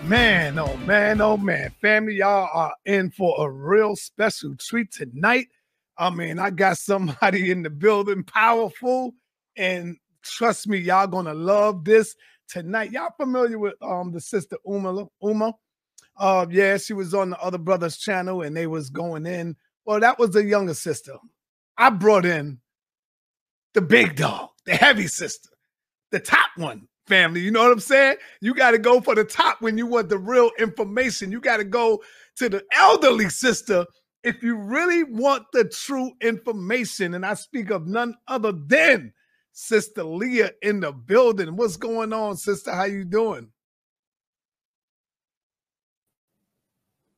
Man, oh man, oh man. Family, y'all are in for a real special treat tonight. I mean, I got somebody in the building, powerful, and trust me, y'all gonna love this tonight. Y'all familiar with the sister Uma? Yeah, she was on the other brothers channel and they was going in. Well, that was the younger sister. I brought in the big dog, the heavy sister, the top one, family. You know what I'm saying? You got to go for the top when you want the real information. You got to go to the elderly sister if you really want the true information. And I speak of none other than Sister Leah in the building. What's going on, sister? How you doing?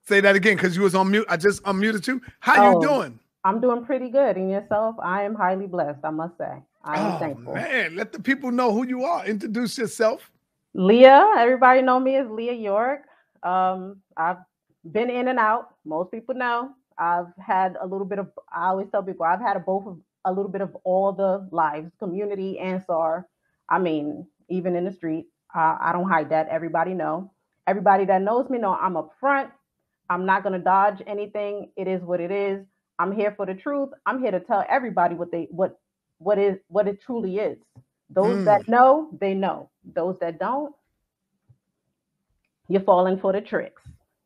Say that again, because you was on mute. I just unmuted you. How you doing? I'm doing pretty good. And yourself? I am highly blessed, I must say. I am thankful. Man, let the people know who you are. Introduce yourself. Leah, everybody know me as Leah York. I've been in and out. Most people know. I've had a little bit of, I always tell people, I've had a little bit of all the lives, community, Ansar. I mean, even in the street. I don't hide that. Everybody know. Everybody that knows me know I'm upfront. I'm not going to dodge anything. It is what it is. I'm here for the truth. I'm here to tell everybody what it truly is. Those that know, they know. Those that don't, you're falling for the tricks.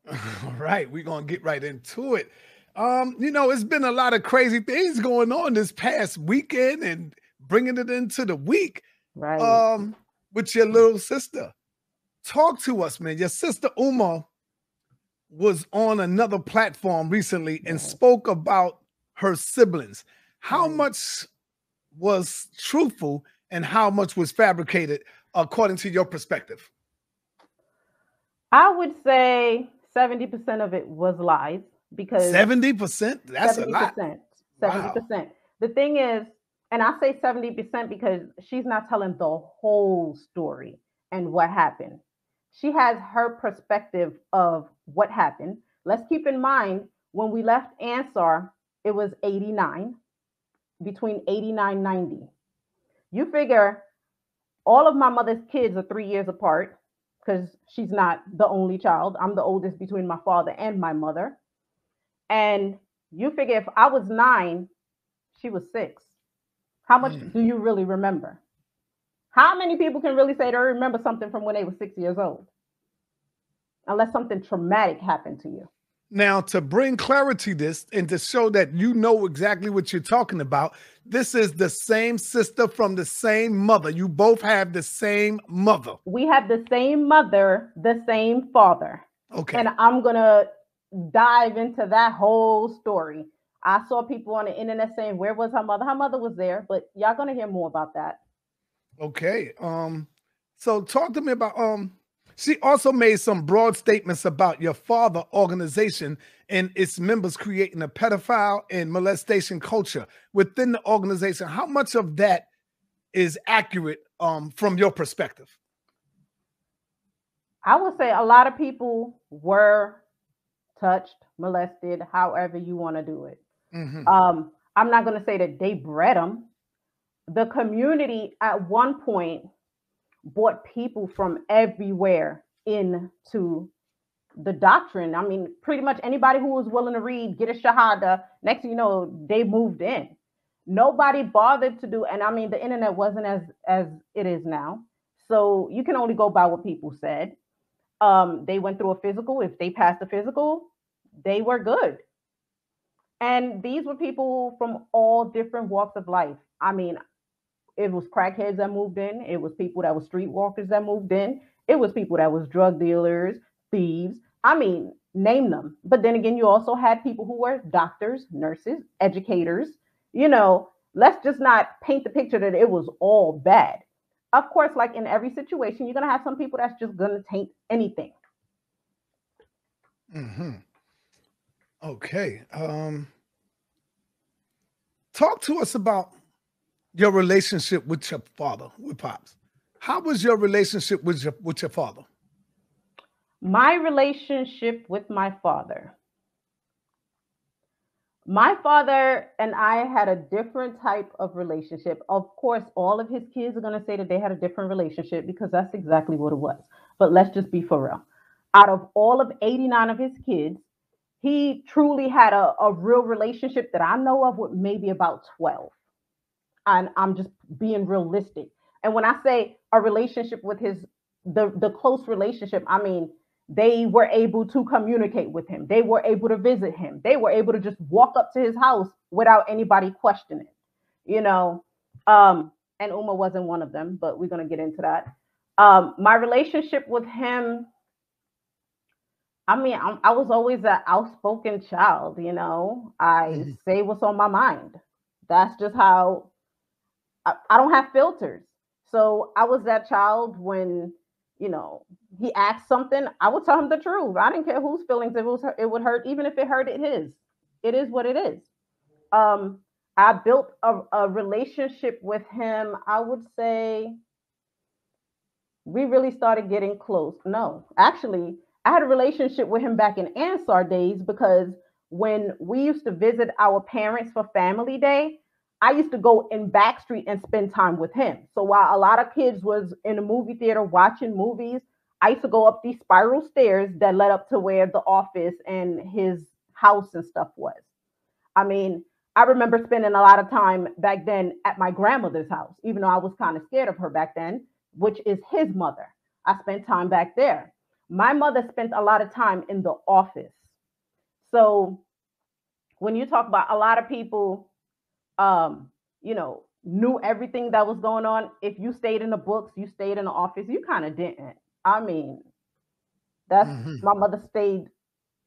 All right, we're gonna get right into it. It's been a lot of crazy things going on this past weekend and bringing it into the week. Right. With your little sister. Talk to us, man. Your sister Uma was on another platform recently and spoke about her siblings. How much was truthful and how much was fabricated according to your perspective? I would say 70% of it was lies because 70%? That's 70%. A lot. 70%. Wow. The thing is, and I say 70% because she's not telling the whole story and what happened. She has her perspective of what happened. Let's keep in mind when we left Ansar, it was 89, between 89 90. You figure all of my mother's kids are 3 years apart because she's not the only child. I'm the oldest between my father and my mother. And you figure if I was 9, she was 6. How much do you really remember? How many people can really say they remember something from when they were 6 years old? Unless something traumatic happened to you. Now, to bring clarity to this and to show that you know exactly what you're talking about, this is the same sister from the same mother. You both have the same mother. We have the same mother, the same father. Okay. And I'm going to dive into that whole story. I saw people on the internet saying, where was her mother? Her mother was there, but y'all going to hear more about that. Okay. So talk to me about she also made some broad statements about your father organization and its members creating a pedophile and molestation culture within the organization. How much of that is accurate from your perspective? I would say a lot of people were touched, molested, however you want to do it. Mm-hmm. I'm not going to say that they bred them. The community at one point brought people from everywhere into the doctrine. I mean, pretty much anybody who was willing to read, get a shahada, next thing you know, they moved in. Nobody bothered to do, and I mean, the internet wasn't as it is now. So you can only go by what people said. They went through a physical. If they passed the physical, they were good. And these were people from all different walks of life. I mean, it was crackheads that moved in. It was people that were streetwalkers that moved in. It was people that was drug dealers, thieves. I mean, name them. But then again, you also had people who were doctors, nurses, educators. You know, let's just not paint the picture that it was all bad. Of course, like in every situation, you're going to have some people that's just going to taint anything. Mm-hmm. Okay. Talk to us about your relationship with your father, with Pops. How was your relationship with your father? My relationship with my father. My father and I had a different type of relationship. Of course, all of his kids are going to say that they had a different relationship because that's exactly what it was. But let's just be for real. Out of all of 89 of his kids, he truly had a real relationship that I know of with maybe about 12. And I'm just being realistic. And when I say a relationship with the close relationship, I mean they were able to communicate with him. They were able to visit him. They were able to just walk up to his house without anybody questioning, you know. And Uma wasn't one of them, but we're gonna get into that. My relationship with him, I mean, I was always an outspoken child, you know. I Mhm. say what's on my mind. That's just how I don't have filters. So I was that child when, you know, he asked something, I would tell him the truth. I didn't care whose feelings it would hurt, even if it hurted his. It is what it is. Um, I built a relationship with him. I would say we really started getting close. No, actually, I had a relationship with him back in Ansar days because when we used to visit our parents for family day, I used to go in Backstreet and spend time with him. So while a lot of kids was in the movie theater watching movies, I used to go up these spiral stairs that led up to where the office and his house and stuff was. I mean, I remember spending a lot of time back then at my grandmother's house, even though I was kind of scared of her back then, which is his mother. I spent time back there. My mother spent a lot of time in the office. So when you talk about a lot of people, um, you know, knew everything that was going on, if you stayed in the books, you stayed in the office, you kind of didn't. I mean, that's Mhm. my mother stayed,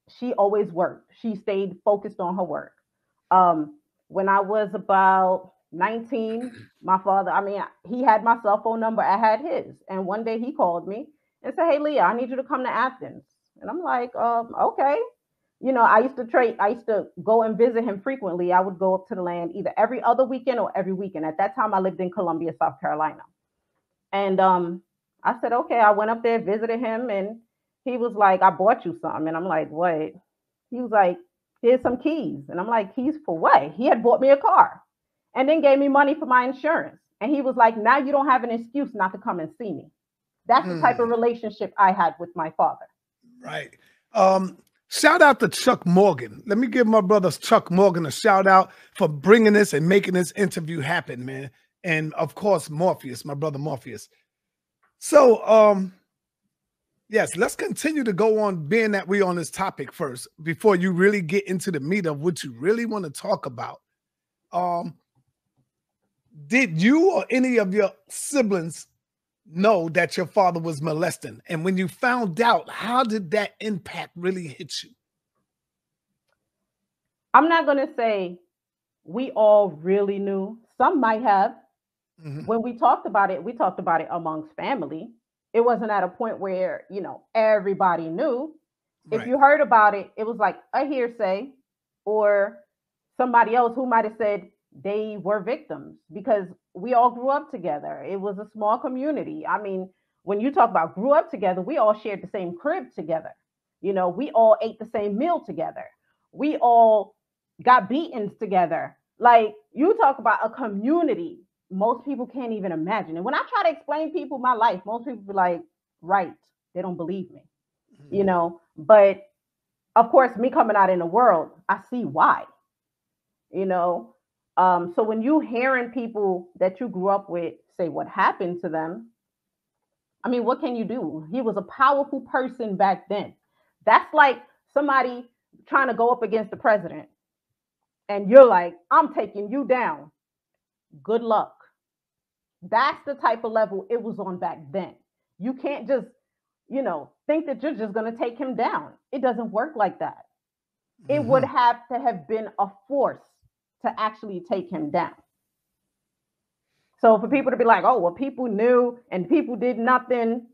she always worked. She stayed focused on her work. Um, when I was about 19, my father, I mean, he had my cell phone number, I had his. And one day he called me and said, "Hey, Leah, I need you to come to Athens." And I'm like, okay. You know, I used to go and visit him frequently. I would go up to the land either every other weekend or every weekend. At that time, I lived in Columbia, South Carolina. And I said, okay, I went up there, visited him, and he was like, "I bought you something." And I'm like, "What?" He was like, "Here's some keys." And I'm like, "Keys for what?" He had bought me a car and then gave me money for my insurance. And he was like, "Now you don't have an excuse not to come and see me." That's the type of Mm. relationship I had with my father. Right. Shout out to Chuck Morgan. Let me give my brother Chuck Morgan a shout out for bringing this and making this interview happen, man. And of course, Morpheus, my brother Morpheus. So, yes, let's continue to go on being that we on this topic first before you really get into the meat of what you really want to talk about. Um, did you or any of your siblings know that your father was molesting? And when you found out, how did that impact really hit you? I'm not going to say we all really knew. Some might have. Mhm. When we talked about it, we talked about it amongst family. It wasn't at a point where, you know, everybody knew. If Right. you heard about it, it was like a hearsay or somebody else who might have said they were victims because we all grew up together. It was a small community. I mean, when you talk about grew up together, we all shared the same crib together. You know, we all ate the same meal together. We all got beatings together. Like you talk about a community, most people can't even imagine. And when I try to explain people my life, most people be like, right, they don't believe me, you Mhm. know. But of course, me coming out in the world, I see why, you know. So when you hearing people that you grew up with say what happened to them, I mean, what can you do? He was a powerful person back then. That's like somebody trying to go up against the president, and you're like, "I'm taking you down. Good luck." That's the type of level it was on back then. You can't just, you know, think that you're just going to take him down. It doesn't work like that. It would Mhm. have to have been a force to actually take him down. So for people to be like, "Oh, well, people knew and people did nothing."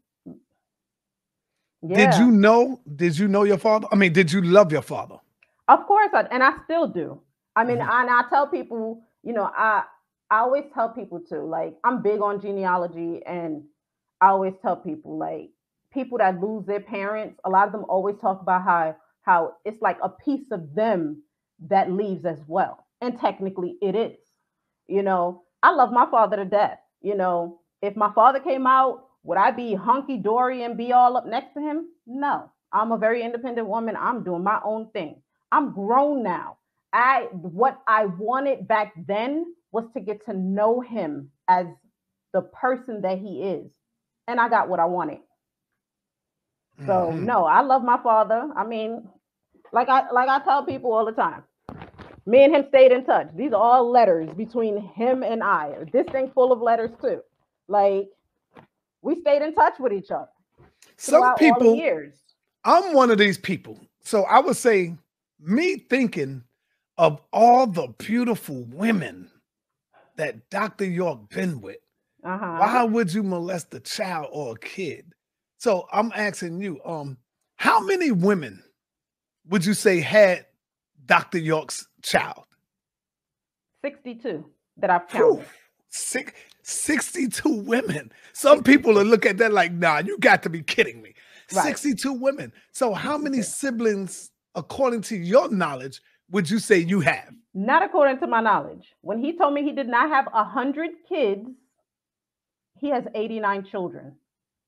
Did Yeah, you know? Did you know your father? I mean, did you love your father? of course. And I still do. I mean, Mhm. and I tell people, you know, I always tell people too, like, I'm big on genealogy. And I always tell people, like, people that lose their parents, a lot of them always talk about how it's like a piece of them that leaves as well. And technically it is. You know, I love my father to death. You know, if my father came out, would I be hunky dory and be all up next to him? No. I'm a very independent woman. I'm doing my own thing. I'm grown now. What I wanted back then was to get to know him as the person that he is. And I got what I wanted. So Mm-hmm. no, I love my father. I mean, like I tell people all the time. Me and him stayed in touch. These are all letters between him and I. This thing full of letters too. Like we stayed in touch with each other Some throughout all the people, years. I'm one of these people. So I would say, me thinking of all the beautiful women that Dr. York been with, Uh-huh. why would you molest a child or a kid? So I'm asking you, how many women would you say had Dr. York's child? 62 that I've Whew, counted. 62 women. Some people 62. will look at that like, nah, you got to be kidding me. Right. 62 women. So how many 62. siblings, according to your knowledge, would you say you have? Not according to my knowledge. When he told me he did not have 100 kids, he has 89 children.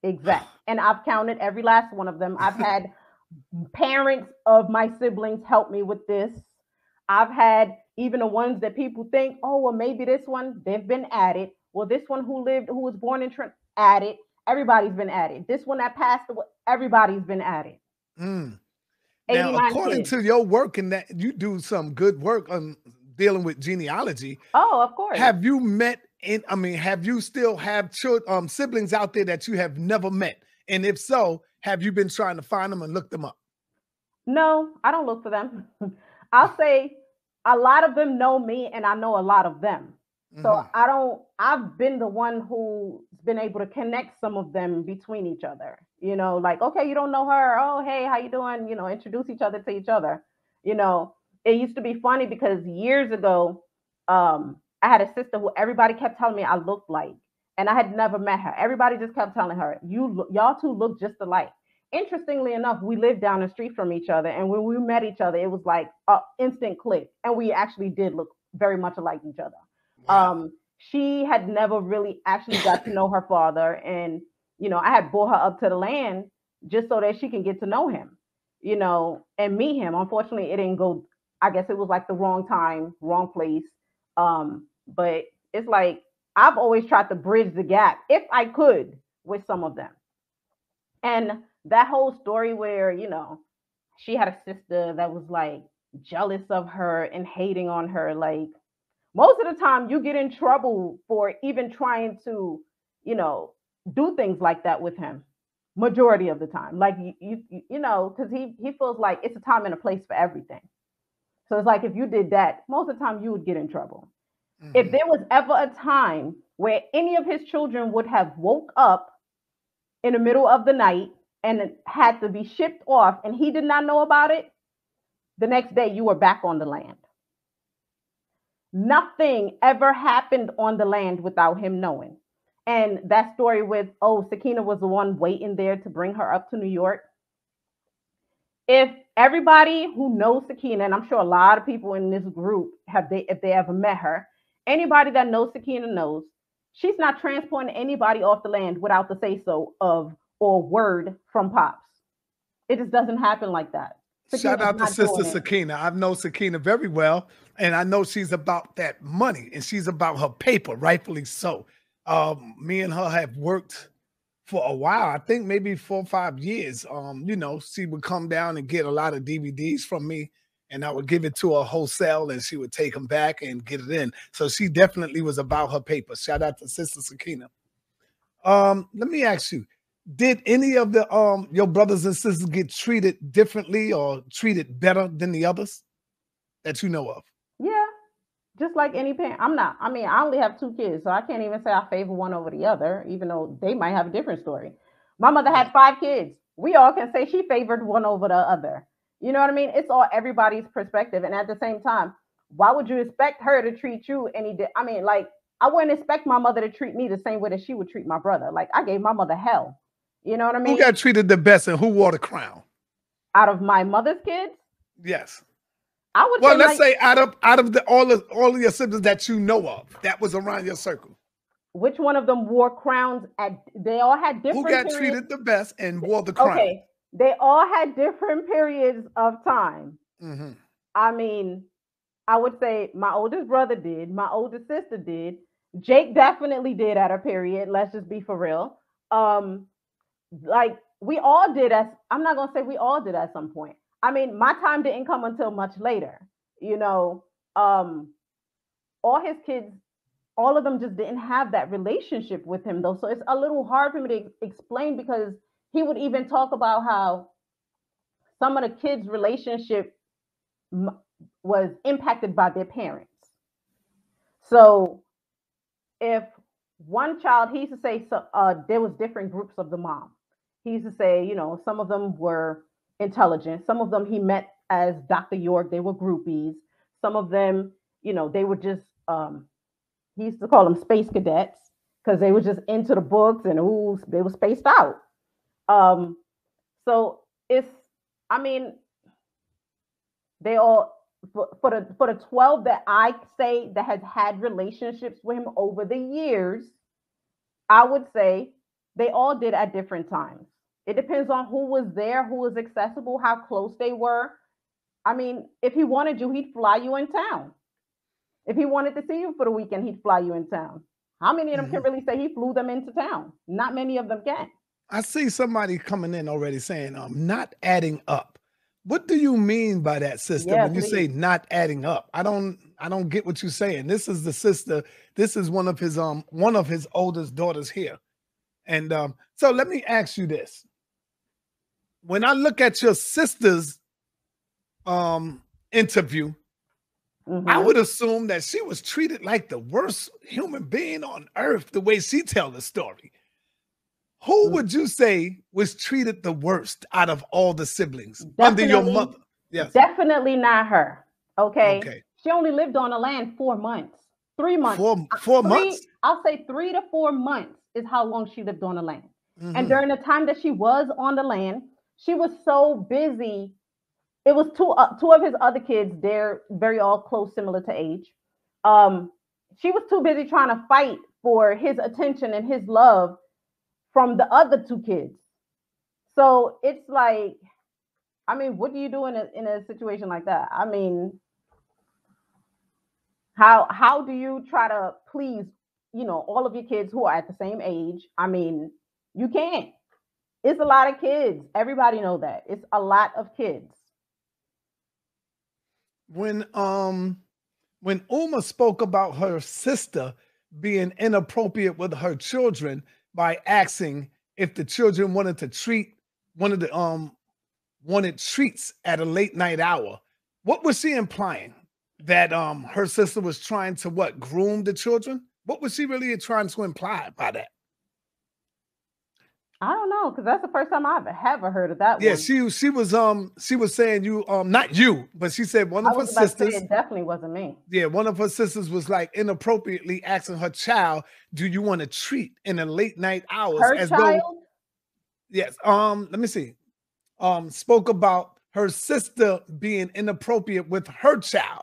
Exact. And I've counted every last one of them. I've had parents of my siblings help me with this. I've had even the ones that people think, oh, well, maybe this one, they've been added. Well, this one who was born in Trent, added. Everybody's been added. This one that passed away, everybody's been added. Mm. Now, 89 according kids. to your work and that you do some good work on dealing with genealogy, Oh, of course. have you met have you still have children, siblings out there that you have never met? And if so, have you been trying to find them and look them up? No, I don't look for them. I'll say a lot of them know me and I know a lot of them. So Mhm. I've been the one who's been able to connect some of them between each other. Like, okay, you don't know her. Oh, hey, how you doing? Introduce each other to each other. You know, it used to be funny because years ago, I had a sister who everybody kept telling me I looked like, and I had never met her. Everybody just kept telling her, y'all two look just alike. Interestingly enough, we lived down the street from each other, and when we met each other, it was like a instant click, and we actually did look very much alike each other. Wow. She had never really actually got to know her father, and I had brought her up to the land just so that she can get to know him, and meet him. Unfortunately, it didn't go. I guess it was like the wrong time, wrong place. But it's like I've always tried to bridge the gap if I could with some of them. And that whole story where, she had a sister that was like jealous of her and hating on her, like most of the time you get in trouble for even trying to, you know, do things like that with him. Majority of the time. Like because he feels like it's a time and a place for everything. So it's like if you did that, most of the time you would get in trouble. If Mhm. there was ever a time where any of his children would have woke up in the middle of the night and it had to be shipped off and he did not know about it, the next day you were back on the land. Nothing ever happened on the land without him knowing. And that story with, oh, Sakina was the one waiting there to bring her up to New York. If everybody who knows Sakina, and I'm sure a lot of people in this group if they ever met her, anybody that knows Sakina knows she's not transporting anybody off the land without the say so of or word from Pops. It just doesn't happen like that. Shout Sakina's out to not Sister doing it. Sakina. I've known Sakina very well, and I know she's about that money and she's about her paper, rightfully so. Me and her have worked for a while. I think maybe 4 or 5 years. She would come down and get a lot of DVDs from me, and I would give it to her wholesale, and she would take them back and get it in. So she definitely was about her paper. Shout out to Sister Sakina. Let me ask you, did any of the your brothers and sisters get treated differently or treated better than the others that you know of? Yeah, just like any parent. I mean, I only have two kids, so I can't even say I favor one over the other, even though they might have a different story. My mother Right. had five kids. We all can say she favored one over the other. You know what I mean? It's all everybody's perspective. And at the same time, why would you expect her to treat you I mean, like, I wouldn't expect my mother to treat me the same way that she would treat my brother. Like, I gave my mother hell. You know what I Who mean? got treated the best and who wore the crown? Out of my mother's kids, Yes. I would Well, say let's my say out of all of your siblings that you know of, that was around your circle. which one of them wore crowns at they all had Who different got periods. treated the best and wore the crown? Okay. They all had different periods of time. Mm-hmm. I mean, I would say my oldest brother did, my oldest sister did, Jake definitely did at a period. Let's just be for real. Um, like we all did as I'm not gonna say we all did at some point. I mean, my time didn't come until much later. You know, um, all his kids, all of them just didn't have that relationship with him though. So it's a little hard for me to explain because he would even talk about how some of the kids' relationship was impacted by their parents. So if one child, he used to say, so, there was different groups of the mom. He used to say, you know, some of them were intelligent. Some of them he met as Dr. York. They were groupies. Some of them, you know, they were just, he used to call them space cadets because they were just into the books and ooh, they were spaced out. Um, so it's, I mean, they all for the 12 that I say that has had relationships with him over the years, I would say they all did at different times. It depends on who was there, who was accessible, how close they were. I mean, if he wanted you, he'd fly you in town. If he wanted to see you for the weekend, he'd fly you in town. How many of them can really say he flew them into town? Not many of them can. I see somebody coming in already saying, not adding up. What do you mean by that, sister? Yeah, When you say not adding up, I don't get what you're saying. This is the sister. This is one of his oldest daughters here. And so let me ask you this. When I look at your sister's interview, I would assume that she was treated like the worst human being on earth, the way she tells the story. Who would you say was treated the worst out of all the siblings under your mother? Yes. Definitely not her. Okay. She only lived on the land 4 months. 3 months. Four months? I'll say 3 to 4 months is how long she lived on the land. Mm-hmm. And during the time that she was on the land, she was so busy. It was two of his other kids. They're very all close, similar to age. She was too busy trying to fight for his attention and his love from the other 2 kids. So it's like, I mean, what do you do in a situation like that? I mean, how do you try to please, you know, all of your kids who are at the same age? I mean, you can't. It's a lot of kids. Everybody know that. It's a lot of kids. When Uma spoke about her sister being inappropriate with her children by asking if the children wanted to treat wanted treats at a late night hour, what was she implying? That her sister was trying to groom the children? What was she really trying to imply by that? I don't know, because that's the first time I've ever heard of that. Yeah, one. She was saying you not you, but she said one of her sisters. It definitely wasn't me. Yeah, one of her sisters was like inappropriately asking her child, "Do you want to treat in the late night hours?" Her child. Yes. Let me see. Spoke about her sister being inappropriate with her child.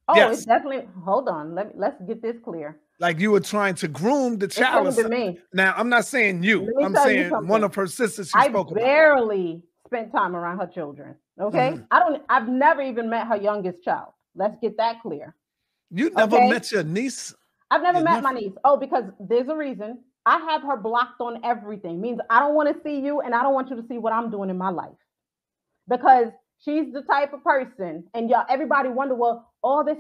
Oh, yes. It's definitely. Hold on. Let's get this clear. Like you were trying to groom the child. It couldn't be me. Now, I'm not saying you. I'm saying one of her sisters she spoke about. I barely spent time around her children. Okay? Mm-hmm. I've never even met her youngest child. Let's get that clear. You never met your niece? I've never met my niece. Oh, because there's a reason. I have her blocked on everything. Means I don't want to see you and I don't want you to see what I'm doing in my life. Because she's the type of person, and y'all, everybody wonder, well, all this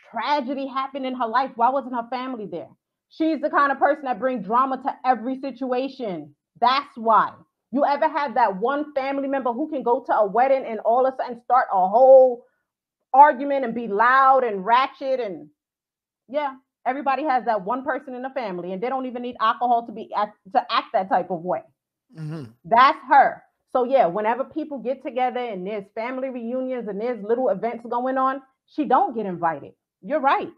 tragedy happened in her life. Why wasn't her family there? She's the kind of person that brings drama to every situation. That's why. You ever have that one family member who can go to a wedding and all of a sudden start a whole argument and be loud and ratchet? And yeah, everybody has that one person in the family, and they don't even need alcohol to act that type of way. Mm-hmm. That's her. So yeah, whenever people get together and there's family reunions and there's little events going on, she don't get invited. You're right.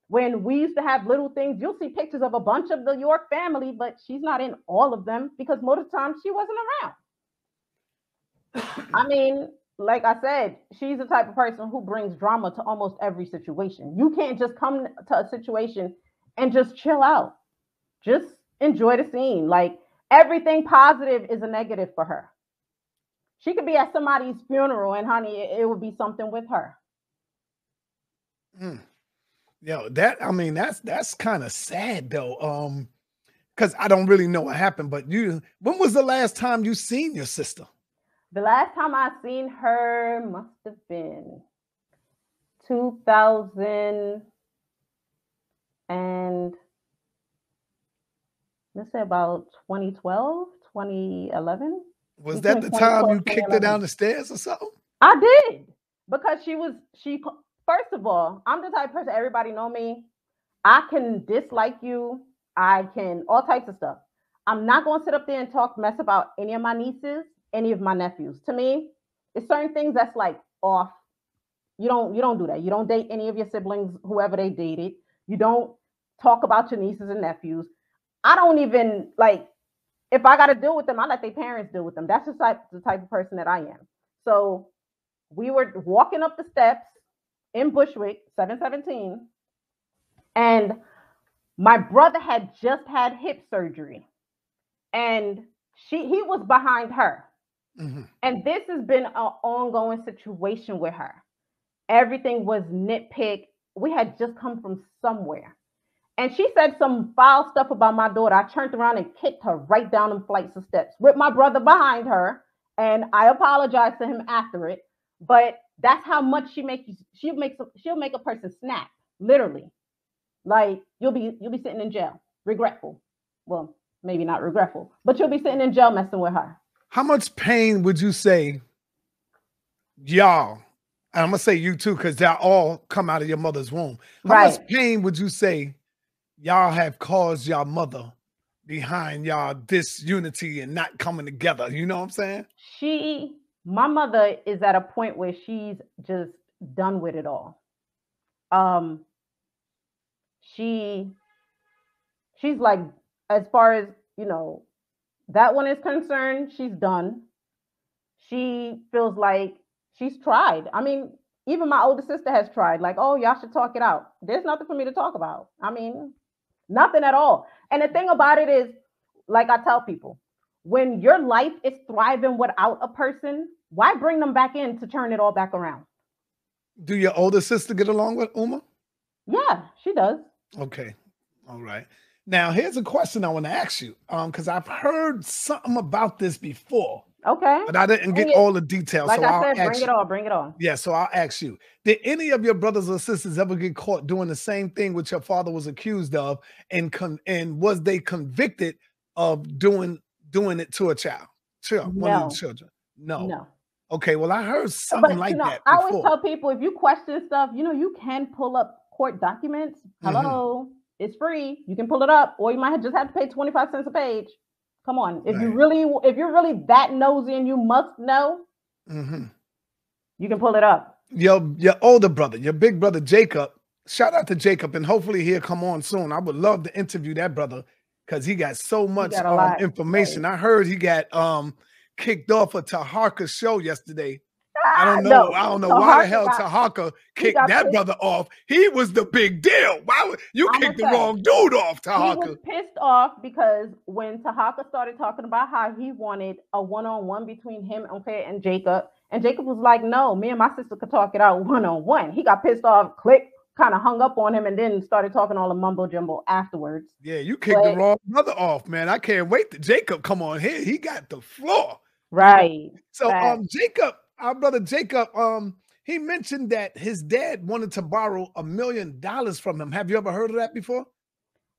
When we used to have little things, you'll see pictures of a bunch of the York family, but she's not in all of them because most of the time she wasn't around. I mean, like I said, she's the type of person who brings drama to almost every situation. You can't just come to a situation and just chill out. Just enjoy the scene. Like everything positive is a negative for her. She could be at somebody's funeral, and honey, it would be something with her. Mm. Yo, that's kind of sad though. Because I don't really know what happened, but when was the last time you seen your sister? The last time I seen her must have been 2000 and let's say about 2012, 2011. Was that the time you kicked her down the stairs or something? I did, because first of all, I'm the type of person, everybody know me. I can dislike you. I can all types of stuff. I'm not going to sit up there and talk mess about any of my nieces, any of my nephews. To me, it's certain things that's like off. You don't do that. You don't date any of your siblings, whoever they dated. You don't talk about your nieces and nephews. I don't even like, if I got to deal with them, I let their parents deal with them. That's just like the type of person that I am. So we were walking up the steps in Bushwick, 717, and my brother had just had hip surgery, and he was behind her. Mm-hmm. And this has been an ongoing situation with her. Everything was nitpicked. We had just come from somewhere. And she said some foul stuff about my daughter. I turned around and kicked her right down them flights of steps with my brother behind her. And I apologized to him after it. But that's how much she'll make a person snap, literally. Like you'll be sitting in jail, regretful. Well, maybe not regretful, but you'll be sitting in jail messing with her. How much pain would you say y'all, and I'm gonna say you too, because y'all all come out of your mother's womb. How much pain would you say y'all have caused y'all mother behind y'all disunity and not coming together? You know what I'm saying? My mother is at a point where she's just done with it all. She's like, as far as, that one is concerned, she's done. She feels like she's tried. I mean, even my older sister has tried, like, oh, y'all should talk it out. There's nothing for me to talk about. I mean, nothing at all. And the thing about it is, like I tell people, when your life is thriving without a person, why bring them back in to turn it all back around? Do your older sister get along with Uma? Yeah, she does. Okay. All right. Now, here's a question I want to ask you, because I've heard something about this before. Okay. But I didn't get all the details. Like I said, bring it on. Yeah, so I'll ask you. Did any of your brothers or sisters ever get caught doing the same thing which your father was accused of, and was they convicted of doing it to a child? One of the children? No. Okay, well, I heard something that before. I always tell people, if you question stuff, you can pull up court documents. Hello, it's free. You can pull it up, or you might just have to pay 25 cents a page. Come on. If you're really that nosy and you must know, you can pull it up. Your older brother, your big brother, Jacob, shout out to Jacob, and hopefully he'll come on soon. I would love to interview that brother because he got so much information. Right. I heard he got kicked off a Taharka show yesterday. I don't know why the hell Taharka kicked that brother off. He was the big deal. Why would you kick the wrong dude off, Taharka? He was pissed off because when Taharka started talking about how he wanted a one-on-one between him and Jacob was like, no, me and my sister could talk it out one-on-one. He got pissed off, kind of hung up on him, and then started talking all the mumbo jumbo afterwards. Yeah, you kicked the wrong brother off, man. I can't wait to Jacob come on here. He got the floor. Right. So Jacob, our brother Jacob, he mentioned that his dad wanted to borrow $1 million from him. Have you ever heard of that before?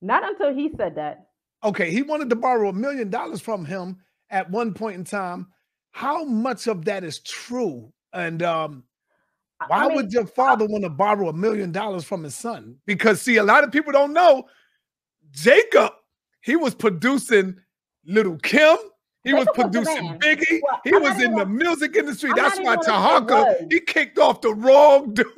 Not until he said that. Okay, he wanted to borrow $1 million from him at one point in time. How much of that is true? And why would your father want to borrow $1 million from his son? Because see, a lot of people don't know Jacob, he was producing Little Kim. He was producing Biggie. Well, he was in the music industry. That's why Taharka, he kicked off the wrong dude.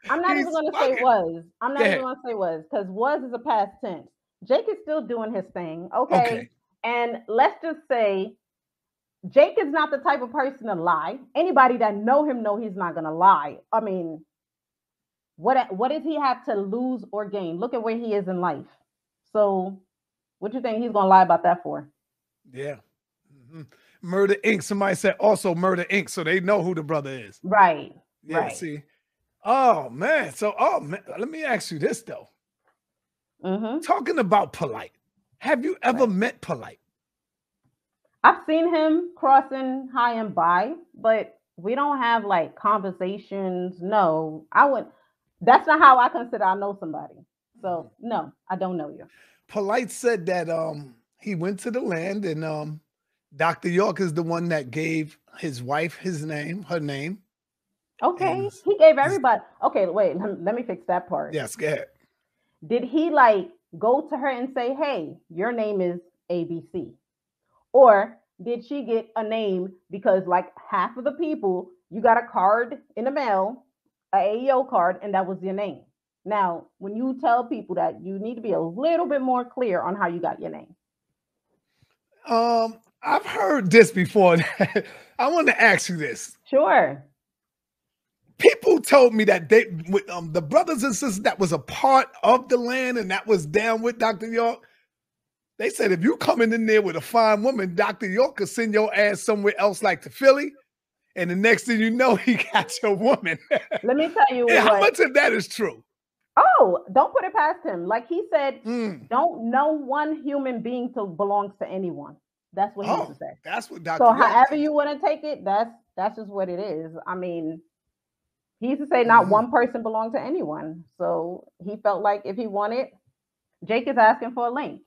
I'm not even going to say was. I'm not even going to say was, because was is a past tense. Jake is still doing his thing. Okay. And let's just say Jake is not the type of person to lie. Anybody that know him know he's not going to lie. I mean, what does he have to lose or gain? Look at where he is in life. So what you think he's going to lie about that for? Yeah. Murder Inc. Somebody said also Murder Inc. So they know who the brother is. Right. Yeah, Right. see. Oh man. So man, let me ask you this though. Talking about Polite. Have you ever met Polite? I've seen him crossing high and by, but we don't have like conversations. No, I wouldn't. That's not how I consider I know somebody. So no, I don't know you. Polite said that he went to the land and Dr. York is the one that gave his wife her name. Okay, he gave everybody. Okay, wait, let me fix that part. Yes, go ahead. Did he like go to her and say, "Hey, your name is ABC," or did she get a name because like half of the people you got a card in the mail, a AEO card, and that was your name? Now, when you tell people that, you need to be a little bit more clear on how you got your name. I've heard this before. I want to ask you this. Sure. People told me that they, the brothers and sisters that was a part of the land and that was down with Dr. York, they said if you coming in there with a fine woman, Dr. York could send your ass somewhere else like to Philly, and the next thing you know, he got your woman. Let me tell you how much of that is true? Oh, don't put it past him. Like he said, don't know one human being belongs to anyone. That's what he used to say. That's what Dr. So however you want to take it, that's just what it is. I mean, he used to say not one person belonged to anyone. So he felt like if he wanted, Jake is asking for a link.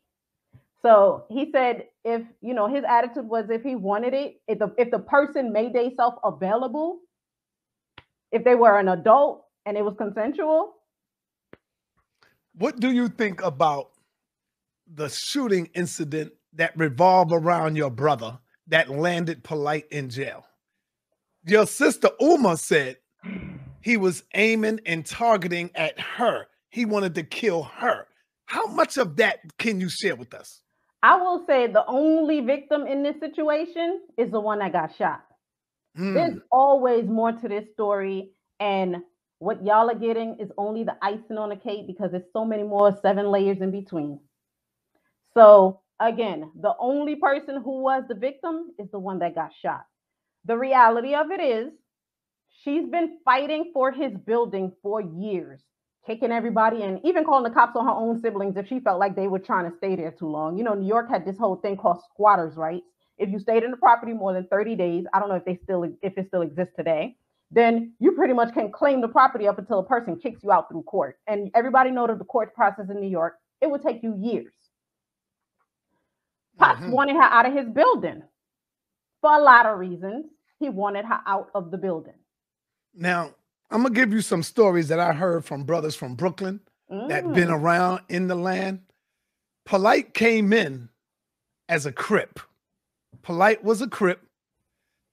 So he said if, his attitude was if he wanted it, if the person made themselves available, if they were an adult and it was consensual. What do you think about the shooting incident that revolved around your brother that landed Polite in jail? Your sister Uma said he was aiming and targeting at her. He wanted to kill her. How much of that can you share with us? I will say the only victim in this situation is the one that got shot. There's always more to this story, and what y'all are getting is only the icing on the cake because there's so many more 7 layers in between. So again, the only person who was the victim is the one that got shot. The reality of it is she's been fighting for his building for years, kicking everybody in, even calling the cops on her own siblings if she felt like they were trying to stay there too long. New York had this whole thing called squatters' rights. If you stayed in the property more than 30 days, I don't know if it still exists today, then you pretty much can claim the property up until a person kicks you out through court. And everybody knows that the court process in New York, it would take you years. Pops wanted her out of his building for a lot of reasons. He wanted her out of the building. Now, I'm going to give you some stories that I heard from brothers from Brooklyn that been around in the land. Polite came in as a Crip. Polite was a Crip,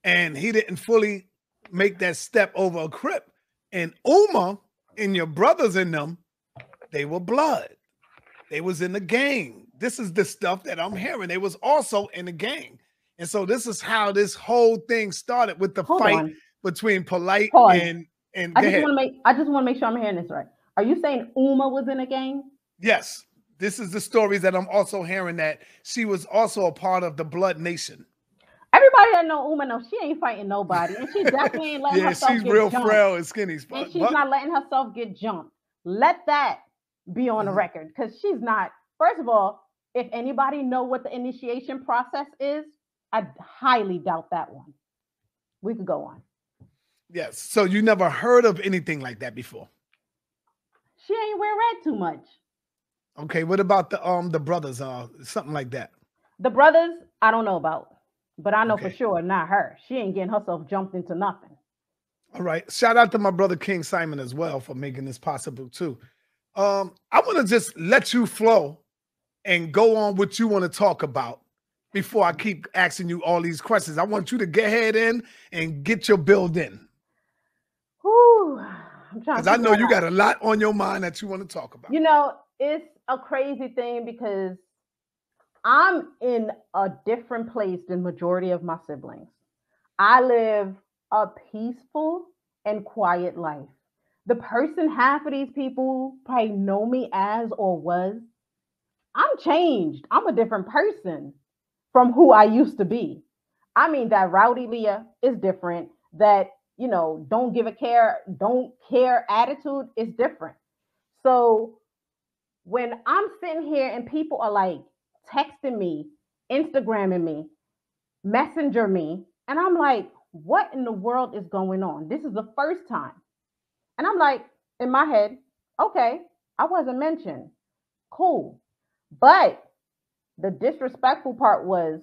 and he didn't fully make that step over a Crip. And Uma and your brothers in them, they were blood. They was in the gang. This is the stuff that I'm hearing. They was also in the gang. And so this is how this whole thing started with the fight between Polite and I just want to make sure I'm hearing this right. Are you saying Uma was in a gang? Yes. This is the stories that I'm also hearing, that she was also a part of the Blood Nation. Everybody that know Uma knows she ain't fighting nobody, and she definitely ain't letting herself get jumped. Yeah, she's real frail and skinny. And she's not letting herself get jumped. Let that be on the record, because she's not. First of all, if anybody know what the initiation process is, I highly doubt that one. We could go on. Yes. So you never heard of anything like that before? She ain't wear red too much. Okay. What about the brothers? Something like that. The brothers, I don't know about, but I know for sure not her. She ain't getting herself jumped into nothing. All right. Shout out to my brother King Simon as well for making this possible too. I want to just let you flow and go on what you want to talk about before I keep asking you all these questions. I want you to get ahead in and get your build in. Because I know you got a lot on your mind that you want to talk about. It's a crazy thing because I'm in a different place than majority of my siblings. I live a peaceful and quiet life. The person half of these people probably know me as or was, I'm changed. I'm a different person from who I used to be. I mean, that rowdy Leah is different. That, don't don't care attitude is different. So when I'm sitting here and people are like texting me, Instagramming me, messenger me, and I'm like, what in the world is going on? This is the first time. And I'm like, in my head, okay, I wasn't mentioned. Cool. But the disrespectful part was,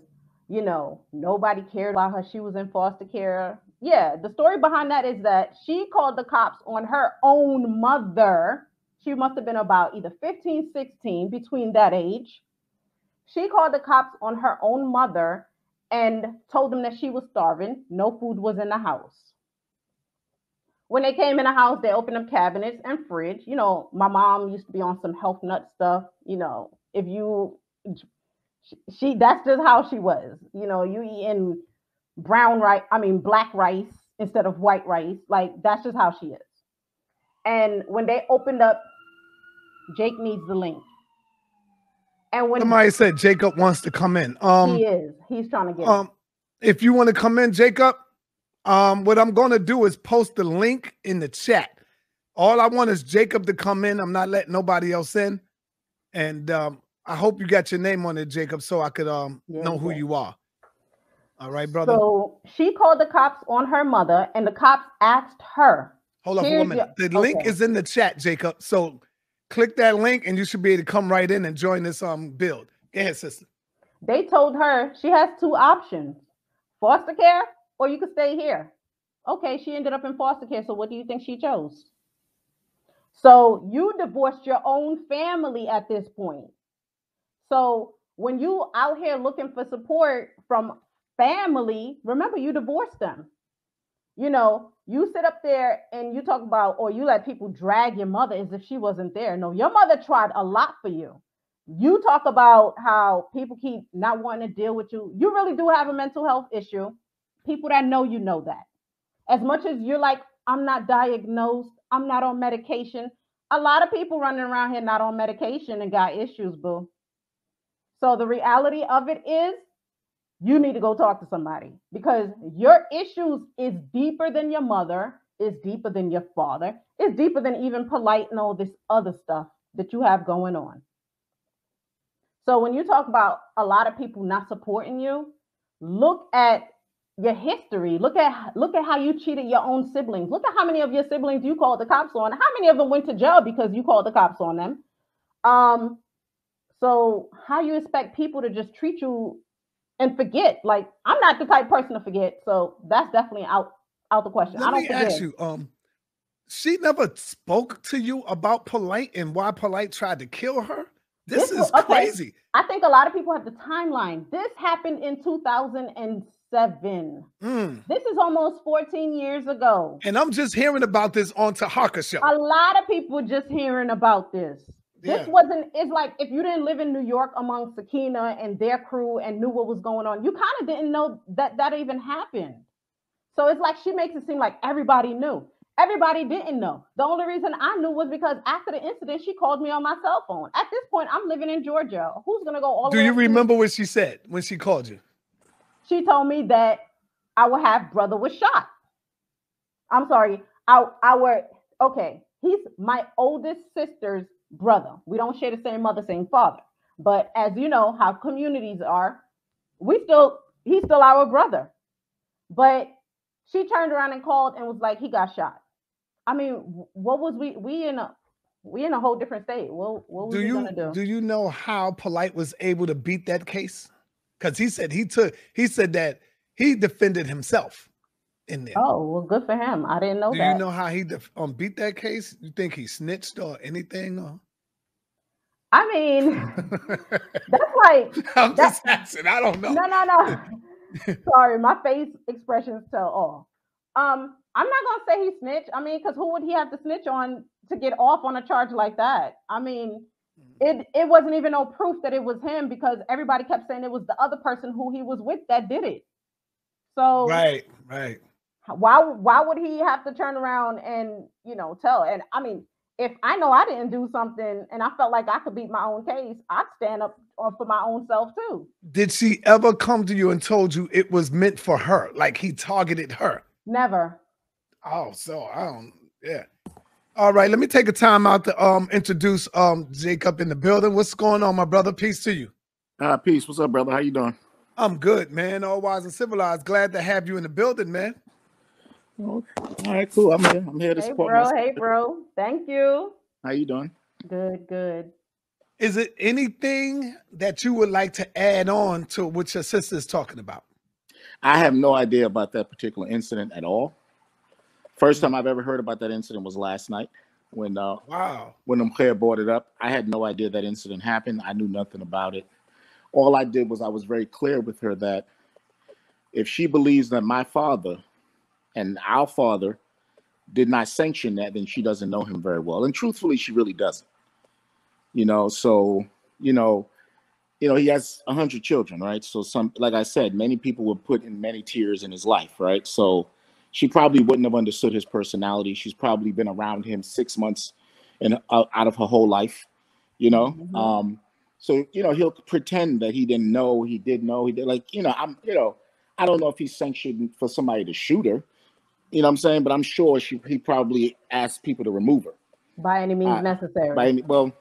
nobody cared about her. She was in foster care. Yeah, the story behind that is that she called the cops on her own mother. She must have been about either 15, 16, between that age. She called the cops on her own mother and told them that she was starving. No food was in the house. When they came in the house, they opened up cabinets and fridge. My mom used to be on some health nut stuff. If you, that's just how she was. You eating black rice instead of white rice. Like, that's just how she is. And when they opened up, Jake needs the link. And when somebody said Jacob wants to come in, he's trying to get if you want to come in, Jacob, what I'm going to do is post the link in the chat. All I want is Jacob to come in. I'm not letting nobody else in. And I hope you got your name on it, Jacob, so I could know who you are. All right, brother. So she called the cops on her mother, and the cops asked her. Hold on for 1 minute. The link is in the chat, Jacob. So click that link, and you should be able to come right in and join this build. Go ahead, sister. They told her she has two options: foster care, or you could stay here. Okay, she ended up in foster care. So what do you think she chose? So you divorced your own family at this point. So when you out here looking for support from family, remember, you divorced them. You sit up there and you talk about, or you let people drag your mother as if she wasn't there. No, your mother tried a lot for you. You talk about how people keep not wanting to deal with you. You really do have a mental health issue. People that know you know that. As much as you're like, I'm not diagnosed, I'm not on medication. A lot of people running around here not on medication and got issues, boo. So the reality of it is, you need to go talk to somebody, because your issues is deeper than your mother, is deeper than your father, is deeper than even Polite and all this other stuff that you have going on. So when you talk about a lot of people not supporting you, look at your history. Look at how you cheated your own siblings. Look at how many of your siblings you called the cops on. How many of them went to jail because you called the cops on them? So how you expect people to just treat you and forget? Like, I'm not the type of person to forget. So that's definitely out the question. Let me ask you, she never spoke to you about Polite and why Polite tried to kill her? This is crazy. I think a lot of people have the timeline. This happened in 2007. This is almost 14 years ago. And I'm just hearing about this on Tahaka Show. A lot of people just hearing about this. This wasn't, it's like if you didn't live in New York among Sakina and their crew and knew what was going on, you kind of didn't know that even happened. So it's like she makes it seem like everybody knew. Everybody didn't know. The only reason I knew was because after the incident, she called me on my cell phone. At this point, I'm living in Georgia. Who's going to go all the way? Do you remember what she said when she called you? She told me that our half brother was shot. I'm sorry. He's my oldest sister's brother. We don't share the same mother, same father. But as you know how communities are, he's still our brother. But she turned around and called and was like, he got shot. I mean, what was we in a whole different state? What was we gonna do? Do you know how Polite was able to beat that case? Because he said that he defended himself in there. Oh, well, good for him. I didn't know that. Do you know how he beat that case? You think he snitched or anything? Or? I mean, that's like I'm just asking. I don't know. No. Sorry, my face expressions tell all. I'm not gonna say he snitched. I mean, because who would he have to snitch on to get off on a charge like that? I mean, it wasn't even no proof that it was him, because everybody kept saying it was the other person who he was with that did it. So right. Why would he have to turn around and tell? And I mean, if I know I didn't do something and I felt like I could beat my own case, I'd stand up for my own self too. Did she ever come to you and told you it was meant for her? Like he targeted her? Never. Oh, so I don't, yeah. All right, let me take a time out to introduce Jacob in the building. What's going on, my brother? Peace to you. Peace. What's up, brother? How you doing? I'm good, man. All wise and civilized. Glad to have you in the building, man. Okay. All right, cool. I'm here to support bro. myself. Hey, bro. Thank you. How you doing? Good. Is it anything that you would like to add on to what your sister is talking about? I have no idea about that particular incident at all. First time I've ever heard about that incident was last night when Umkhair brought it up. I had no idea that incident happened. I knew nothing about it. All I did was I was very clear with her that if she believes that my father and our father did not sanction that, then she doesn't know him very well. And truthfully, she really doesn't. So, he has 100 children, right? So like I said, many people were put in many tiers in his life, right? So she probably wouldn't have understood his personality. She's probably been around him 6 months out of her whole life, Mm-hmm. So, he'll pretend that he didn't know, he did know, he did. Like, I don't know if he's sanctioned for somebody to shoot her, you know what I'm saying? But I'm sure he probably asked people to remove her. By any means necessary. By any means Hold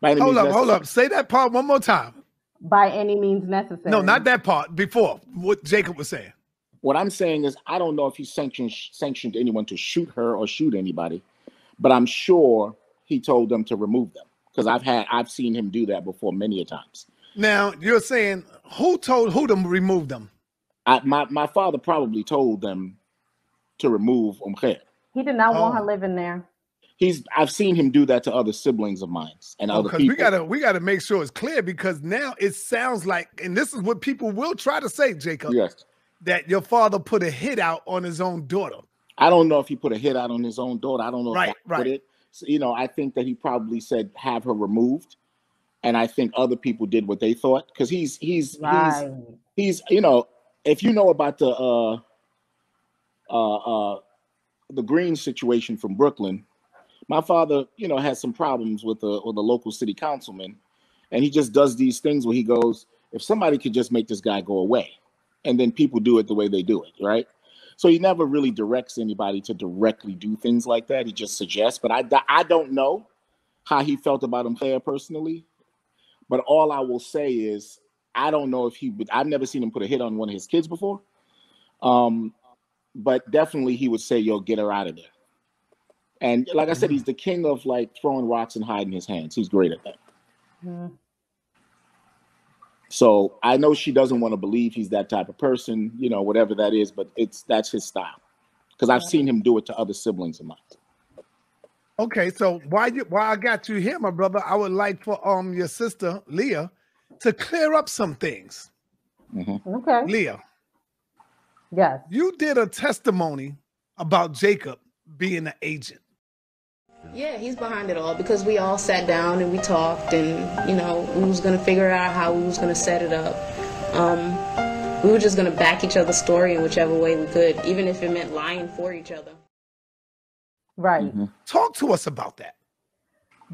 necessary. up. Say that part one more time. By any means necessary. No, not that part. Before, what Jacob was saying. What I'm saying is I don't know if he sanctioned anyone to shoot her or shoot anybody, but I'm sure he told them to remove them. Because I've seen him do that before many a times. Now you're saying who told who to remove them? My father probably told them to remove Umkhair. He did not want her living there. I've seen him do that to other siblings of mine and other people. We gotta make sure it's clear, because now it sounds like, and this is what people will try to say, Jacob, yes, that your father put a hit out on his own daughter. I don't know if he put a hit out on his own daughter. I don't know if that put it. So, I think that he probably said have her removed, and I think other people did what they thought, because he's if you know about the Green situation from Brooklyn, my father has some problems with the local city councilman, and he just does these things where he goes, if somebody could just make this guy go away, and then people do it the way they do it, right? So he never really directs anybody to directly do things like that. He just suggests. But I don't know how he felt about Umkhair personally. But all I will say is I don't know if I've never seen him put a hit on one of his kids before. But definitely he would say, yo, get her out of there. And like I said, he's the king of like throwing rocks and hiding his hands. He's great at that. Mm-hmm. So I know she doesn't want to believe he's that type of person, whatever that is, but that's his style, because I've seen him do it to other siblings of mine. Okay, so while I got you here, my brother, I would like for your sister Leah to clear up some things. Mm-hmm. Okay, Leah. Yes. You did a testimony about Jacob being an agent. Yeah, he's behind it all, because we all sat down and we talked, and we was gonna figure out how we was gonna set it up. We were just gonna back each other's story in whichever way we could, even if it meant lying for each other. Right. Mm-hmm. Talk to us about that.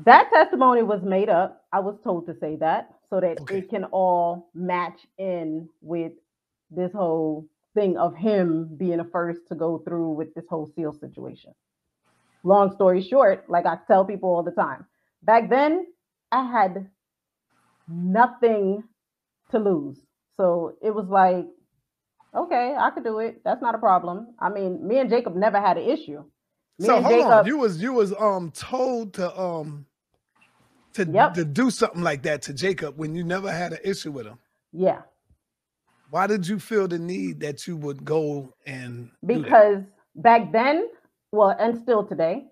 That testimony was made up. I was told to say that so that it can all match in with this whole thing of him being the first to go through with this whole SEAL situation. Long story short, like I tell people all the time, back then I had nothing to lose. So it was like, okay, I could do it. That's not a problem. I mean, me and Jacob never had an issue. Hold on. You was told to do something like that to Jacob when you never had an issue with him. Yeah. Why did you feel the need that you would go and because back then, well, and still today,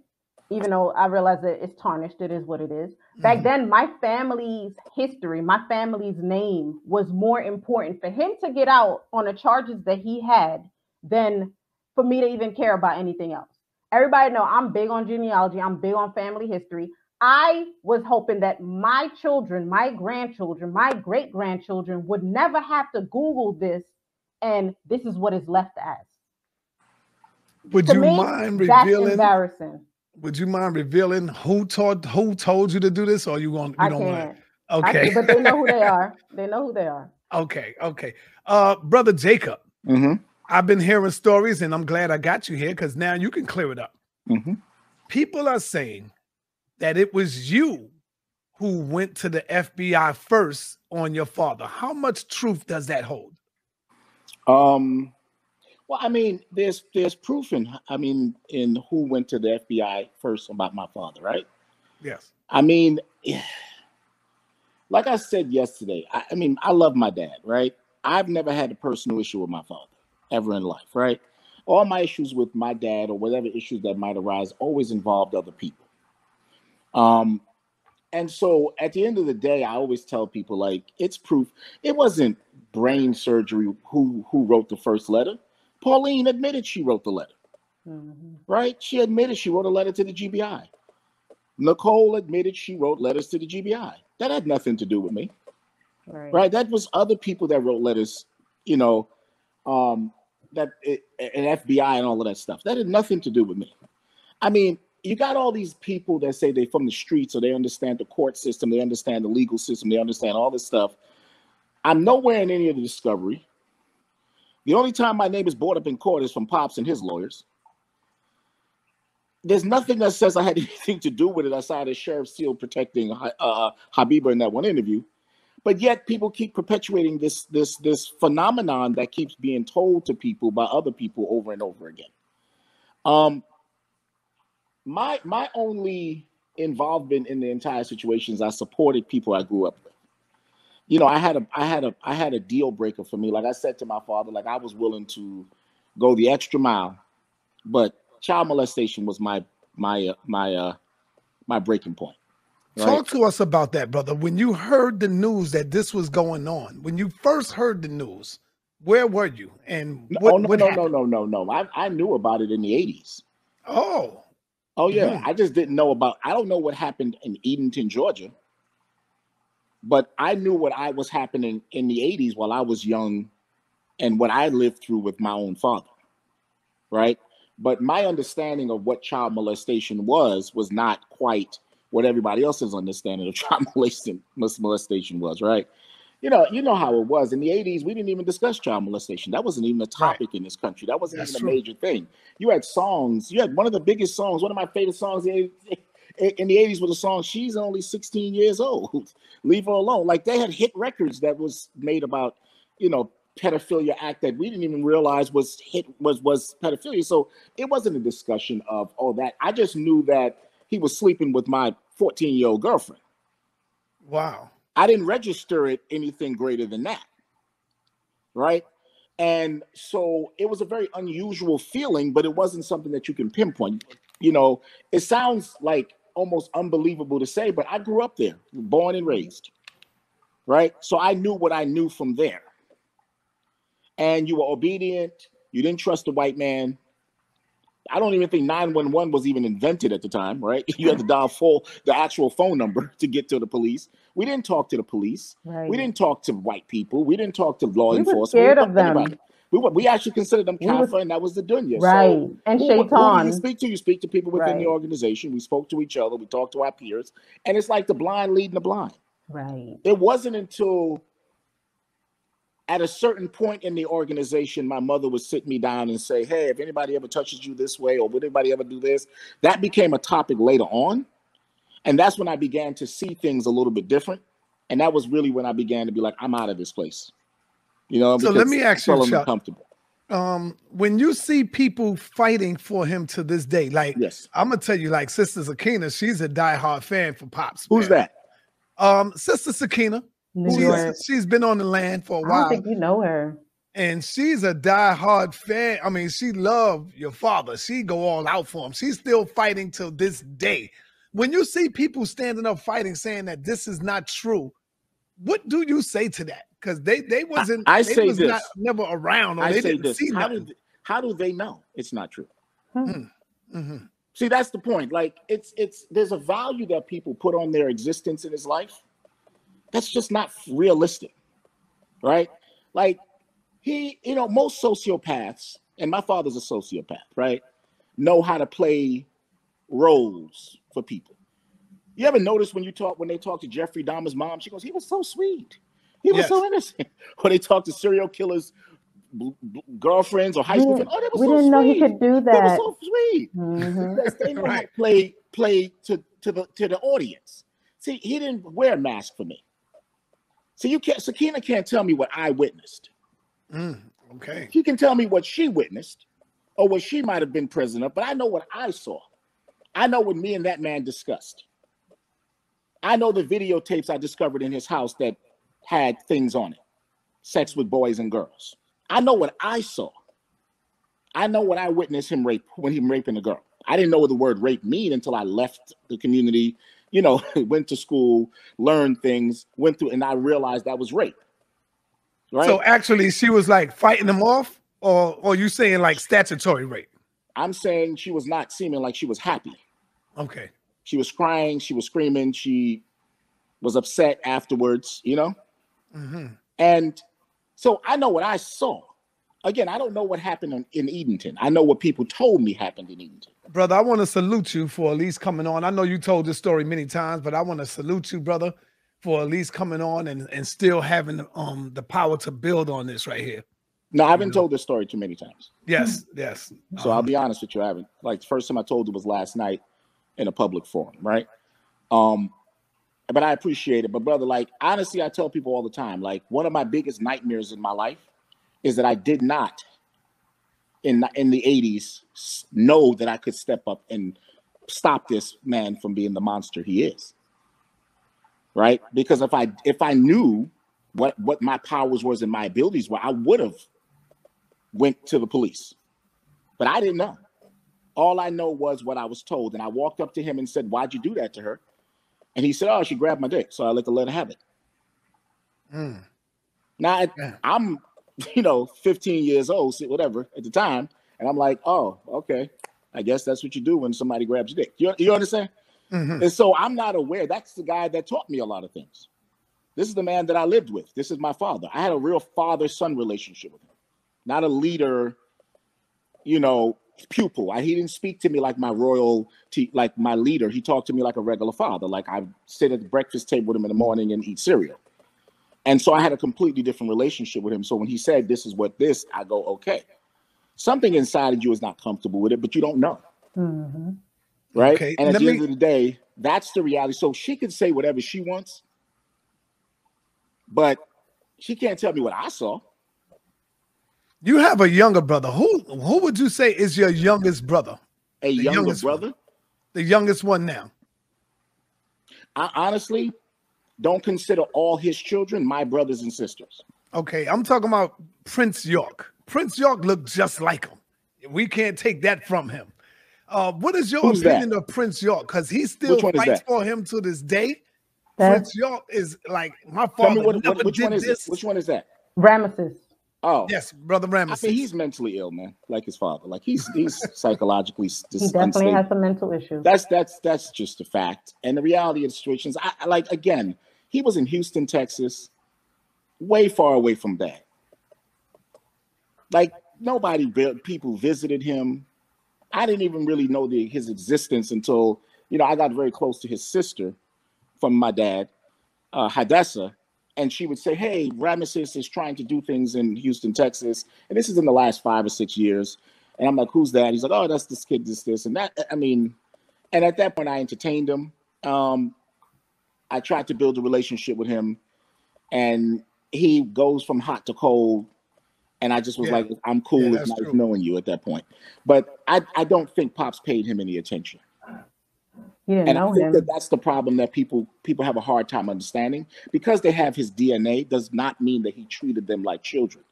even though I realize that it's tarnished, it is what it is. Back then, my family's history, my family's name was more important for him to get out on the charges that he had than for me to even care about anything else. Everybody know I'm big on genealogy. I'm big on family history. I was hoping that my children, my grandchildren, my great-grandchildren would never have to Google this, and this is what it's left as. Would you mind revealing? That's embarrassing. Would you mind revealing who told you to do this, or you want? I can't. Okay, but they know who they are. They know who they are. Okay. Brother Jacob, I've been hearing stories, and I'm glad I got you here because now you can clear it up. People are saying that it was you who went to the FBI first on your father. How much truth does that hold? Well, I mean, there's proof in who went to the FBI first about my father, right? Yes. I mean, like I said yesterday, I love my dad, right? I've never had a personal issue with my father ever in life, right? All my issues with my dad or whatever issues that might arise always involved other people. And so at the end of the day, I always tell people, like, it's proof. It wasn't brain surgery who wrote the first letter. Pauline admitted she wrote the letter, right? She admitted she wrote a letter to the GBI. Nicole admitted she wrote letters to the GBI. That had nothing to do with me, right? That was other people that wrote letters, an FBI and all of that stuff. That had nothing to do with me. I mean, you got all these people that say they're from the streets, or they understand the court system, they understand the legal system, they understand all this stuff. I'm nowhere in any of the discovery. The only time my name is brought up in court is from Pops and his lawyers. There's nothing that says I had anything to do with it outside of Sheriff Seal protecting Habiba in that one interview. But yet people keep perpetuating this phenomenon that keeps being told to people by other people over and over again. My only involvement in the entire situation is I supported people I grew up with. You know, I had a deal breaker for me. Like I said to my father, like, I was willing to go the extra mile, but child molestation was my breaking point. Right? Talk to us about that, brother. When you heard the news that this was going on, when you first heard the news, where were you? And what no. I knew about it in the 80s. Oh yeah. I just didn't know I don't know what happened in Edenton, Georgia. But I knew what was happening in the 80s while I was young and what I lived through with my own father, right? But my understanding of what child molestation was not quite what everybody else's understanding of child molestation was, right? You know how it was. In the 80s, we didn't even discuss child molestation. That wasn't even a topic in this country. That wasn't even a major thing. You had songs. You had one of the biggest songs, one of my favorite songs in the 80s was a song, "She's Only 16 Years Old. Leave Her Alone." Like, they had hit records that was made about, pedophilia act that we didn't even realize was pedophilia. So it wasn't a discussion of all that. I just knew that he was sleeping with my 14-year-old girlfriend. Wow. I didn't register it anything greater than that. Right. And so it was a very unusual feeling, but it wasn't something that you can pinpoint. It sounds like almost unbelievable to say, but I grew up there, born and raised, right? So I knew what I knew from there. And you were obedient. You didn't trust the white man. I don't even think 911 was even invented at the time, right? You had to dial the actual phone number to get to the police. We didn't talk to the police. Right. We didn't talk to white people. We didn't talk to law enforcement. Were scared of them. We actually considered them kafir, and that was the dunya. Right. So and who do you speak to? You speak to people within the organization. We spoke to each other. We talked to our peers. And it's like the blind leading the blind. Right. It wasn't until at a certain point in the organization, my mother would sit me down and say, "Hey, if anybody ever touches you this way, or would anybody ever do this?" That became a topic later on. And that's when I began to see things a little bit different. And that was really when I began to be like, I'm out of this place. So let me ask you, Chuck, uncomfortable. When you see people fighting for him to this day, like, yes. I'm gonna tell you, like, Sister Sakina, she's a diehard fan for Pops. Who's that? Sister Sakina. She's been on the land for a while. I don't think you know her. And she's a diehard fan. I mean, she loved your father. She go all out for him. She's still fighting till this day. When you see people standing up fighting, saying that this is not true, what do you say to that? Because they wasn't. Never around. Or they didn't see nothing. How do they know it's not true? Mm-hmm. See, that's the point. Like, there's a value that people put on their existence in his life. That's just not realistic, right? Like, most sociopaths, and my father's a sociopath, right, know how to play roles for people. You ever notice when they talk to Jeffrey Dahmer's mom, she goes, he was so sweet. He was so innocent. Or they talk to serial killers' girlfriends or high school friends. Oh, they were we so didn't sweet. know he could do that. They were so sweet. Because they know how to play to the audience. See, he didn't wear a mask for me. So Sakina can't tell me what I witnessed. Okay. She can tell me what she witnessed or what she might have been present of, but I know what I saw. I know what me and that man discussed. I know the videotapes I discovered in his house that had things on it, sex with boys and girls. I know what I saw. I know what I witnessed him raping a girl. I didn't know what the word rape mean until I left the community, went to school, learned things, went through, and I realized that was rape. Right? So actually she was like fighting him off, or you saying like statutory rape? I'm saying she was not seeming like she was happy. Okay. She was crying, she was screaming, she was upset afterwards, And so I know what I saw. Again, I don't know what happened in Edenton. I know what people told me happened in Edenton. Brother, I want to salute you for at least coming on. I know you told this story many times, but I want to salute you, brother, for at least coming on and still having the power to build on this right here. No, I've been told this story too many times. Yes. So I'll be honest with you, I haven't. Like the first time I told it was last night in a public forum, right? But I appreciate it. But brother, like honestly, I tell people all the time, like one of my biggest nightmares in my life is that I did not in the 80s know that I could step up and stop this man from being the monster he is. Right? Because if I knew what my powers was and my abilities were, I would have went to the police. But I didn't know. All I know was what I was told. And I walked up to him and said, "Why'd you do that to her?" And he said, "Oh, she grabbed my dick, so I let her have it." Now, I'm, 15 years old, whatever, at the time. And I'm like, oh, okay. I guess that's what you do when somebody grabs your dick. You understand? And so I'm not aware. That's the guy that taught me a lot of things. This is the man that I lived with. This is my father. I had a real father-son relationship with him. Not a leader, pupil. He didn't speak to me like my like my leader. He talked to me like a regular father. Like I sit at the breakfast table with him in the morning and eat cereal. And so I had a completely different relationship with him. So when he said, "This is what this," I go, okay. Something inside of you is not comfortable with it, but you don't know. Right? Okay. And at the end of the day, that's the reality. So she can say whatever she wants, but she can't tell me what I saw. You have a younger brother. Who would you say is your youngest brother? A younger brother? The youngest one now. I honestly don't consider all his children my brothers and sisters. Okay, I'm talking about Prince York. Prince York looked just like him. We can't take that from him. What is your opinion of Prince York? Because he still fights for him to this day. Prince York is like, my father which one is this. Which one is that? Ramesses. Oh, yes, brother Ramesses. I mean, he's mentally ill, man, like his father. Like he's psychologically. He definitely has some mental issues. That's just a fact. And the reality of the situation is, again, he was in Houston, Texas, way far away from that. Like people visited him. I didn't even really know his existence until I got very close to his sister from my dad, Hadessa. And she would say, "Hey, Ramesses is trying to do things in Houston, Texas." And this is in the last 5 or 6 years. And I'm like, "Who's that?" He's like, "Oh, that's this kid, this, and that." I mean, and at that point, I entertained him. I tried to build a relationship with him. And he goes from hot to cold. And I just was like, "I'm cool. It's nice knowing you," at that point. But I don't think Pops paid him any attention. And I think that's the problem that people have a hard time understanding. Because they have his DNA does not mean that he treated them like children.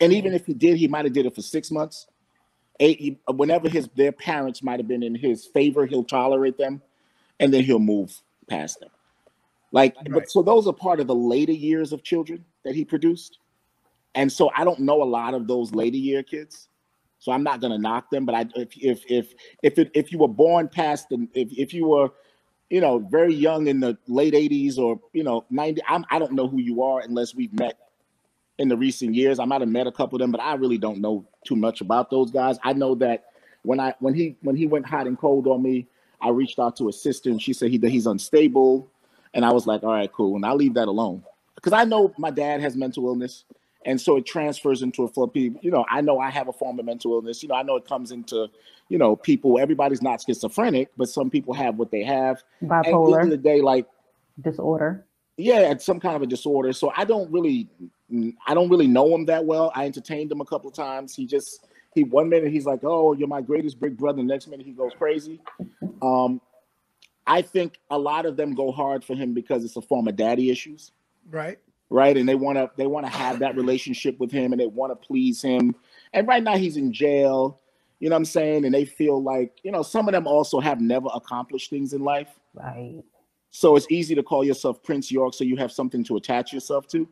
And even if he did, he might have did it for 6 months. Whenever their parents might have been in his favor, he'll tolerate them, and then he'll move past them. But so those are part of the later years of children that he produced. And so I don't know a lot of those later year kids. So I'm not going to knock them, but if you were born past them, if you were, very young in the late 80s or 90, I don't know who you are unless we've met in the recent years. I might have met a couple of them, but I really don't know too much about those guys. I know that when he went hot and cold on me, I reached out to his sister, and she said he's unstable. And I was like, all right, cool. And I'll leave that alone. Because I know my dad has mental illness. And so it transfers into it for people. You know, I know I have a form of mental illness. You know, I know it comes into, you know, people. Everybody's not schizophrenic, but some people have what they have. Bipolar. And at the end of the day, like, disorder. Yeah, it's some kind of a disorder. So I don't really know him that well. I entertained him a couple of times. He 1 minute he's like, "Oh, you're my greatest big brother." The next minute he goes crazy. I think a lot of them go hard for him because it's a form of daddy issues. Right. And they want to have that relationship with him, and they want to please him. And right now he's in jail, you know what I'm saying? And they feel like, you know, some of them also have never accomplished things in life. Right. So it's easy to call yourself Prince York, so you have something to attach yourself to,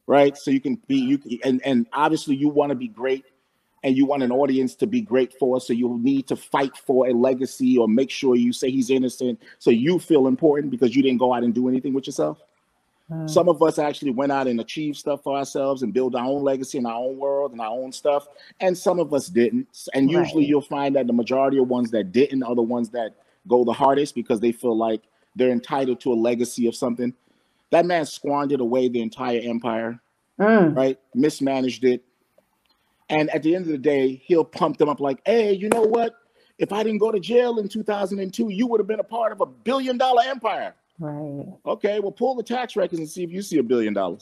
right? So you can be, and obviously you want to be great, and you want an audience to be great for, so you need to fight for a legacy or make sure you say he's innocent, so you feel important because you didn't go out and do anything with yourself. Some of us actually went out and achieved stuff for ourselves and build our own legacy in our own world and our own stuff. And some of us didn't. And usually you'll find that the majority of ones that didn't are the ones that go the hardest because they feel like they're entitled to a legacy of something. That man squandered away the entire empire, right? Mismanaged it. And at the end of the day, he'll pump them up like, hey, you know what? If I didn't go to jail in 2002, you would have been a part of $1 billion empire. Right. Okay, well, pull the tax records and see if you see $1 billion. Ooh,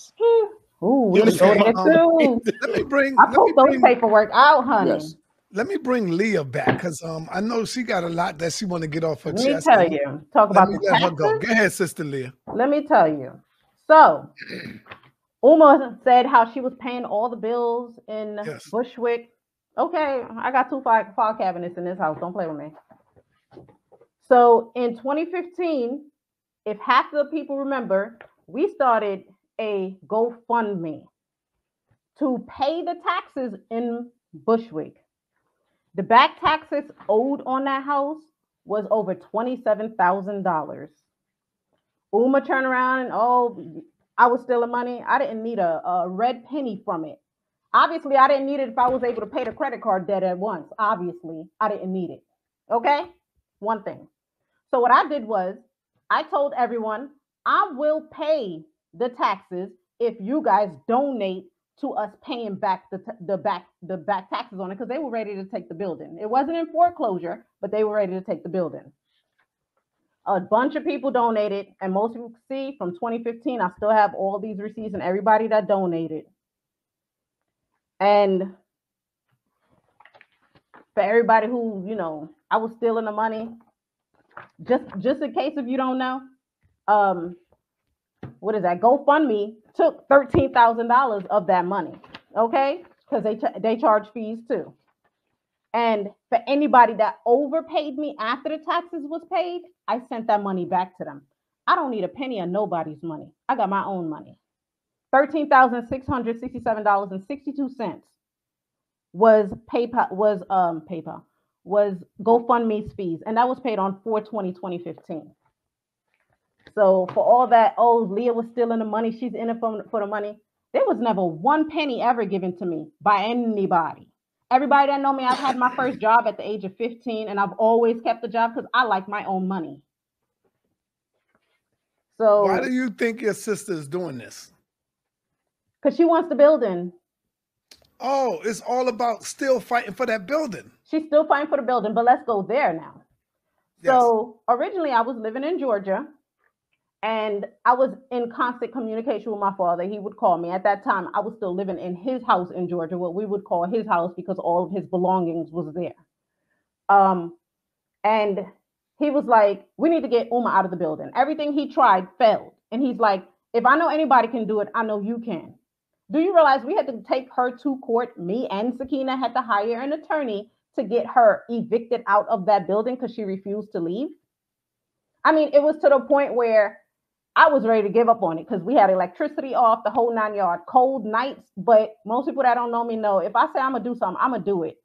we can go there too. I pulled those paperwork out, honey. Yes. Let me bring Leah back because I know she got a lot that she want to get off her chest. Let me tell you. Talk about the let her go. Go ahead, Sister Leah. Let me tell you. So, Uma said how she was paying all the bills in Bushwick. Okay, I got 2 file cabinets in this house. Don't play with me. So, in 2015, if half the people remember, we started a GoFundMe to pay the taxes in Bushwick. The back taxes owed on that house was over $27,000. Uma turned around and, I was stealing money. I didn't need a red penny from it. Obviously, I didn't need it if I was able to pay the credit card debt at once. Obviously, I didn't need it. Okay? One thing. So what I did was, I told everyone, I will pay the taxes if you guys donate to us paying back the back taxes on it, because they were ready to take the building. It wasn't in foreclosure, but they were ready to take the building. A bunch of people donated, and most people see from 2015, I still have all these receipts and everybody that donated. And for everybody who, you know, I was stealing the money, just in case if you don't know, what is that? GoFundMe took $13,000 of that money, okay? Because they charge fees too. And for anybody that overpaid me after the taxes was paid, I sent that money back to them. I don't need a penny of nobody's money. I got my own money. $13,667.62 was GoFundMe's fees, and that was paid on 4/20/2015. So for all that, Leah was stealing the money, she's in it for the money. There was never 1 penny ever given to me by anybody. Everybody that know me, I've had my first job at the age of 15, and I've always kept the job because I like my own money. So why do you think your sister is doing this? Because she wants the building. Oh, it's all about still fighting for that building. She's still fighting for the building, but let's go there now. Yes. So originally I was living in Georgia, and I was in constant communication with my father. He would call me. At that time, I was still living in his house in Georgia, what we would call his house, because all of his belongings was there. And he was like, we need to get Uma out of the building. Everything he tried failed. And he's like, if I know anybody can do it, I know you can. Do you realize we had to take her to court? Me and Sakina had to hire an attorney to get her evicted out of that building because she refused to leave. I mean, it was to the point where I was ready to give up on it because we had electricity off, the whole 9 yards, cold nights. But most people that don't know me know if I say I'm going to do something, I'm going to do it.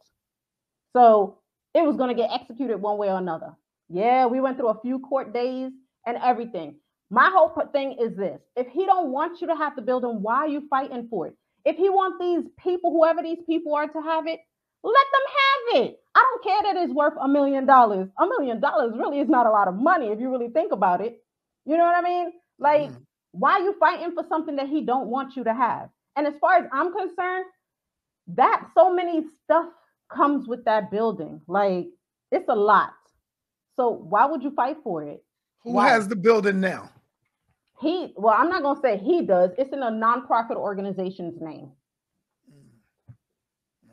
So it was going to get executed one way or another. Yeah, we went through a few court days and everything. My whole thing is this. If he don't want you to have the building, why are you fighting for it? If he wants these people, whoever these people are, to have it, let them have it. I don't care that it's worth $1 million. $1 million really is not a lot of money if you really think about it. You know what I mean? Like, why are you fighting for something that he don't want you to have? And as far as I'm concerned, that so many stuff comes with that building. Like, it's a lot. So why would you fight for it? Who has the building now? Well, I'm not going to say he does. It's in a nonprofit organization's name.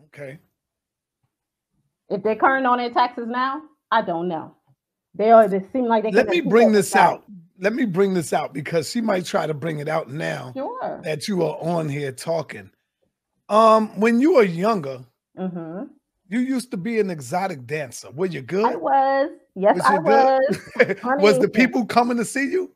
Okay. If they're current on their taxes now, I don't know. They seem like they. Let me bring this out. Let me bring this out because she might try to bring it out now. Sure. That you are on here talking. When you were younger, you used to be an exotic dancer. Were you good? I was. Yes, I was. Was the people coming to see you?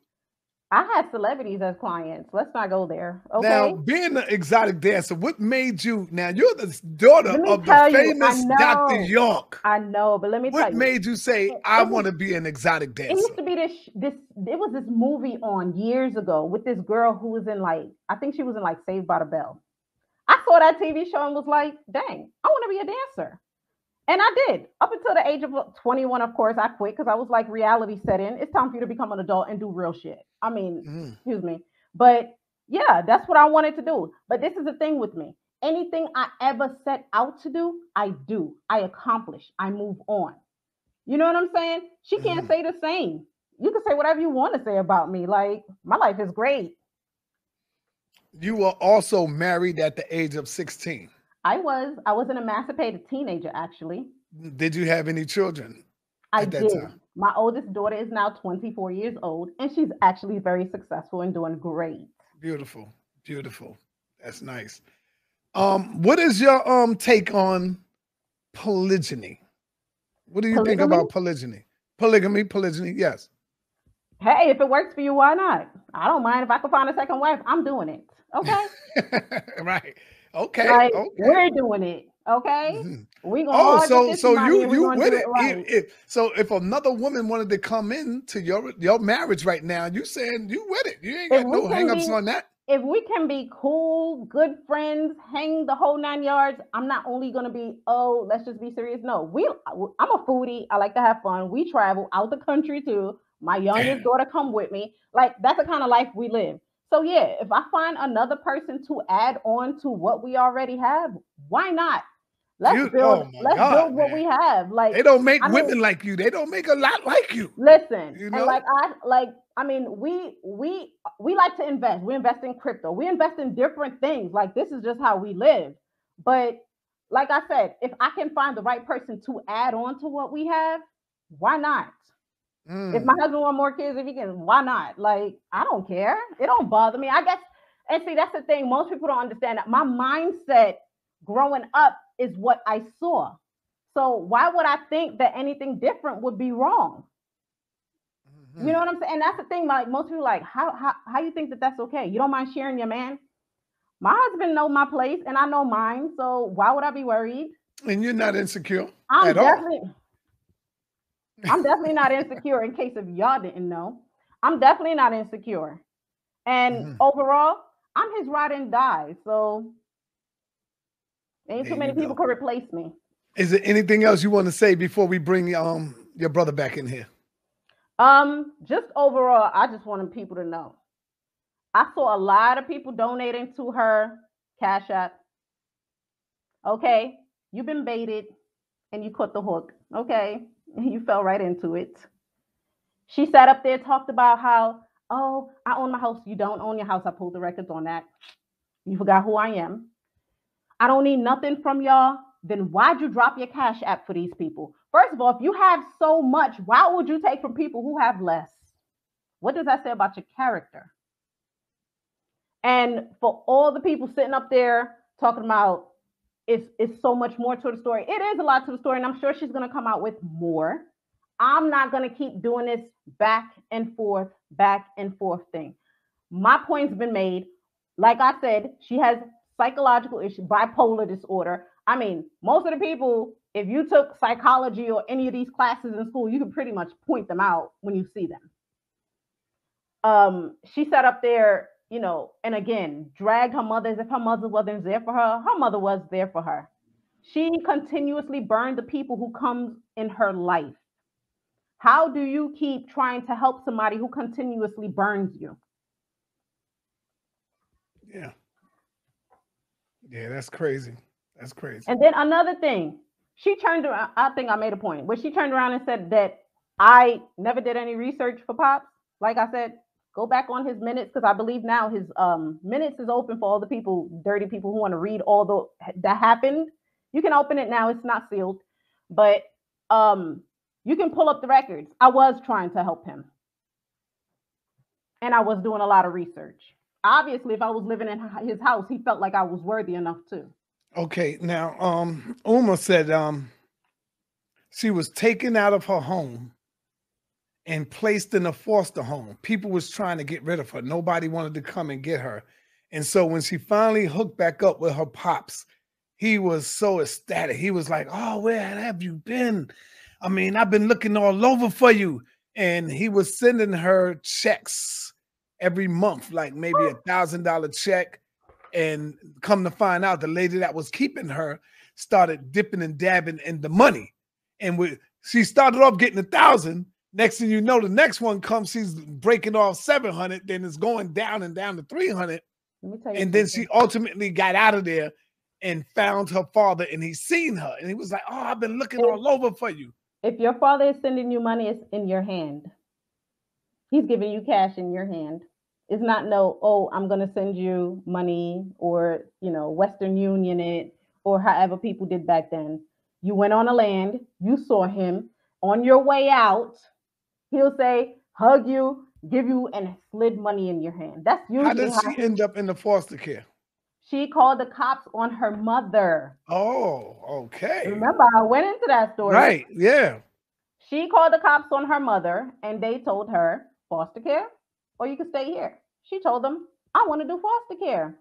I had celebrities as clients. Let's not go there. Okay. Now, being an exotic dancer, what made you? Now, you're the daughter of the famous Dr. York. I know, but let me tell you. What made you say, I want to be an exotic dancer? It used to be it was this movie on years ago with this girl who was in I think she was in Saved by the Bell. I saw that TV show and was like, dang, I want to be a dancer. And I did. Up until the age of 21, of course, I quit because I was like, reality set in. It's time for you to become an adult and do real shit. I mean, excuse me. But yeah, that's what I wanted to do. But this is the thing with me. Anything I ever set out to do, I do. I accomplish. I move on. You know what I'm saying? She can't say the same. You can say whatever you want to say about me. Like, my life is great. You were also married at the age of 16. I was an emancipated teenager, actually. Did you have any children? I did. Time? My oldest daughter is now 24 years old, and she's actually very successful and doing great. Beautiful. Beautiful. That's nice. What is your take on polygyny? What do you think about polygyny? Polygyny, yes. Hey, if it works for you, why not? I don't mind if I can find a second wife. I'm doing it. Okay. Right. Okay. We're doing it. Okay. We gonna so you with it. Right. So if another woman wanted to come into your marriage right now, you saying you with it. You ain't got no hangups on that. If we can be cool, good friends, hang the whole 9 yards, I'm not only gonna be, let's just be serious. No, I'm a foodie. I like to have fun. We travel out the country too. My youngest daughter come with me. Like, that's the kind of life we live. So yeah, if I find another person to add on to what we already have, why not? Let's build what we have. Like, they don't make women like you. They don't make a lot like you. Listen, you know? And we like to invest. We invest in crypto. We invest in different things. Like, this is just how we live. But like I said, if I can find the right person to add on to what we have, why not? If my husband want more kids, if he can, why not? Like, I don't care. It don't bother me. I guess, and see, that's the thing. Most people don't understand that my mindset growing up is what I saw. So why would I think that anything different would be wrong? You know what I'm saying? And that's the thing. Like, most people like, how you think that that's okay? You don't mind sharing your man? My husband know my place and I know mine. So why would I be worried? And you're not insecure at all. I'm definitely not insecure, in case if y'all didn't know. I'm definitely not insecure. And overall, I'm his ride and die. So ain't too many people could replace me. Is there anything else you want to say before we bring your brother back in here? Just overall, I just wanted people to know. I saw a lot of people donating to her Cash App. Okay, you've been baited and you caught the hook. Okay. You fell right into it. She sat up there, talked about how, I own my house. You don't own your house. I pulled the records on that. You forgot who I am. I don't need nothing from y'all. Then why'd you drop your Cash App for these people? First of all, if you have so much, why would you take from people who have less? What does that say about your character? And for all the people sitting up there talking about, it's so much more to the story. It is a lot to the story, and I'm sure she's going to come out with more. I'm not going to keep doing this back and forth thing. My point's been made. Like I said, she has psychological issues, bipolar disorder. I mean, most of the people, if you took psychology or any of these classes in school, you can pretty much point them out when you see them. She sat up there, and again, dragged her mother as if her mother wasn't there for her. Her mother was there for her. She continuously burned the people who come in her life. How do you keep trying to help somebody who continuously burns you? Yeah. Yeah, that's crazy. That's crazy. And then another thing, she turned around. I think I made a point where she turned around and said that I never did any research for Pops. Like I said, go back on his minutes, because I believe now his minutes is open for all the people, dirty people who want to read all that happened. You can open it now. It's not sealed, but you can pull up the records. I was trying to help him, and I was doing a lot of research. Obviously, if I was living in his house, he felt like I was worthy enough too. Okay, now Uma said she was taken out of her home and placed in a foster home. People was trying to get rid of her. Nobody wanted to come and get her. And so when she finally hooked back up with her pops, he was so ecstatic. He was like, "Oh, where have you been? I mean, I've been looking all over for you." And he was sending her checks every month, like maybe $1,000 check. And come to find out, the lady that was keeping her started dipping and dabbing in the money. And she started off getting 1,000. Next thing you know, the next one comes, she's breaking off 700. Then it's going down and down to 300. And then she ultimately got out of there and found her father, and he seen her. And he was like, "Oh, I've been looking all over for you." If your father is sending you money, it's in your hand. He's giving you cash in your hand. It's not I'm going to send you money, or, Western Union it, or however people did back then. You went on a land, you saw him on your way out. He'll say, hug you, give you, and slid money in your hand. That's usually how did she end up in the foster care? She called the cops on her mother. Oh, okay. Remember, I went into that story. Right, yeah. She called the cops on her mother, and they told her, foster care, or you can stay here. She told them, I want to do foster care.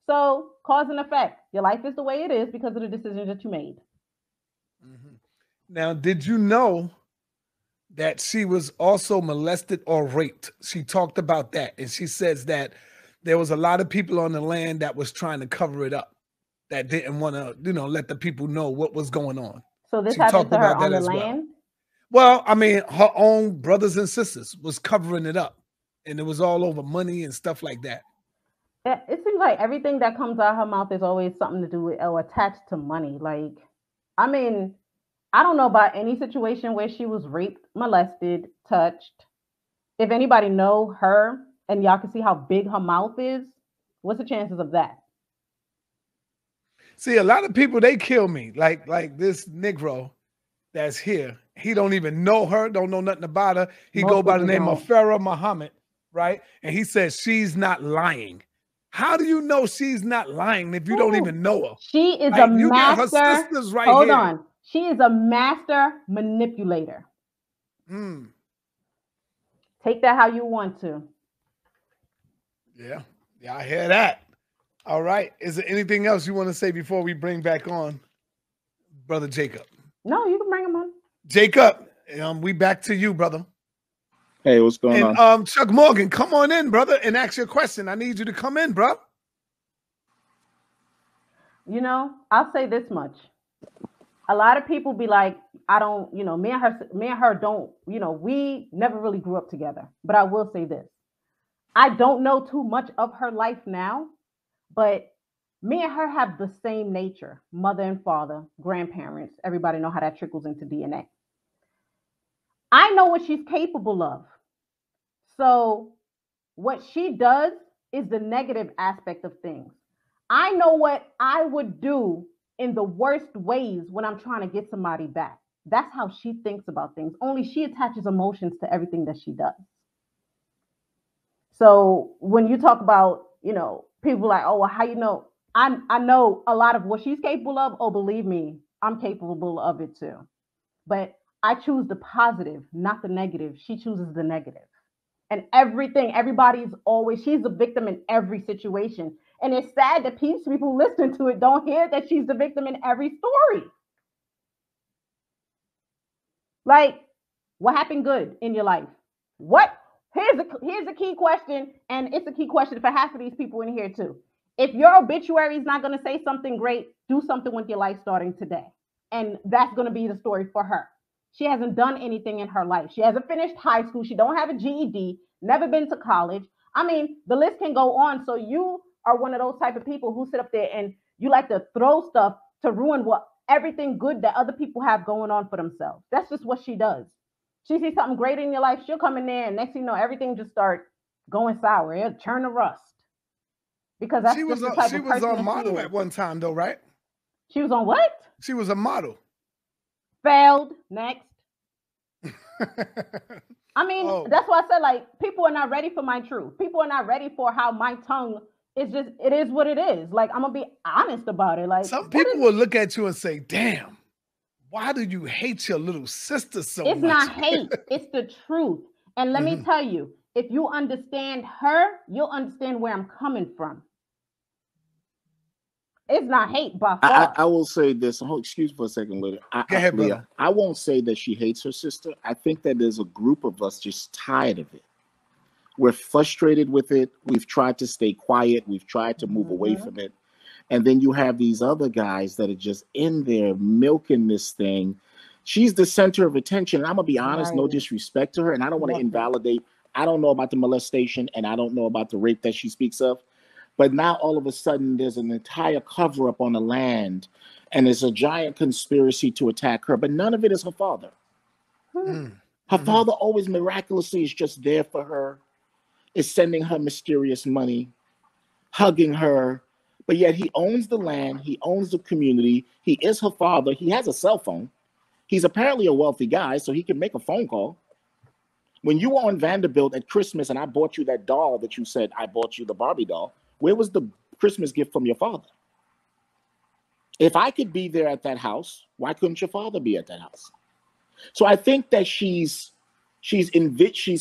So, cause and effect. Your life is the way it is because of the decisions that you made. Mm-hmm. Now, did you know that she was also molested or raped? She talked about that, and she says that there was a lot of people on the land that was trying to cover it up, that didn't want to, let the people know what was going on. So this happened to her on the land? Well, I mean, her own brothers and sisters was covering it up, and it was all over money and stuff like that. It seems like everything that comes out of her mouth is always something to do with or attached to money. Like, I mean, I don't know about any situation where she was raped, molested, touched. If anybody know her and y'all can see how big her mouth is, what's the chances of that? See, a lot of people, they kill me. Like this Negro that's here. He don't even know her, don't know nothing about her. He go by the name of Farah Muhammad, right? And he says she's not lying. How do you know she's not lying if you don't even know her? She is a master. Her sisters right Hold here. On. She is a master manipulator. Take that how you want to. Yeah, I hear that. All right. Is there anything else you want to say before we bring back on Brother Jacob? No, you can bring him on. Jacob, we back to you, brother. Hey, what's going on? Chuck Morgan, come on in, brother, and ask your question. I need you to come in, bro. I'll say this much. A lot of people be like, I don't, me and her don't, we never really grew up together. But I will say this. I don't know too much of her life now, but me and her have the same nature, mother and father, grandparents. Everybody know how that trickles into DNA. I know what she's capable of. So what she does is the negative aspect of things. I know what I would do in the worst ways when I'm trying to get somebody back. That's how she thinks about things. Only she attaches emotions to everything that she does. So when you talk about, people like, oh, well, how you know? I know a lot of what she's capable of. Oh, believe me, I'm capable of it too. But I choose the positive, not the negative. She chooses the negative. And she's the victim in every situation. And it's sad that people listening to it don't hear that she's the victim in every story. Like, what happened good in your life? What? Here's a key question, and it's a key question for half of these people in here too. If your obituary is not going to say something great, do something with your life starting today. And that's going to be the story for her. She hasn't done anything in her life. She hasn't finished high school. She don't have a GED, never been to college. I mean, the list can go on. So you are one of those type of people who sit up there and you like to throw stuff to ruin what everything good that other people have going on for themselves. That's just what she does. She sees something great in your life, she'll come in there and next thing you know, everything just start going sour. It'll turn to rust. Because that's she was the type she of was person on model at one time though, right? She was on what? She was a model. Failed. Next. I mean, that's why I said, like, people are not ready for my truth. People are not ready for how my tongue is just, it is what it is. Like, I'm going to be honest about it. Like, some people will look at you and say, damn, why do you hate your little sister so much? It's not hate. It's the truth. And let me tell you, if you understand her, you'll understand where I'm coming from. It's not hate by far. I will say this. Oh, excuse me for a second, Leah. Go ahead, brother. I won't say that she hates her sister. I think that there's a group of us just tired of it. We're frustrated with it. We've tried to stay quiet. We've tried to move away from it. And then you have these other guys that are just in there milking this thing. She's the center of attention. And I'm going to be honest, no disrespect to her. And I don't want to invalidate. I don't know about the molestation and I don't know about the rape that she speaks of. But now all of a sudden there's an entire cover up on the land and there's a giant conspiracy to attack her. But none of it is her father. Her father always miraculously is just there for her, is sending her mysterious money, hugging her. But yet he owns the land. He owns the community. He is her father. He has a cell phone. He's apparently a wealthy guy, so he can make a phone call. When you were on Vanderbilt at Christmas and I bought you that doll that you said, I bought you the Barbie doll, where was the Christmas gift from your father? If I could be there at that house, why couldn't your father be at that house? So I think that she's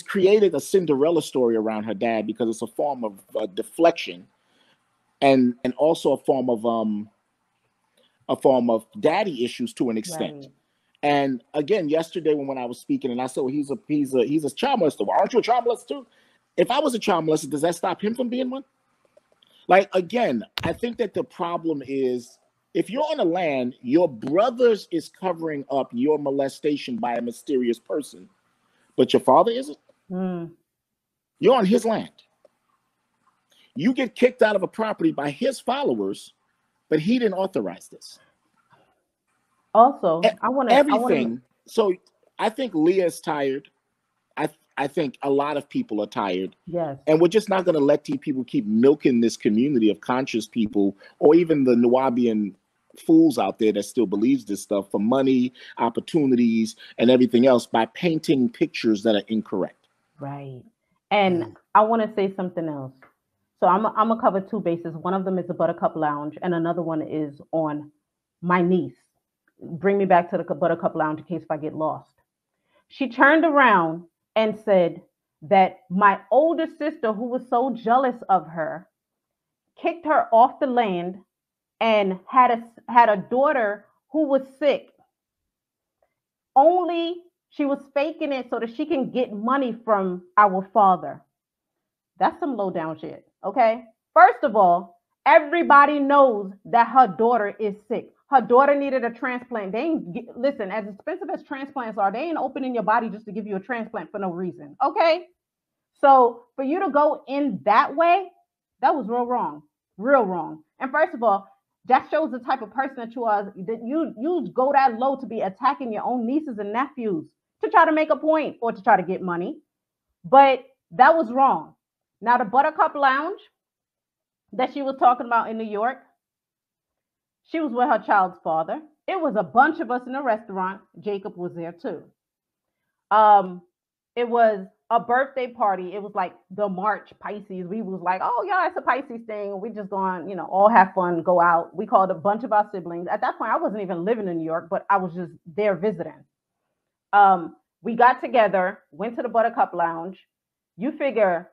created a Cinderella story around her dad because it's a form of deflection, and also a form of daddy issues to an extent. Right. And again, yesterday when I was speaking and I said, well, he's a child molester. Well, aren't you a child molester too? If I was a child molester, does that stop him from being one? Like, again, I think that the problem is if you're on a land, your brothers is covering up your molestation by a mysterious person, but your father isn't. You're on his land. You get kicked out of a property by his followers, but he didn't authorize this. Also, I want to. So I think Leah is tired. I think a lot of people are tired. Yes. And we're just not going to let people keep milking this community of conscious people, or even the Nubian fools out there that still believes this stuff, for money, opportunities, and everything else by painting pictures that are incorrect. Right. And I want to say something else. So I'm going to cover two bases. One of them is the Buttercup Lounge, and another one is on my niece. Bring me back to the Buttercup Lounge in case if I get lost. She turned around and said that my older sister, who was so jealous of her, kicked her off the land and had a daughter who was sick. Only she was faking it so that she can get money from our father. That's some low down shit, okay? First of all, everybody knows that her daughter is sick. Her daughter needed a transplant. Listen, as expensive as transplants are, they ain't opening your body just to give you a transplant for no reason. Okay. So for you to go in that way, that was real wrong. Real wrong. And first of all, that shows the type of person that you are, that you go that low to be attacking your own nieces and nephews to try to make a point or to try to get money. But that was wrong. Now, the Buttercup Lounge that she was talking about in New York, she was with her child's father. It was a bunch of us in a restaurant. Jacob was there too. It was a birthday party. It was like the March Pisces. We was like, oh yeah, it's a Pisces thing. We just going, all have fun, go out. We called a bunch of our siblings. At that point, I wasn't even living in New York, but I was just there visiting. We got together, went to the Buttercup Lounge. You figure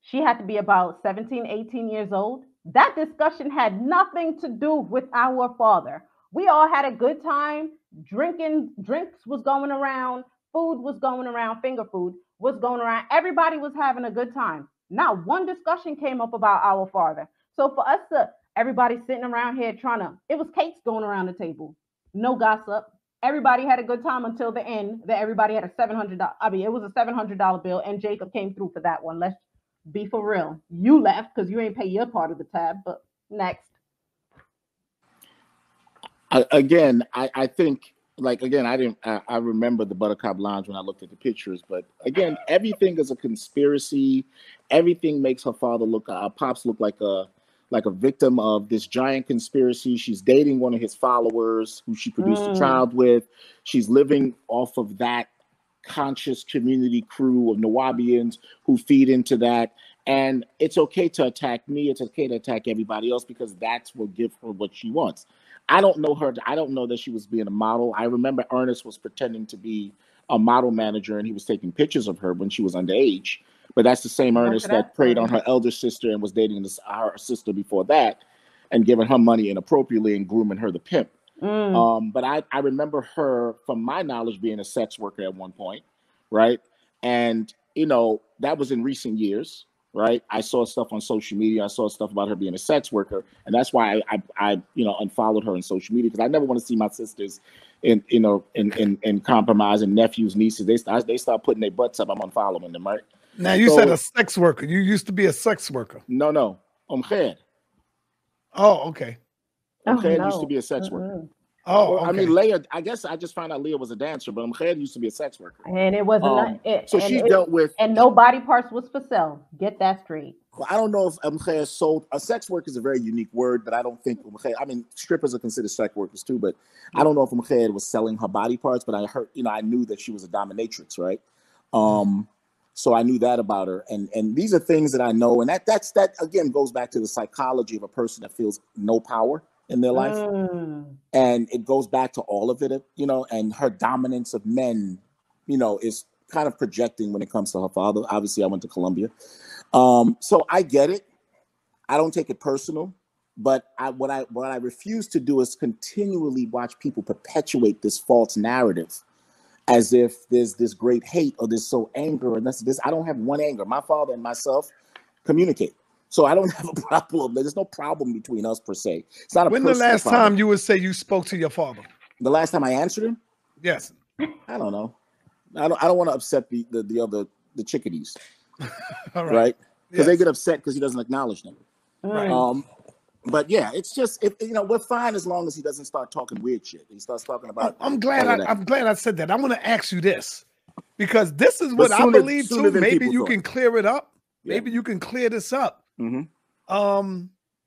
she had to be about 17, 18 years old. That discussion had nothing to do with our father. We all had a good time. Drinks was going around. Food was going around. Finger food was going around. Everybody was having a good time. Not one discussion came up about our father. So for us to, everybody sitting around here it was cakes going around the table. No gossip. Everybody had a good time until the end that everybody had a $700. I mean, it was a $700 bill, and Jacob came through for that one. Let's be for real. You left because you ain't pay your part of the tab, but next. I think, like, again, I remember the Buttercup Lounge when I looked at the pictures, but again, everything is a conspiracy. Everything makes her father Pops look like a victim of this giant conspiracy. She's dating one of his followers who she produced a child with. She's living off of that conscious community crew of Nawabians who feed into that. And it's okay to attack me. It's okay to attack everybody else because that's what gives her what she wants. I don't know her. I don't know that she was being a model. I remember Ernest was pretending to be a model manager and he was taking pictures of her when she was underage. But that's the same Ernest that preyed on her elder sister and was dating her sister before that and giving her money inappropriately and grooming her the pimp. But I remember her, from my knowledge, being a sex worker at one point, right? And, you know, that was in recent years, right? I saw stuff on social media. I saw stuff about her being a sex worker. And that's why I unfollowed her on social media, because I never want to see my sisters in compromise, and nephews, nieces. They start putting their butts up. I'm unfollowing them, right? Now, you said a sex worker. You used to be a sex worker. No. Omkhed. Oh, okay. Omkhed used to be a sex worker. Oh, okay. I mean, Leah, I guess I just found out Leah was a dancer, but Omkhed used to be a sex worker. And it wasn't. So she dealt with. And no body parts was for sale. Get that straight. Well, I don't know if Omkhed sold. A sex worker is a very unique word, but I don't think Omkhed. I mean, strippers are considered sex workers too, but I don't know if Omkhed was selling her body parts, but I heard, I knew that she was a dominatrix, right? So I knew that about her, and these are things that I know, and that again goes back to the psychology of a person that feels no power in their life, and it goes back to all of it, and her dominance of men, is kind of projecting when it comes to her father. Obviously, I went to Columbia, so I get it. I don't take it personal, but what I refuse to do is continually watch people perpetuate this false narrative, as if there's this great hate or there's so anger and this. I don't have one anger. My father and myself communicate, so I don't have a problem. There's no problem between us per se. It's not a. When the last time you would say you spoke to your father? The last time I answered him? Yes. I don't know. I don't want to upset the chickadees, right? Because they get upset because he doesn't acknowledge them. Right. But yeah, it's just we're fine as long as he doesn't start talking weird shit. He starts talking about. I'm glad I said that. I'm going to ask you this, because this is what I believe too. Maybe you can clear it up. Yeah. Maybe you can clear this up. Mm-hmm.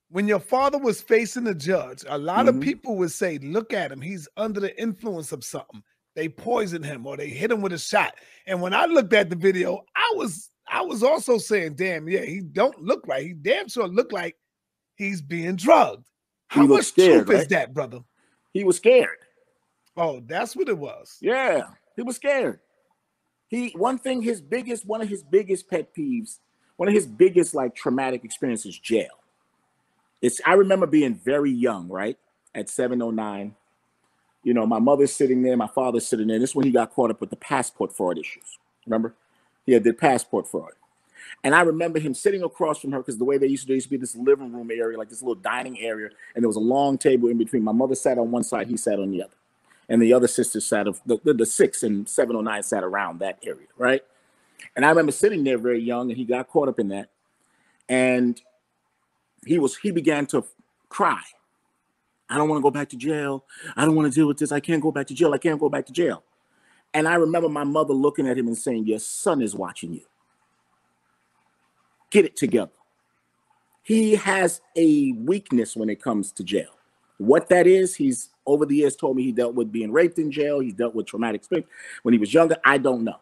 When your father was facing the judge, a lot of people would say, "Look at him. He's under the influence of something. They poisoned him or they hit him with a shot." And when I looked at the video, I was also saying, "Damn, yeah, he don't look right. He damn sure look like he's being drugged." How much truth is that, brother? He was scared. Oh, that's what it was. Yeah, he was scared. One of his biggest pet peeves, one of his biggest traumatic experiences, jail. I remember being very young, right? At 709. My mother's sitting there, my father's sitting there. This is when he got caught up with the passport fraud issues. Remember? He did passport fraud. And I remember him sitting across from her, because the way there used to be this living room area, like this little dining area, and there was a long table in between. My mother sat on one side, he sat on the other. And the other sisters sat, the 6 and 709 sat around that area, right? And I remember sitting there very young, and he got caught up in that. And he began to cry. "I don't want to go back to jail. I don't want to deal with this. I can't go back to jail. I can't go back to jail." And I remember my mother looking at him and saying, "Your son is watching you. Get it together." He has a weakness when it comes to jail. What that is, he's over the years told me he dealt with being raped in jail. He dealt with traumatic experience when he was younger. I don't know.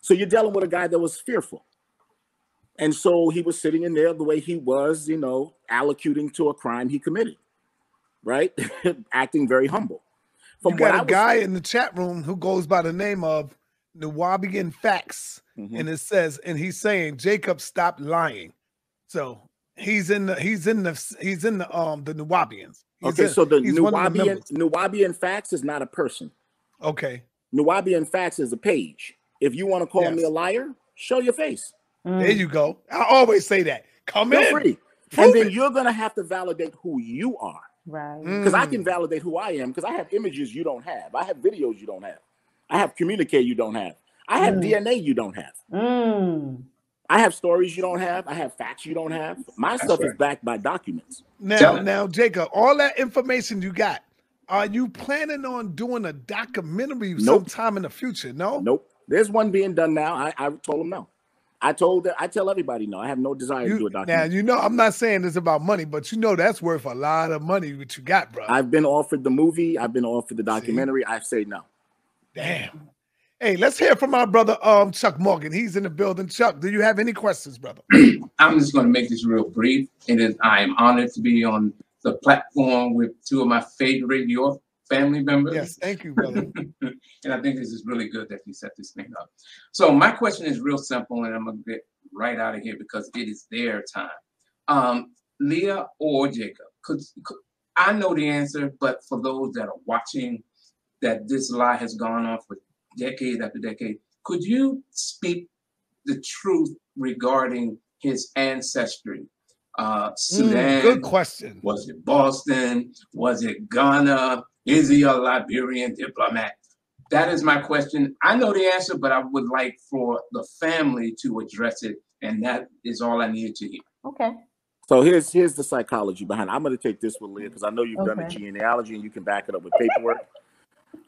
So you're dealing with a guy that was fearful. And so he was sitting in there the way he was, allocuting to a crime he committed, right? Acting very humble. You got a guy in the chat room who goes by the name of Nawabian Facts, and it says, and he's saying, "Jacob, stop lying." So he's in the Nawabians. So the Nawabian Facts is not a person. Okay. Nawabian Facts is a page. If you want to call me a liar, show your face. There you go. I always say that. Come Feel in. free. And then you're going to have to validate who you are. Right. Because I can validate who I am because I have images you don't have. I have videos you don't have. I have communicate you don't have. I have DNA you don't have. I have stories you don't have. I have facts you don't have. My stuff is backed by documents. Now, Jacob, all that information you got, are you planning on doing a documentary sometime in the future? No? Nope. There's one being done now. I told them no. I tell everybody no. I have no desire to do a documentary. Now, I'm not saying it's about money, but that's worth a lot of money what you got, bro. I've been offered the movie. I've been offered the documentary. I say no. Damn. Hey, let's hear from our brother Chuck Morgan. He's in the building. Chuck, do you have any questions, brother? I'm just going to make this real brief. I am honored to be on the platform with two of my favorite York family members. Yes, thank you, brother. And I think this is really good that you set this thing up. So my question is real simple, and I'm going to get right out of here because it is their time. Leah or Jacob, I know the answer, but for those that are watching, that this lie has gone on for decade after decade, could you speak the truth regarding his ancestry? Sudan. Good question. Was it Boston? Was it Ghana? Is he a Liberian diplomat? That is my question. I know the answer, but I would like for the family to address it, and that is all I needed to hear. Okay. So here's the psychology behind it. I'm going to take this with Leah because I know you've done the genealogy and you can back it up with paperwork.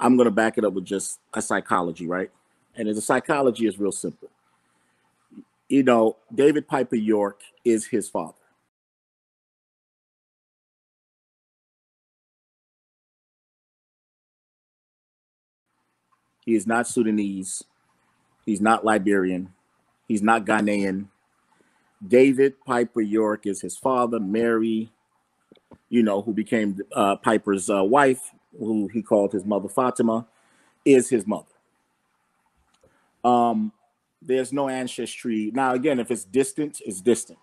I'm going to back it up with just a psychology, right? And the psychology is real simple. You know, David Piper York is his father. He is not Sudanese. He's not Liberian. He's not Ghanaian. David Piper York is his father. Mary, who became Piper's wife, who he called his mother Fatima, is his mother. There's no ancestry. Now, again, if it's distant, it's distant,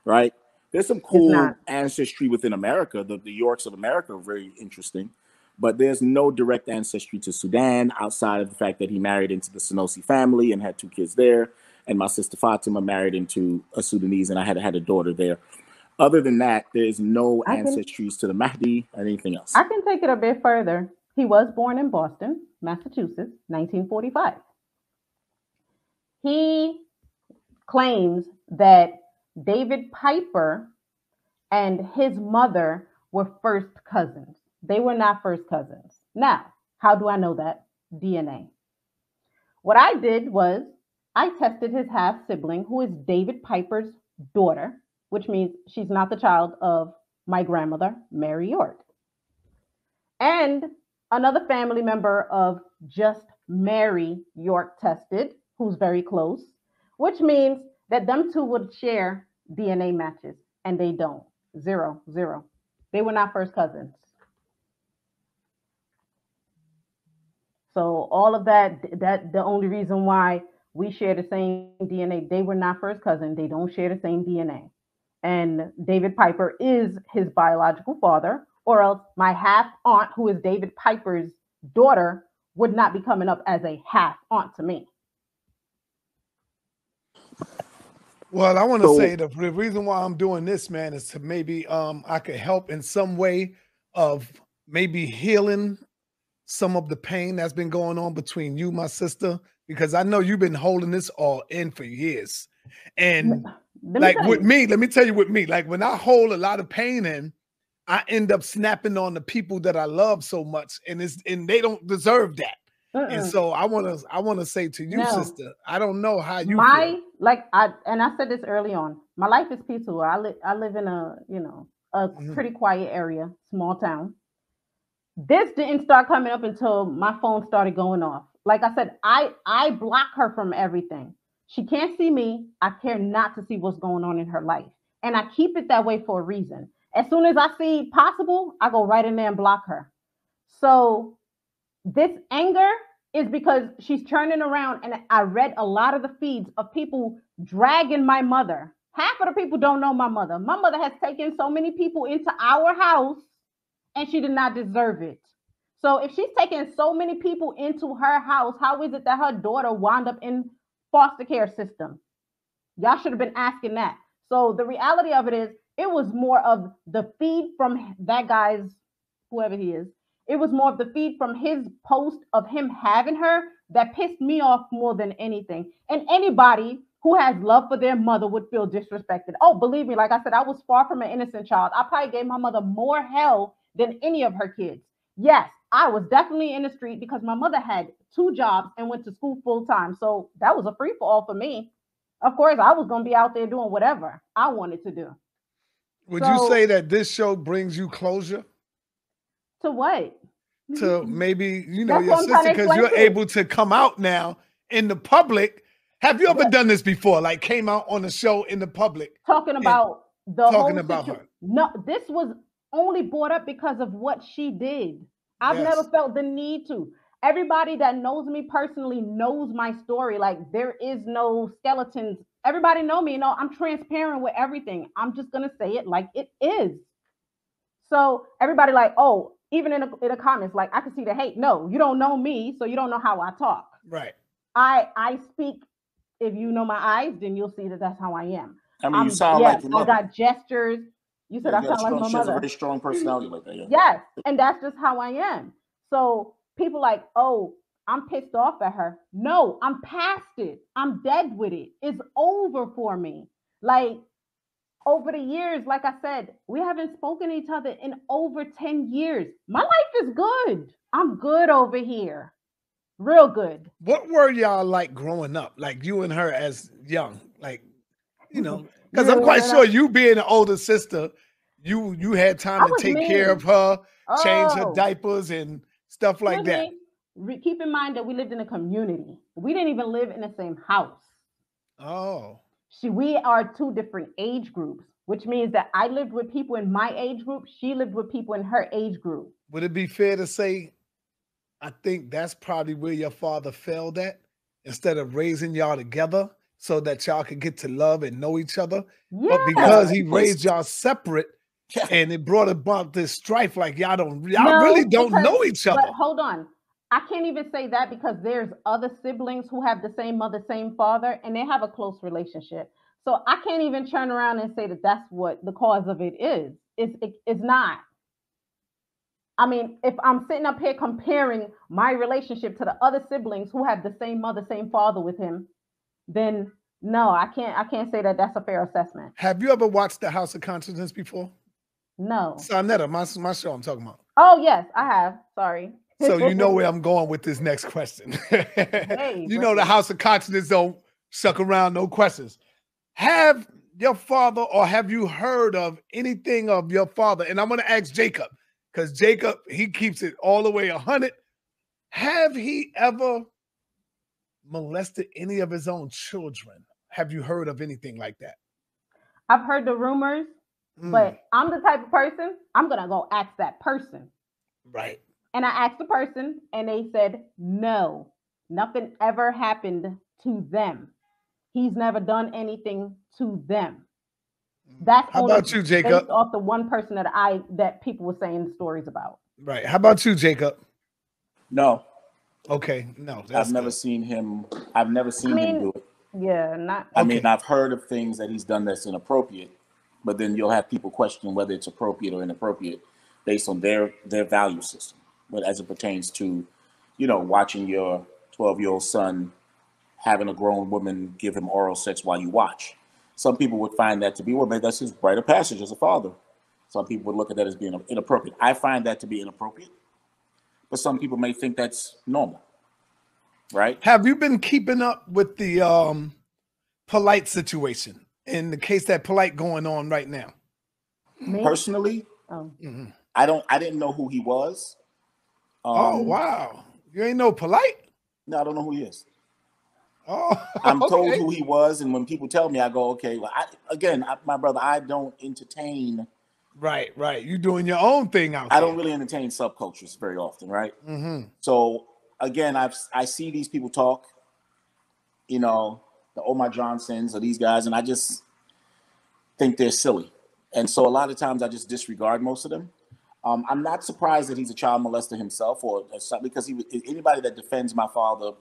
right? There's some cool ancestry within America. The Yorks of America are very interesting, but there's no direct ancestry to Sudan outside of the fact that he married into the Sanusi family and had 2 kids there. And my sister Fatima married into a Sudanese, and I had a daughter there. Other than that, there is no ancestries to the Mahdi or anything else. I can take it a bit further. He was born in Boston, Massachusetts, 1945. He claims that David Piper and his mother were first cousins. They were not first cousins. Now, how do I know that? DNA. What I did was I tested his half sibling, who is David Piper's daughter, which means she's not the child of my grandmother, Mary York. And another family member of just Mary York tested, who's very close, which means that them two would share DNA matches, and they don't. 0, 0. They were not first cousins. So all of that the only reason why we share the same DNA, they were not first cousins. They don't share the same DNA. And David Piper is his biological father, or else my half aunt, who is David Piper's daughter, would not be coming up as a half aunt to me. Well, I want to say the reason why I'm doing this, man, is to maybe I could help in some way of maybe healing some of the pain that's been going on between you, my sister, because I know you've been holding this all in for years. And like with me, let me tell you with me, like when I hold a lot of pain in, I end up snapping on the people that I love so much, and they don't deserve that. And so I want to say to you, sister, I don't know how you feel. I said this early on. My life is peaceful. I live in a pretty quiet area, small town. This didn't start coming up until my phone started going off. Like I said, I block her from everything. She can't see me. I care not to see what's going on in her life. And I keep it that way for a reason. As soon as I see possible, I go right in there and block her. So this anger is because she's turning around, and I read a lot of the feeds of people dragging my mother. Half of the people don't know my mother. My mother has taken so many people into our house, and she did not deserve it. So if she's taking so many people into her house, how is it that her daughter wound up in foster care system? Y'all should have been asking that. So the reality of it is, it was more of the feed from that guy's, whoever he is. It was more of the feed from his post of him having her that pissed me off more than anything. And anybody who has love for their mother would feel disrespected. Oh, believe me, like I said, I was far from an innocent child. I probably gave my mother more hell than any of her kids. Yes, I was definitely in the street because my mother had 2 jobs and went to school full time. So that was a free for all for me. Of course, I was going to be out there doing whatever I wanted to do. Would you say that this show brings you closure? To what? To maybe, your sister, because you're able to come out now in the public. Have you ever done this before? Like came out on the show in the public? Talking about the talking about her. No, this was only brought up because of what she did. I've never felt the need to. Everybody that knows me personally knows my story. Like there is no skeletons. Everybody know me. I'm transparent with everything. I'm just going to say it like it is. So everybody like, oh, even in the comments, like I can see the hate. No, you don't know me, so you don't know how I talk. Right. I speak. If you know my eyes, then you'll see that that's how I am. I mean, you sound like your mother. I got gestures. You said I sound like my mother. She has a very strong personality like that. Yeah. Yes, and that's just how I am. So people like, oh, I'm pissed off at her. No, I'm past it. I'm dead with it. It's over for me. Like over the years, like I said, we haven't spoken to each other in over 10 years. My life is good. I'm good over here. Real good. What were y'all like growing up? Like you and her as young? Like, because I'm quite sure you being an older sister, you had time to take care of her, change her diapers and stuff like that. Keep in mind that we lived in a community. We didn't even live in the same house. Oh. We are 2 different age groups, which means that I lived with people in my age group. She lived with people in her age group. Would it be fair to say, I think that's probably where your father failed at, instead of raising y'all together so that y'all could get to love and know each other? Yeah. But because he raised y'all separate and it brought about this strife, like y'all really don't know each other. But hold on. I can't even say that because there's other siblings who have the same mother, same father, and they have a close relationship. So I can't even turn around and say that that's what the cause of it is. It's not. I mean, if I'm sitting up here comparing my relationship to the other siblings who have the same mother, same father with him, then no, I can't say that that's a fair assessment. Have you ever watched The House of Consciousness before? No. Sarnetta, my show I'm talking about. Oh, yes, I have. Sorry. So you know where I'm going with this next question. The House of Consciousness don't suck around, no questions. Have your father, or have you heard of anything of your father? And I'm going to ask Jacob, because Jacob, he keeps it all the way 100. Have he ever molested any of his own children? Have you heard of anything like that? I've heard the rumors, but I'm the type of person, I'm going to go ask that person. Right. And I asked the person and they said, no, nothing ever happened to them. He's never done anything to them. That's how about you, Jacob? Based off the one person that people were saying stories about. Right. How about you, Jacob? No. Okay. No. I've never seen him. I've never seen him do it. Yeah, not. I mean, I've heard of things that he's done that's inappropriate, but then you'll have people question whether it's appropriate or inappropriate based on their value system. But as it pertains to, watching your 12-year-old son having a grown woman give him oral sex while you watch. Some people would find that to be, well, maybe that's his rite of passage as a father. Some people would look at that as being inappropriate. I find that to be inappropriate, but some people may think that's normal, right? Have you been keeping up with the Polite situation, in the case that Polite going on right now? Personally, I didn't know who he was. Oh, wow. You ain't know Polite? No, I don't know who he is. Oh, I'm told who he was, and when people tell me, I go, okay. Well, my brother, I don't entertain. Right. You doing your own thing out there. I don't really entertain subcultures very often, right? Mm-hmm. So again, I see these people talk, the Omar Johnsons or these guys, and I just think they're silly. And so a lot of times I just disregard most of them. I'm not surprised that he's a child molester himself, because anybody that defends my father,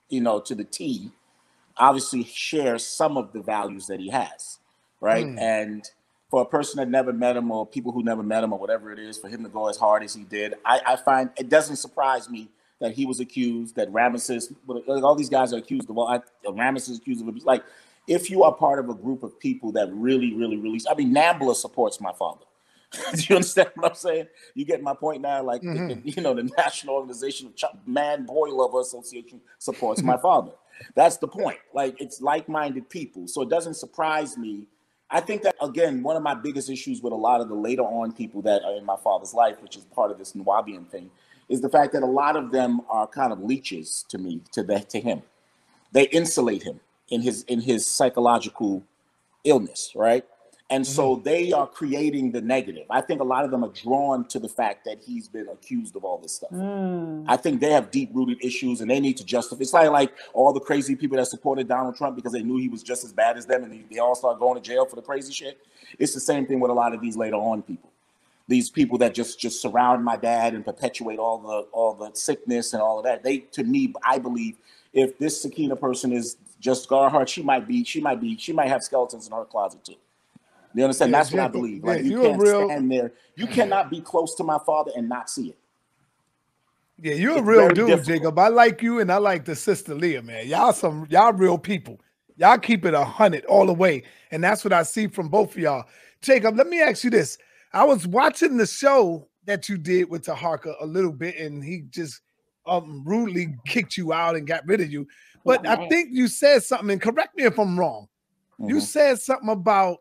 to the T, obviously share some of the values that he has, right? And for a person that never met him, or people who never met him, or whatever it is, for him to go as hard as he did, I find it doesn't surprise me that he was accused, that Ramesses, all these guys are accused of, Ramesses is accused of abuse. Like, if you are part of a group of people that really, really, really, I mean, NAMBLA supports my father. Do you understand what I'm saying? You get my point now? Like, the National Organization of Man-Boy Lover Association supports my father. That's the point. Like, it's like-minded people. So it doesn't surprise me. I think that, again, one of my biggest issues with a lot of the later on people that are in my father's life, which is part of this Nwabian thing, is the fact that a lot of them are kind of leeches to me, to him. They insulate him in his psychological illness, right? And so they are creating the negative. I think a lot of them are drawn to the fact that he's been accused of all this stuff. I think they have deep-rooted issues, and they need to justify. It's like all the crazy people that supported Donald Trump because they knew he was just as bad as them, and they all start going to jail for the crazy shit. It's the same thing with a lot of these later on people. These people that just surround my dad and perpetuate all the sickness and all of that. They, to me, I believe, if this Sakina person is just Garhart, she might have skeletons in her closet too. You understand? Yeah, that's what I believe. Like, you can't stand there. You cannot be close to my father and not see it. Yeah, you're a real dude, difficult. Jacob. I like you, and I like the sister Leah, man. Y'all real people. Y'all keep it 100 all the way, and that's what I see from both of y'all. Jacob, let me ask you this. I was watching the show that you did with Taharka a little bit, and he just rudely kicked you out and got rid of you. But I think you said something, and correct me if I'm wrong. You said something about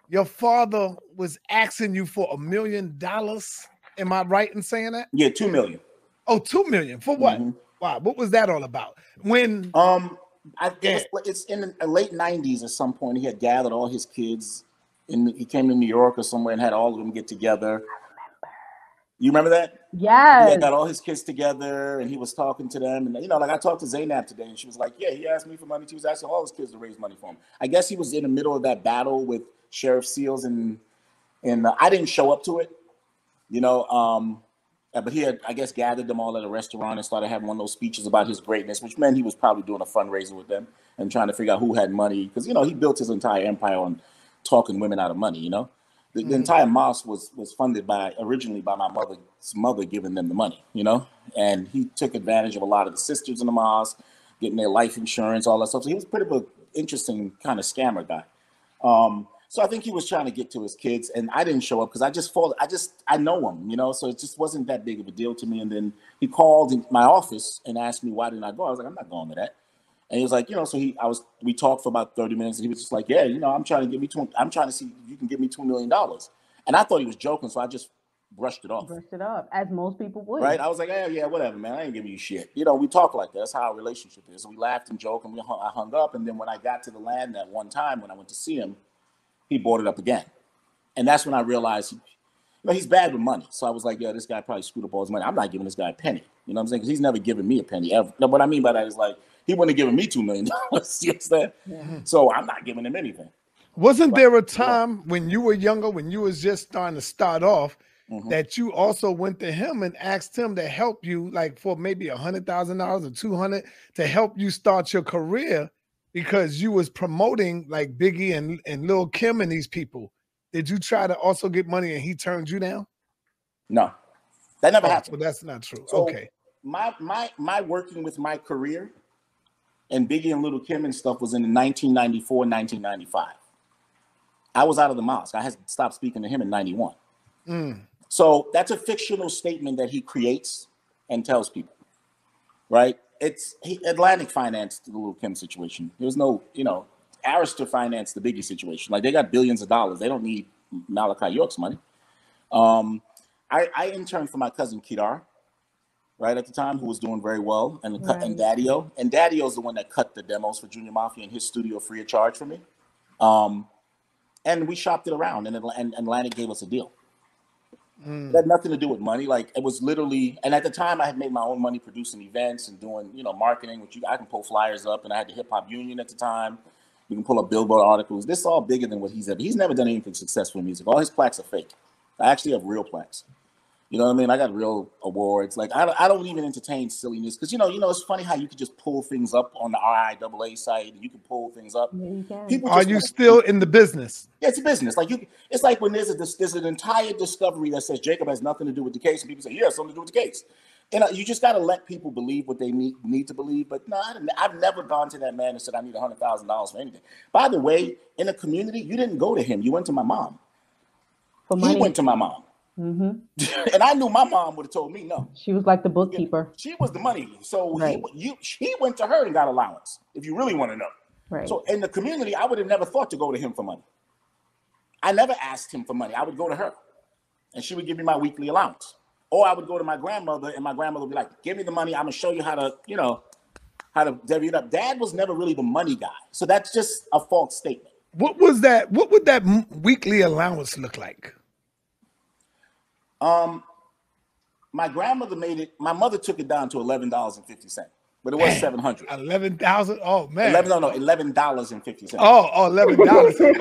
your father was asking you for $1 million. Am I right in saying that? Yeah, $2 million. Oh, $2 million for what? Wow, what was that all about? When it's in the late 90s at some point. He had gathered all his kids, and he came to New York or somewhere and had all of them get together. You remember that? Yes. He got all his kids together, and he was talking to them. And like, I talked to Zainab today, and she was like, "Yeah, he asked me for money. He was asking all his kids to raise money for him." I guess he was in the middle of that battle with Sheriff Seals, and I didn't show up to it, but he had, I guess, gathered them all at a restaurant and started having one of those speeches about his greatness, which meant he was probably doing a fundraiser with them and trying to figure out who had money, because he built his entire empire on talking women out of money. The entire mosque was funded originally by my mother's mother giving them the money, and he took advantage of a lot of the sisters in the mosque, getting their life insurance, all that stuff. So he was pretty of an interesting kind of scammer guy. So I think he was trying to get to his kids, and I didn't show up because I know him, so it just wasn't that big of a deal to me. And then he called in my office and asked me why didn't I go. I was like, I'm not going to that. And he was like, we talked for about 30 minutes, and he was just like, yeah, I'm trying to see if you can give me $2 million. And I thought he was joking, so I just brushed it off. Brushed it off, as most people would. Right? I was like, yeah, whatever, man. I ain't giving you shit. We talk like that. That's how our relationship is. So we laughed and joked, and I hung up. And then when I got to the land that one time when I went to see him, he bought it up again. And that's when I realized he's bad with money. So I was like, yeah, this guy probably screwed up all his money. I'm not giving this guy a penny. You know what I'm saying? Because he's never given me a penny ever. No, what I mean by that is, like, he wouldn't have given me $2 million. You understand? So I'm not giving him anything. Wasn't there a time when you were younger, when you was just starting to start off, that you also went to him and asked him to help you, like, for maybe $100,000 or $200,000 to help you start your career? Because you was promoting like Biggie and Lil Kim and these people. Did you try to also get money and he turned you down? No, that never happened. Well, that's not true. So okay. My working with my career and Biggie and Lil Kim and stuff was in 1994, 1995. I was out of the mosque. I had stopped speaking to him in 91. So that's a fictional statement that he creates and tells people, right? Atlantic financed the Lil Kim situation. There was no, Arista financed the Biggie situation. Like, they got billions of dollars. They don't need Malachi York's money. I interned for my cousin Kidar, right, at the time, who was doing very well, and Daddy-O. And Daddy-O's the one that cut the demos for Junior Mafia in his studio free of charge for me. And we shopped it around, and Atlantic gave us a deal. It had nothing to do with money. Like, it was literally, and at the time I had made my own money producing events and doing, marketing, which I can pull flyers up, and I had the Hip Hop Union at the time. You can pull up Billboard articles. This is all bigger than what he's never done anything successful in music. All his plaques are fake. I actually have real plaques. You know what I mean? I got real awards. Like I don't even entertain silliness because you know it's funny how you could just pull things up on the RIAA site and you can pull things up. Yeah, you can. People Are you still in the business? Yeah, it's a business. Like it's like when there's an entire discovery that says Jacob has nothing to do with the case, and people say, yeah, something to do with the case. And you just got to let people believe what they need to believe. But no, I've never gone to that man and said I need $100,000 for anything. By the way, in the community, you didn't go to him. You went to my mom. For money. He went to my mom. Mm-hmm. And I knew my mom would have told me no. She was like the bookkeeper. She was the money. So right. he went to her and got allowance, if you really want to know. Right. So in the community, I would have never thought to go to him for money. I never asked him for money. I would go to her and she would give me my weekly allowance. Or I would go to my grandmother and my grandmother would be like, give me the money. I'm going to show you how to divvy it up. Dad was never really the money guy. So that's just a false statement. What would that weekly allowance look like? My grandmother made it. My mother took it down to $11.50, but it was $700. 11,000. Oh man. $11.50. Oh, $11.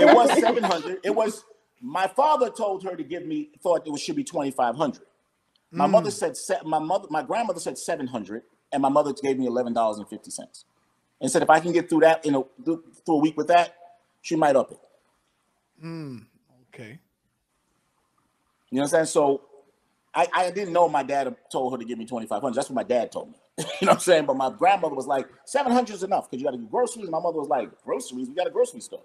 It was $700. It was. My father told her to give me. Thought it should be $2,500. My mother said. My grandmother said $700, and my mother gave me $11.50, and said if I can get through that through a week with that, she might up it. Okay. You know what I'm saying? So I didn't know my dad told her to give me $2,500. That's what my dad told me. You know what I'm saying? But my grandmother was like, $700 is enough because you got to do groceries. And my mother was like, groceries? We got a grocery store.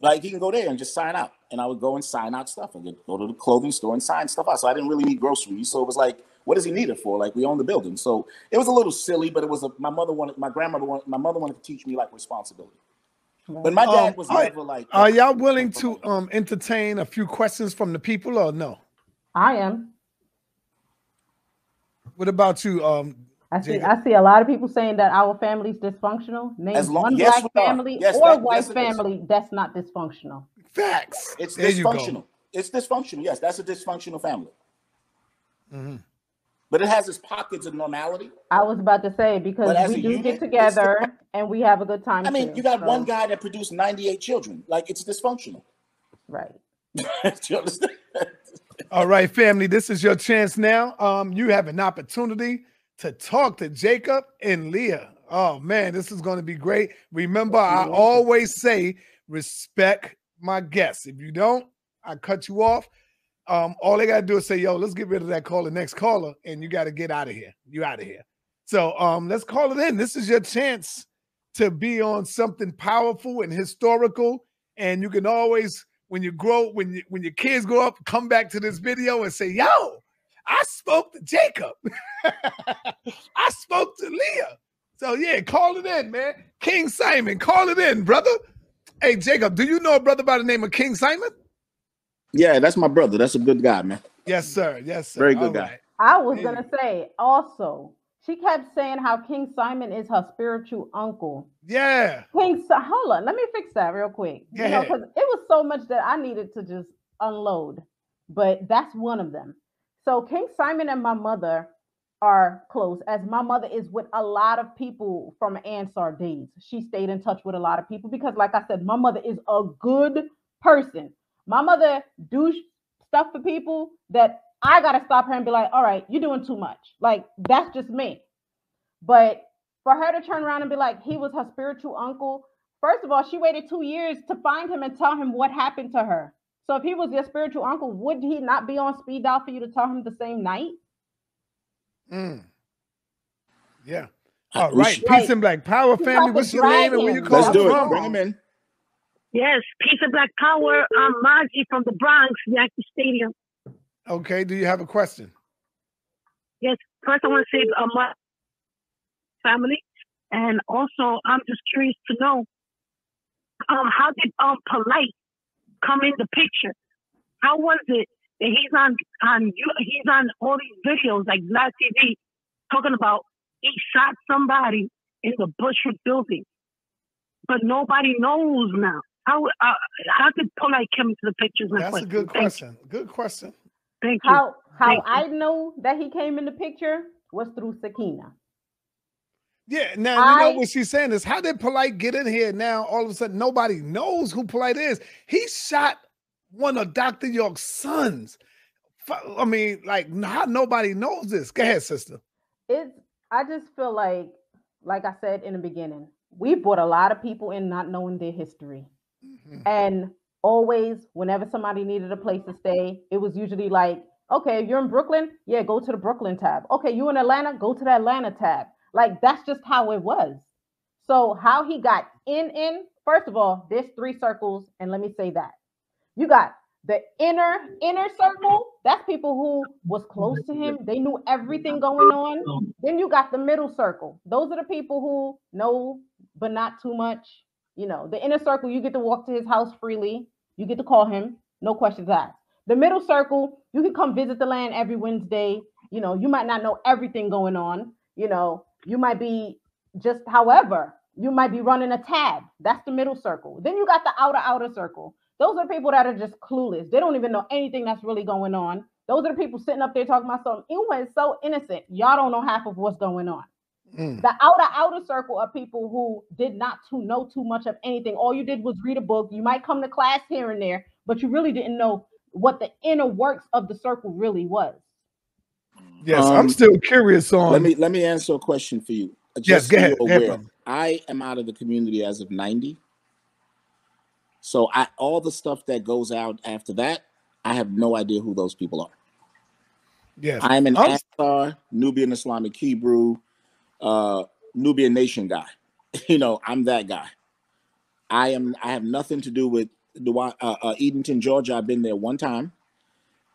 Like, he can go there and just sign out. And I would go and sign out stuff and go to the clothing store and sign stuff out. So I didn't really need groceries. So it was like, what does he need it for? Like, we own the building. So it was a little silly, but it was my mother wanted to teach me like responsibility. But my dad was never like. Are y'all willing to entertain a few questions from the people or no? I am. What about you? I see a lot of people saying that our family's dysfunctional. Name one black family or white family that's not dysfunctional. Facts. It's dysfunctional. It's dysfunctional. Yes, that's a dysfunctional family. Mm-hmm. But it has its pockets of normality. I was about to say, because we do get together and we have a good time. I mean, you got one guy that produced 98 children. Like, it's dysfunctional. Right. Do you understand? All right, family, this is your chance now. You have an opportunity to talk to Jacob and Leah. Oh, man, this is going to be great. Remember, I always say, respect my guests. If you don't, I cut you off. All they got to do is say, yo, let's get rid of that caller, next caller, and you got to get out of here. You out of here. So let's call it in. This is your chance to be on something powerful and historical, and you can always, when your kids grow up, come back to this video and say, yo, I spoke to Jacob. I spoke to Leah. So yeah, call it in, man. King Simon, call it in, brother. Hey, Jacob, do you know a brother by the name of King Simon? Yeah, that's my brother. That's a good guy, man. Yes, sir. Yes, sir. Very good guy. Right. I was going to say also, she kept saying how King Simon is her spiritual uncle. Yeah. Hold on. Let me fix that real quick. Yeah. You know, because it was so much that I needed to just unload. But that's one of them. So King Simon and my mother are close, as my mother is with a lot of people from Ansar days. She stayed in touch with a lot of people because, like I said, my mother is a good person. My mother do stuff for people that I got to stop her and be like, all right, you're doing too much. Like, that's just me. But for her to turn around and be like, he was her spiritual uncle. First of all, she waited 2 years to find him and tell him what happened to her. So if he was your spiritual uncle, would he not be on speed dial for you to tell him the same night? Yeah. All right. Peace and Black Power, family. What's your name and where you calling from? Let's do it. Bring him in. Yes, Peace and Black Power. I'm Margie from the Bronx, Yankee Stadium. Okay, do you have a question? Yes, first I want to say my family, and also I'm just curious to know how did Polite come in the picture? How was it that he's on all these videos like Black TV talking about he shot somebody in the Bushwick building, but nobody knows now. How did Polite come into the picture? That's a good question. Good question. Thank you. How I know that he came in the picture was through Sakina. Yeah, now you know what she's saying is, how did Polite get in here now? All of a sudden, nobody knows who Polite is. He shot one of Dr. York's sons I mean, like, how nobody knows this? Go ahead, sister. I just feel like I said in the beginning, we brought a lot of people in not knowing their history. Mm-hmm. And always, whenever somebody needed a place to stay, it was usually like, okay, if you're in Brooklyn, yeah, go to the Brooklyn tab. Okay, you in Atlanta, go to the Atlanta tab. Like, that's just how it was. So how he got in, first of all, there's 3 circles, and let me say that. You got the inner circle, that's people who was close to him. They knew everything going on. Then you got the middle circle. Those are the people who know, but not too much. You know, the inner circle, you get to walk to his house freely. You get to call him, no questions asked. The middle circle, you can come visit the land every Wednesday. You know, you might not know everything going on. You know, you might be just, however, you might be running a tab. That's the middle circle. Then you got the outer circle. Those are people that are just clueless. They don't even know anything that's really going on. Those are the people sitting up there talking about something. It is so innocent. Y'all don't know half of what's going on. The outer circle of people who did not know too much of anything. All you did was read a book. You might come to class here and there, but you really didn't know what the inner works of the circle really was. Yes, I'm still curious on. Let me answer a question for you. Just go ahead. I am out of the community as of 90. So all the stuff that goes out after that, I have no idea who those people are. Yes, I'm an Ansar, Nubian Islamic Hebrew, Nubian Nation guy. You know, I'm that guy. I have nothing to do with Edenton, Georgia. I've been there one time.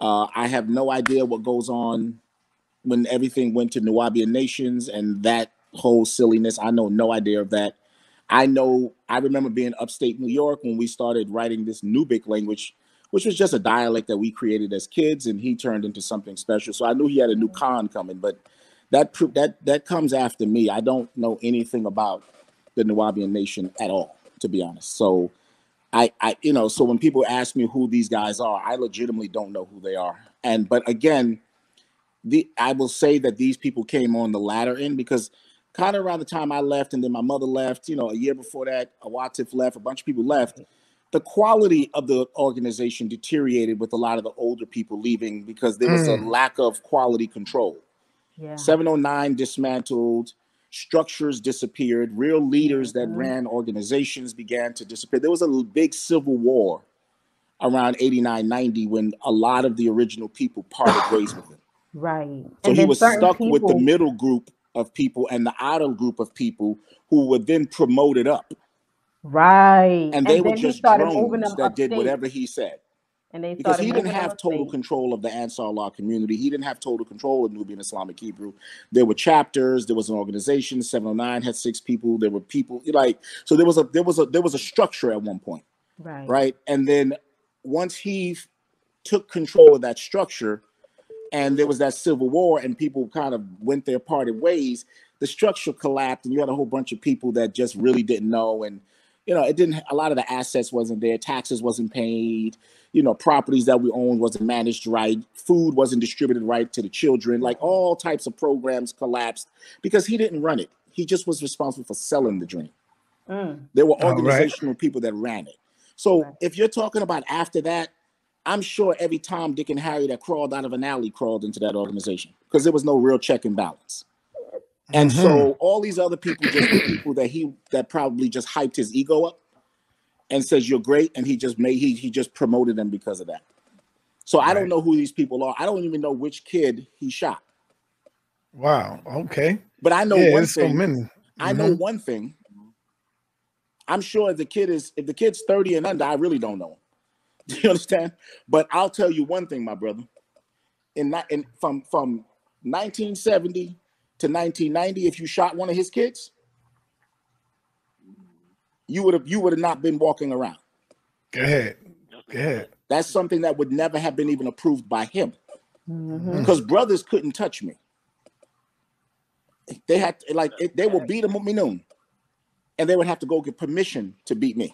I have no idea what goes on when everything went to Nubian Nations and that whole silliness. I know no idea of that. I remember being upstate New York when we started writing this Nubic language, which was just a dialect that we created as kids, and he turned into something special. So I knew he had a new Khan coming, but that comes after me. I don't know anything about the Nubian Nation at all, to be honest. So so when people ask me who these guys are, I legitimately don't know who they are. But again, I will say that these people came on the latter end because kind of around the time I left and then my mother left, you know, a year before that, Awatif left, a bunch of people left. The quality of the organization deteriorated with a lot of the older people leaving because there was a lack of quality control. Yeah. 709 dismantled, structures disappeared, real leaders that ran organizations began to disappear. There was a big civil war around 89, 90 when a lot of the original people parted ways with him. Right. So he was stuck with the middle group of people and the outer group of people who were then promoted up. Right. And they were just drones that did whatever he said. And because he didn't have total control of the Ansar Allah community. He didn't have total control of Nubian Islamic Hebrew. There were chapters, there was an organization, 709 had 6 people, there were people so there was a structure at one point. Right. And then once he took control of that structure, and there was that civil war and people kind of went their parted ways, the structure collapsed and you had a whole bunch of people that just really didn't know. And, you know, a lot of the assets wasn't there. Taxes wasn't paid, you know, properties that we owned wasn't managed right. Food wasn't distributed right to the children. Like all types of programs collapsed because he didn't run it. He just was responsible for selling the dream. There were organizational people that ran it. So if you're talking about after that, I'm sure every Tom, Dick, and Harry that crawled out of an alley crawled into that organization because there was no real check and balance. And so all these other people just were people that probably just hyped his ego up and says you're great, and he just promoted them because of that. So I don't know who these people are. I don't even know which kid he shot. Wow. Okay. But I know one thing. So many. I know one thing. I'm sure if the kid's 30 and under, I really don't know him. Do you understand? But I'll tell you one thing, my brother. From 1970 to 1990, if you shot one of his kids, you would have not been walking around. Go ahead. That's something that would never have been even approved by him, because brothers couldn't touch me. They had they would beat him at noon, and they would have to go get permission to beat me.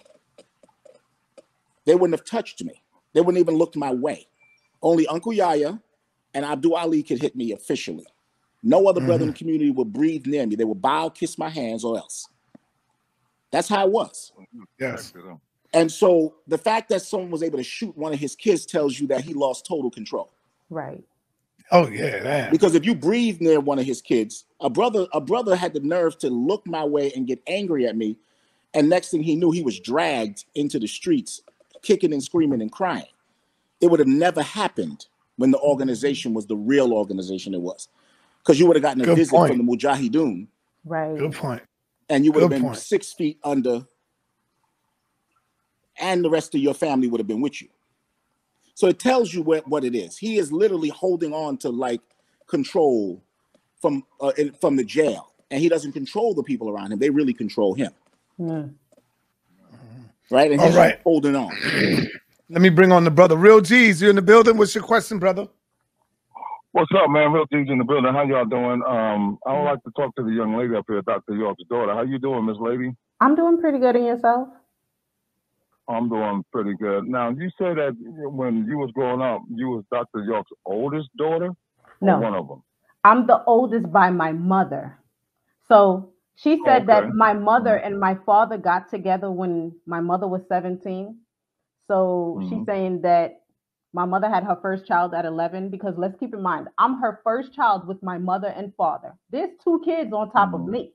They wouldn't have touched me. They wouldn't even looked my way. Only Uncle Yahya and Abdul Ali could hit me officially. No other brother in the community would breathe near me. They would bow, kiss my hands, or else. That's how it was. Yes. And so the fact that someone was able to shoot one of his kids tells you that he lost total control. Right. Oh yeah, man. Because if you breathe near one of his kids, a brother had the nerve to look my way and get angry at me, and next thing he knew, he was dragged into the streets, kicking and screaming and crying. It would have never happened when the organization was the real organization it was, because you would have gotten a visit from the Mujahideen. Right. Good point. And you would have been 6 feet under, and the rest of your family would have been with you. So it tells you what it is. He is literally holding on to like control from the jail, and he doesn't control the people around him. They really control him. Mm. Right? And he's holding on. Let me bring on the brother. Real G's, you in the building? What's your question, brother? What's up, man? Real G's in the building. How y'all doing? I would like to talk to the young lady up here, Dr. York's daughter. How you doing, Miss Lady? I'm doing pretty good. And yourself? I'm doing pretty good. Now, you say that when you was growing up, you was Dr. York's oldest daughter? No. One of them? I'm the oldest by my mother. So she said that my mother and my father got together when my mother was 17. So she's saying that my mother had her first child at 11, because let's keep in mind, I'm her first child with my mother and father. There's 2 kids on top of me.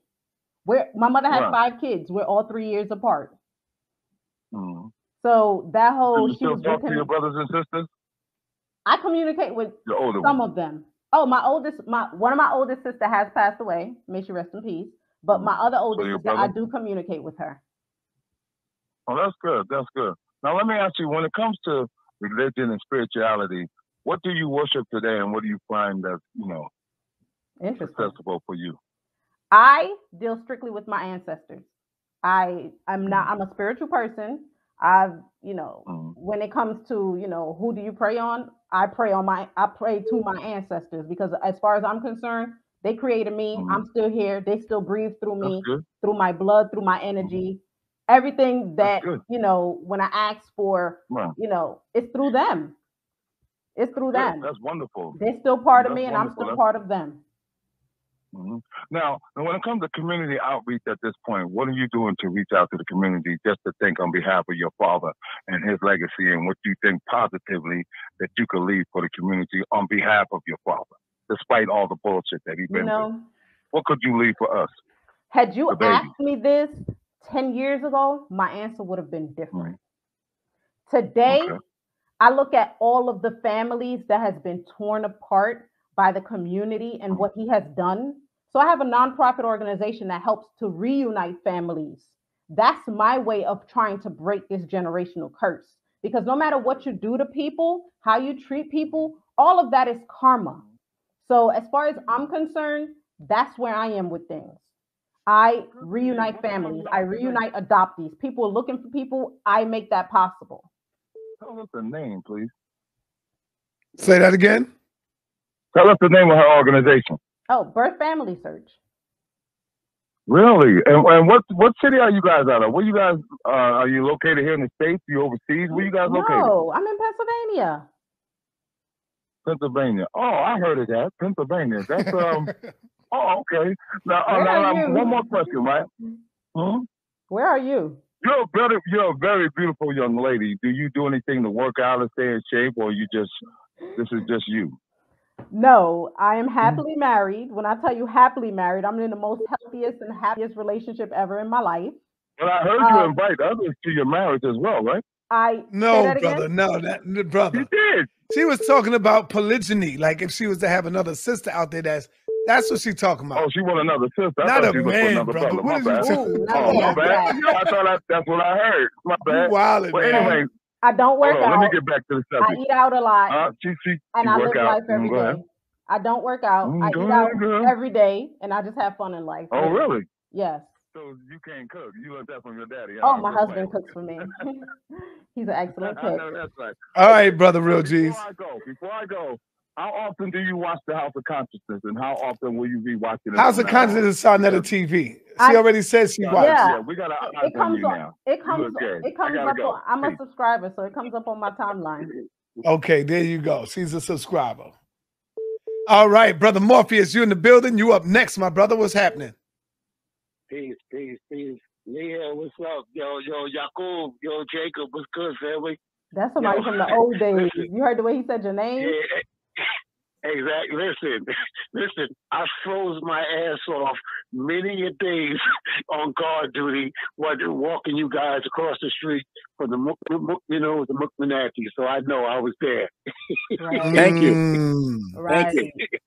My mother had 5 kids. We're all 3 years apart. So that whole... Do you still talk to your brothers and sisters? I communicate with some of them. Oh, one of my oldest sister has passed away. May she rest in peace. But my other oldest sister, I do communicate with her. Oh, that's good. That's good. Now, let me ask you, when it comes to religion and spirituality, what do you worship today, and what do you find that's, accessible for you? I deal strictly with my ancestors. I'm a spiritual person. When it comes to, who do you pray on? I pray to my ancestors, because as far as I'm concerned, they created me. I'm still here. They still breathe through me, through my blood, through my energy. Everything that, when I ask for, it's through them. It's through them. That's wonderful. They're still part of me, and I'm still part of them. Now, when it comes to community outreach at this point, what are you doing to reach out to the community, just to think on behalf of your father and his legacy, and what you think positively that you could leave for the community on behalf of your father, despite all the bullshit that he's been through? What could you leave for us? Had you asked me this 10 years ago, my answer would have been different. Today, I look at all of the families that has been torn apart by the community and what he has done. So I have a nonprofit organization that helps to reunite families. That's my way of trying to break this generational curse, because no matter what you do to people, how you treat people, all of that is karma. So as far as I'm concerned, that's where I am with things. I reunite families. I reunite adoptees. People are looking for people. I make that possible. Tell us the name, please. Say that again. Tell us the name of her organization. Oh, Birth Family Search. Really? And what city are you guys out of? Where you guys are you located here in the States? You overseas? Where you guys located? No, I'm in Pennsylvania. Pennsylvania. Oh, I heard of that. Pennsylvania. That's oh, okay. Now, one more question, right? Where are you? You're a very beautiful young lady. Do you do anything to work out and stay in shape, or this is just you? No, I am happily married. When I tell you happily married, I'm in the most healthiest and happiest relationship ever in my life. But I heard you invite others to your marriage as well, right? No, brother. You did. She was talking about polygyny, like if she was to have another sister out there. That's what she's talking about. Oh, she want another sister. Not a man, brother. My bad. My bad. I thought that's what I heard. My bad. Well, anyway, I don't work out. Let me get back to the subject. I eat out a lot. And I live out. life every day. I don't work out. I eat out every day, and I just have fun in life. Oh, really? Yes. So you can't cook. You learned that from your daddy. Oh, my husband cooks for me. He's an excellent cook. I know that's right. All right, brother, Real G's. Before I go, how often do you watch the House of Consciousness, and how often will you be watching it? House of Consciousness is on the TV. She already said she watched. Yeah, we got it comes up. It comes up. I'm a subscriber, so it comes up on my timeline. Okay, there you go. She's a subscriber. All right, brother Morpheus, you in the building? You up next, my brother? What's happening? Peace. Leah, what's up? Yo, Yakub, yo, Jacob, what's good, family? That's somebody from the old days. You heard the way he said your name? Yeah. Exactly. Listen. I froze my ass off many a days on guard duty, walking you guys across the street from the Mukmanati. So I know I was there. Right. Thank you. Right. Thank you.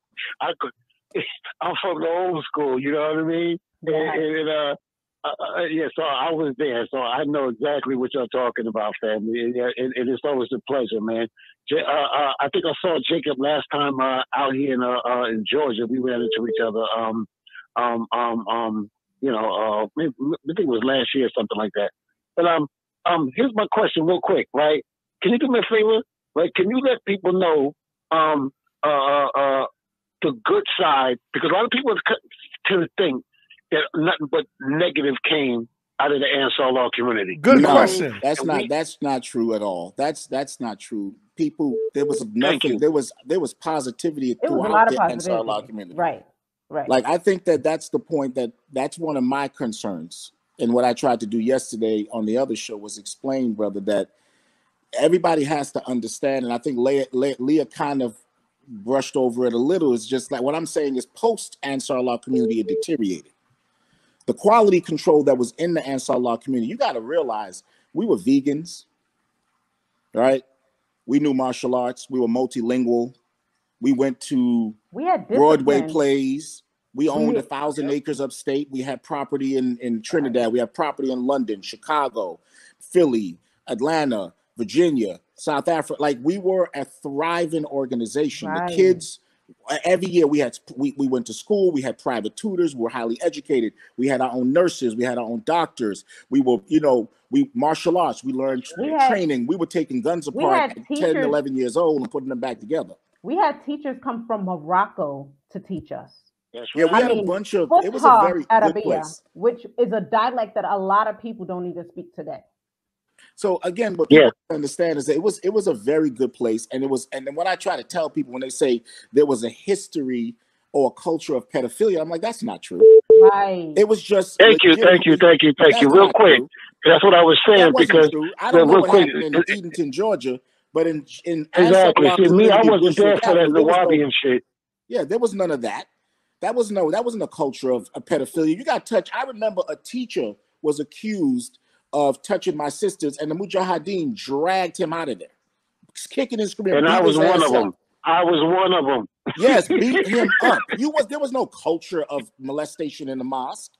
I'm from the old school. You know what I mean? Yeah. Yeah, so I was there, so I know exactly what you're talking about, family. And it's always a pleasure, man. I think I saw Jacob last time out here in Georgia. We ran into each other. Maybe, I think it was last year or something like that. But here's my question, real quick, right? Can you do me a favor? Like, can you let people know the good side? Because a lot of people tend to think that nothing but negative came out of the Ansar Law community. Good question. That's not true at all. That's not true. People, there was nothing. There was positivity throughout the Ansar Law community. Right. Like, I think that's the point. That's one of my concerns. And what I tried to do yesterday on the other show was explain, brother, that everybody has to understand. And I think Leah kind of brushed over it a little. It's just like what I'm saying is post Ansar Law community, it deteriorated. The quality control that was in the Ansar Law community, you got to realize we were vegans, right? We knew martial arts. We were multilingual. We went to Broadway plays. We owned 1,000 acres upstate. We had property in Trinidad. We had property in London, Chicago, Philly, Atlanta, Virginia, South Africa. Like, we were a thriving organization. The kids, every year we went to school. We had private tutors. We were highly educated. We had our own nurses. We had our own doctors. We were, we martial arts. We learned training. We were taking guns apart at 10, 11 years old and putting them back together. We had teachers come from Morocco to teach us. Yeah, we had a bunch of. It was a very good place, which is a dialect that a lot of people don't even speak today. So again, what people understand is that it was a very good place, and then when I try to tell people when they say there was a history or a culture of pedophilia, I'm like, that's not true. Right. It was just. Thank you. Real quick, that's what I was saying because I don't know what happened in Edenton, Georgia, but in exactly. See, me, I wasn't there for that Nawabi and shit. Yeah, there was none of that. That wasn't a culture of pedophilia. You got touched. I remember a teacher was accused of touching my sisters, and the Mujahideen dragged him out of there, kicking and screaming. And I was one of them. I was one of them. Yes, beat him up. There was no culture of molestation in the mosque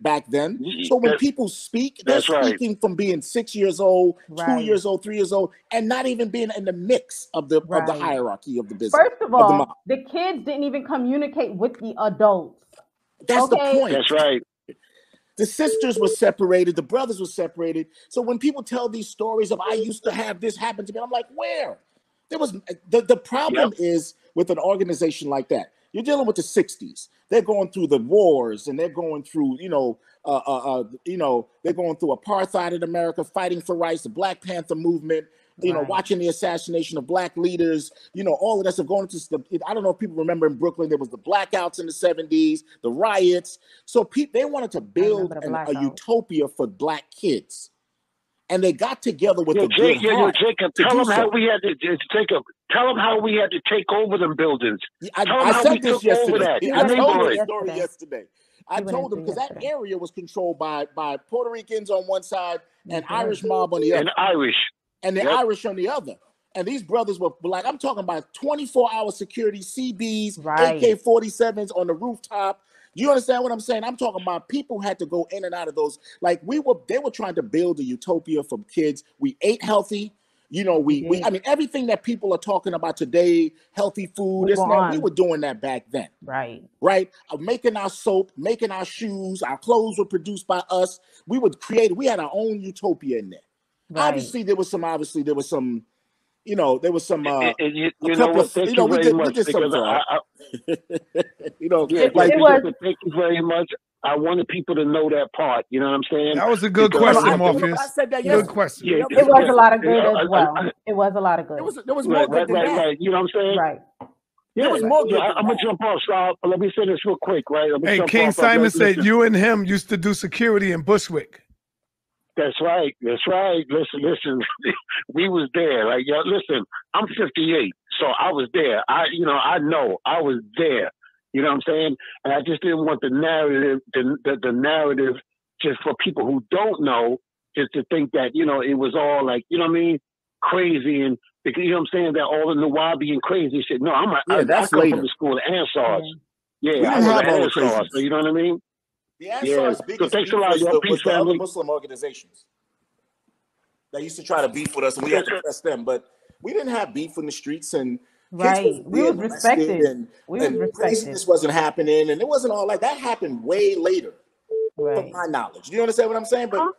back then. So when people speak, they're speaking from being 6 years old, 2 years old, 3 years old, and not even being in the mix of the hierarchy of the business. First of all, the kids didn't even communicate with the adults. That's the point. That's right. The sisters were separated. The brothers were separated. So when people tell these stories of I used to have this happen to me, I'm like, where? There was the problem is with an organization like that. You're dealing with the 60s. They're going through the wars, and they're going through, they're going through apartheid in America, fighting for rights, the Black Panther movement, watching the assassination of Black leaders, all of that stuff going into I don't know if people remember in Brooklyn, there was the blackouts in the 70s, the riots. So they wanted to build a utopia for Black kids. And they got together with Jacob, tell them how we had to take over them buildings. I said this yesterday. I told the story yesterday. I told them because that area was controlled by Puerto Ricans on one side and Irish mob on the other. And the Irish on the other. And these brothers were like, I'm talking about 24-hour security, CBs, AK-47s on the rooftop. You understand what I'm saying? I'm talking about people had to go in and out of those. Like they were trying to build a utopia for kids. We ate healthy. I mean, everything that people are talking about today, healthy food, we were doing that back then. Right. Making our soap, making our shoes, our clothes were produced by us. We had our own utopia in there. Right. Obviously, there was some. There was some. We did some. Thank you very much. I wanted people to know that part. You know what I'm saying? That was a good question, Morpheus. I said that. Good question. Yeah, it was a lot of good as well. It was a lot of good. There was more good than that. Right. You know what I'm saying? Right. Yeah, there was more good. I'm gonna jump off. So let me say this real quick, right? Hey, King Simon said you and him used to do security in Bushwick. That's right. That's right. Listen. We was there. Like, yo, listen, I'm 58, so I was there. I know I was there. You know what I'm saying? And I just didn't want the narrative, the narrative, just for people who don't know, just to think that it was all like, you know what I mean, crazy, and you know what I'm saying, that all the Nawabi and crazy shit. No, I come from the school of Ansars. Yeah, I was an Ansar, so you know what I mean. The Ansars' biggest beef was the other Muslim organizations that used to try to beef with us, and we had to press them. But we didn't have beef in the streets, and right. We was respected, and craziness wasn't happening, and it wasn't all like that. Happened way later, from my knowledge. Do you understand what I'm saying? But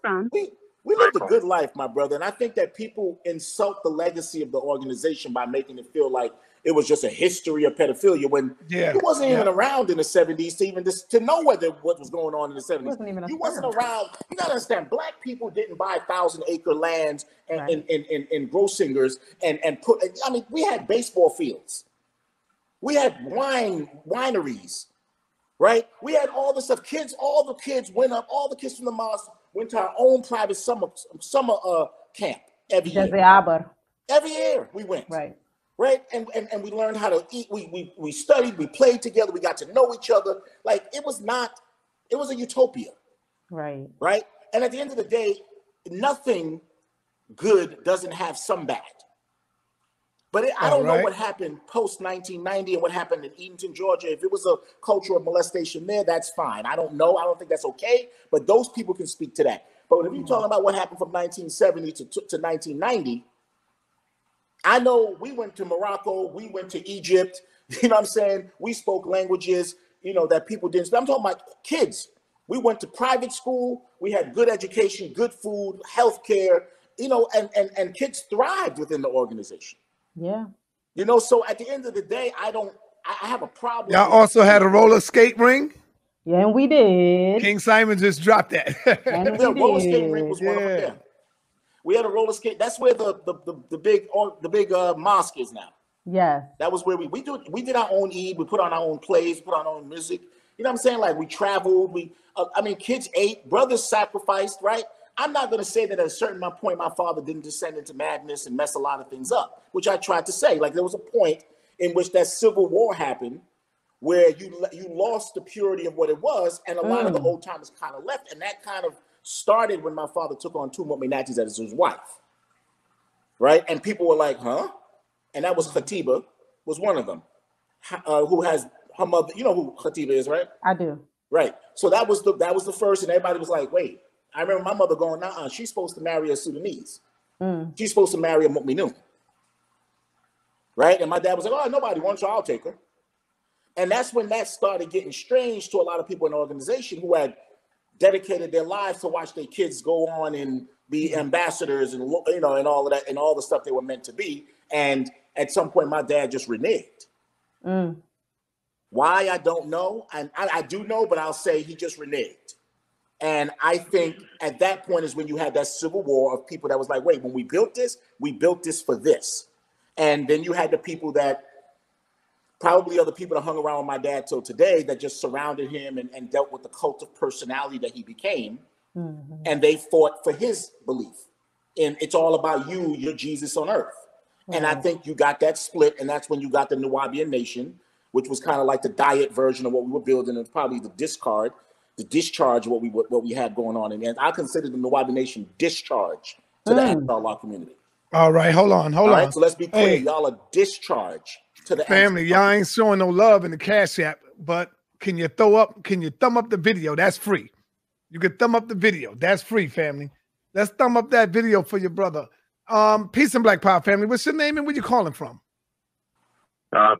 we lived a good life, my brother, and I think that people insult the legacy of the organization by making it feel like it was just a history of pedophilia when you wasn't even around in the 70s to even to know what was going on in the 70s. You wasn't around. You gotta understand, black people didn't buy 1,000-acre lands and grow singers and put. I mean, we had baseball fields, we had wineries, right? We had all the stuff. All the kids went up. All the kids from the mosque went to our own private summer camp every year. Every year we went. Right, and we learned how to eat. We studied, we played together, we got to know each other. Like it was a utopia. Right. And at the end of the day, nothing good doesn't have some bad. But I don't know what happened post 1990 and what happened in Edenton, Georgia. If it was a culture of molestation there, that's fine. I don't know. I don't think that's okay. But those people can speak to that. But if you're talking about what happened from 1970 to 1990. I know we went to Morocco, we went to Egypt, you know what I'm saying? We spoke languages, that people didn't speak. I'm talking about kids. We went to private school, we had good education, good food, healthcare, and kids thrived within the organization. Yeah. So at the end of the day, I have a problem. Y'all also had a roller skate ring? Yeah, and we did. King Simon just dropped that. And the roller skate ring was one of them. We had a roller skate. That's where the big mosque is now. Yeah. That was where we did our own Eid. We put on our own plays, put on our own music. You know what I'm saying? Like we traveled. Kids ate, brothers sacrificed, right? I'm not going to say that at a certain point, my father didn't descend into madness and mess a lot of things up, which I tried to say. Like there was a point in which that civil war happened where you lost the purity of what it was. And a lot of the old timers kind of left. And that kind of started when my father took on two Mu'minatis as his wife, right? And people were like, huh? And that was Khatiba, was one of them, who has her mother. You know who Khatiba is, right? I do. Right. So that was the first, and everybody was like, wait. I remember my mother going, nah, she's supposed to marry a Sudanese. She's supposed to marry a Mu'minun. Right? And my dad was like, oh, nobody wants her, I'll take her. And that's when that started getting strange to a lot of people in the organization who had dedicated their lives to watch their kids go on and be ambassadors and and all of that and all the stuff they were meant to be. And at some point, my dad just reneged. Why, I don't know. And I do know, but I'll say he just reneged. And I think at that point is when you had that civil war of people that was like, wait, when we built this for this. And then you had the people that probably other people that hung around with my dad till today that just surrounded him and dealt with the cult of personality that he became. And they fought for his belief. And it's all about you're Jesus on earth. And I think you got that split. And that's when you got the Nuwaubian Nation, which was kind of like the diet version of what we were building, and probably the discharge what we had going on. And I consider the Nuwaubian Nation discharge to the Ansar Allah community. All right, hold on. So let's be clear. Y'all are discharge to the family. Y'all ain't showing no love in the Cash App, but can you thumb up the video? That's free. You can thumb up the video. That's free, family. Let's thumb up that video for your brother. Peace and Black Power, family. What's your name and where you calling from?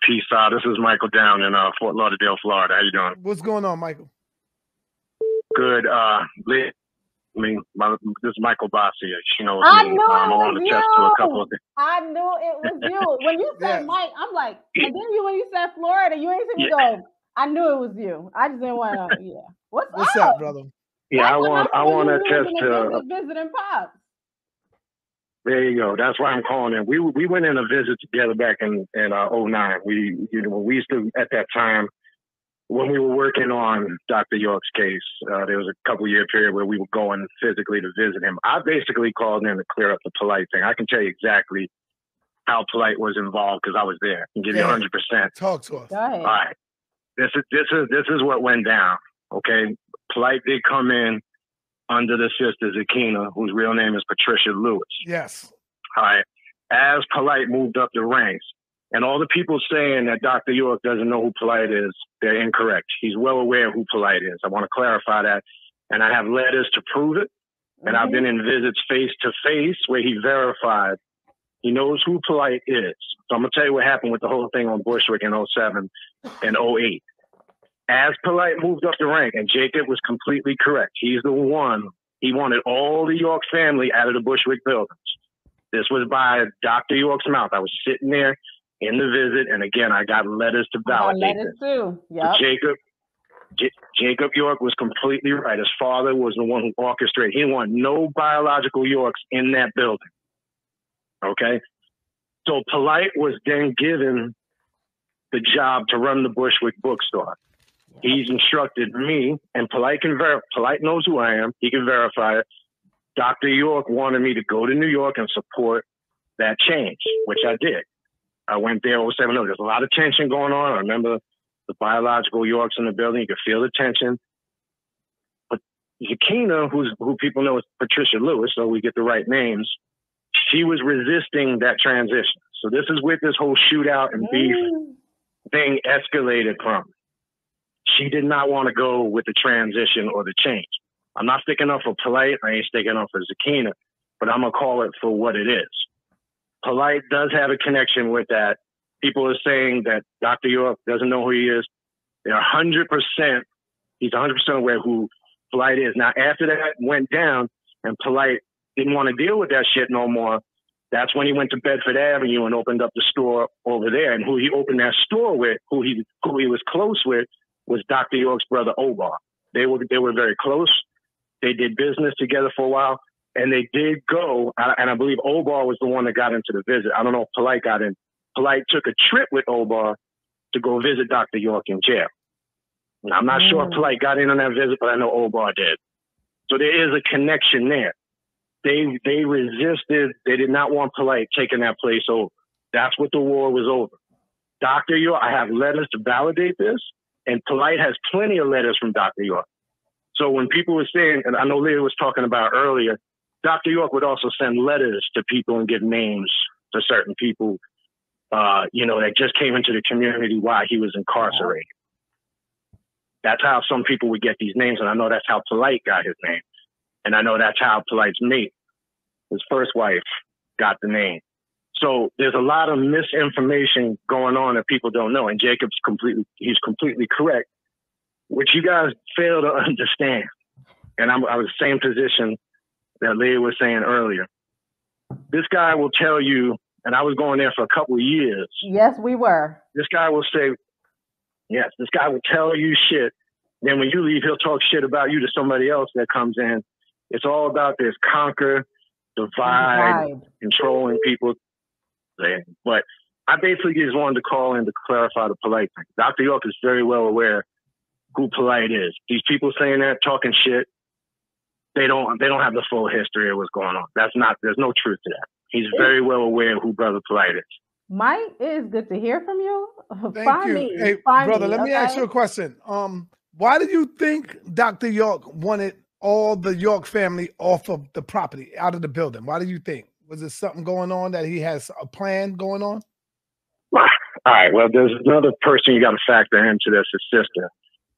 Peace out. This is Michael down in Fort Lauderdale, Florida. How you doing? What's going on, Michael? Good. This is Michael Bassi. She knows I me. Knew I want to test to a couple of things. I knew it was you. When you said Mike, I'm like, and then when you said Florida, you ain't see me go. I knew it was you. I just didn't want to. What's up, brother? Yeah, I want to test to visiting Pops. There you go. That's why I'm calling in. We went in a visit together back in 09. We used to at that time when we were working on Dr. York's case, there was a couple-year period where we were going physically to visit him. I basically called in to clear up the Polite thing. I can tell you exactly how Polite was involved because I was there. I can give you 100%. Talk to us. Go ahead. All right. This is what went down. Okay. Polite did come in under the sister Zakina, whose real name is Patricia Lewis. Yes. All right. As Polite moved up the ranks, and all the people saying that Dr. York doesn't know who Polite is, they're incorrect. He's well aware who Polite is. I want to clarify that. And I have letters to prove it. And I've been in visits face to face where he verified he knows who Polite is. So I'm going to tell you what happened with the whole thing on Bushwick in 07 and 08. As Polite moved up the rank, and Jacob was completely correct, he's the one, he wanted all the York family out of the Bushwick buildings. This was by Dr. York's mouth. I was sitting there in the visit, and again, I got letters to validate this. Too. Yep. Jacob York was completely right. His father was the one who orchestrated. He didn't want no biological Yorks in that building. Okay? So Polite was then given the job to run the Bushwick bookstore. He's instructed me, and Polite knows who I am. He can verify it. Dr. York wanted me to go to New York and support that change, which I did. I went there 07. There's a lot of tension going on. I remember the biological Yorks in the building. You could feel the tension. But Zakina, who people know as Patricia Lewis, so we get the right names, she was resisting that transition. So this is where this whole shootout and beef thing escalated from. She did not want to go with the transition or the change. I'm not sticking up for Polite. I ain't sticking up for Zakina, but I'm going to call it for what it is. Polite does have a connection with that. People are saying that Dr. York doesn't know who he is. They're 100%, he's 100% aware who Polite is. Now, after that went down and Polite didn't want to deal with that shit no more, that's when he went to Bedford Avenue and opened up the store over there. And who he opened that store with, who he was close with, was Dr. York's brother, Obar. They were very close. They did business together for a while. And they did go, and I believe Obar was the one that got into the visit. I don't know if Polite got in. Polite took a trip with Obar to go visit Dr. York in jail. Now, I'm not sure if Polite got in on that visit, but I know Obar did. So there is a connection there. They resisted. They did not want Polite taking that place over. That's what the war was over. Dr. York, I have letters to validate this, and Polite has plenty of letters from Dr. York. So when people were saying, and I know Leah was talking about earlier, Dr. York would also send letters to people and give names to certain people, that just came into the community while he was incarcerated. That's how some people would get these names, and I know that's how Polite got his name. And I know that's how Polite's mate, his first wife, got the name. So there's a lot of misinformation going on that people don't know, and Jacob's completely correct, which you guys fail to understand. And I was the same position that Leah was saying earlier. This guy will tell you, and I was going there for a couple of years. Yes, we were. This guy will say, yes, this guy will tell you shit. Then when you leave, he'll talk shit about you to somebody else that comes in. It's all about this conquer, divide, controlling people. But I basically just wanted to call in to clarify the Polite thing. Dr. York is very well aware who Polite is. These people saying that, talking shit, they don't have the full history of what's going on. There's no truth to that. He's very well aware of who Brother Polite is. Mike, it is good to hear from you. Thank you. Hey, brother, let me ask you a question. Why do you think Dr. York wanted all the York family off of the property, out of the building? Why do you think? Was there something going on that he has a plan going on? All right. Well, there's another person you got to factor into this, his sister,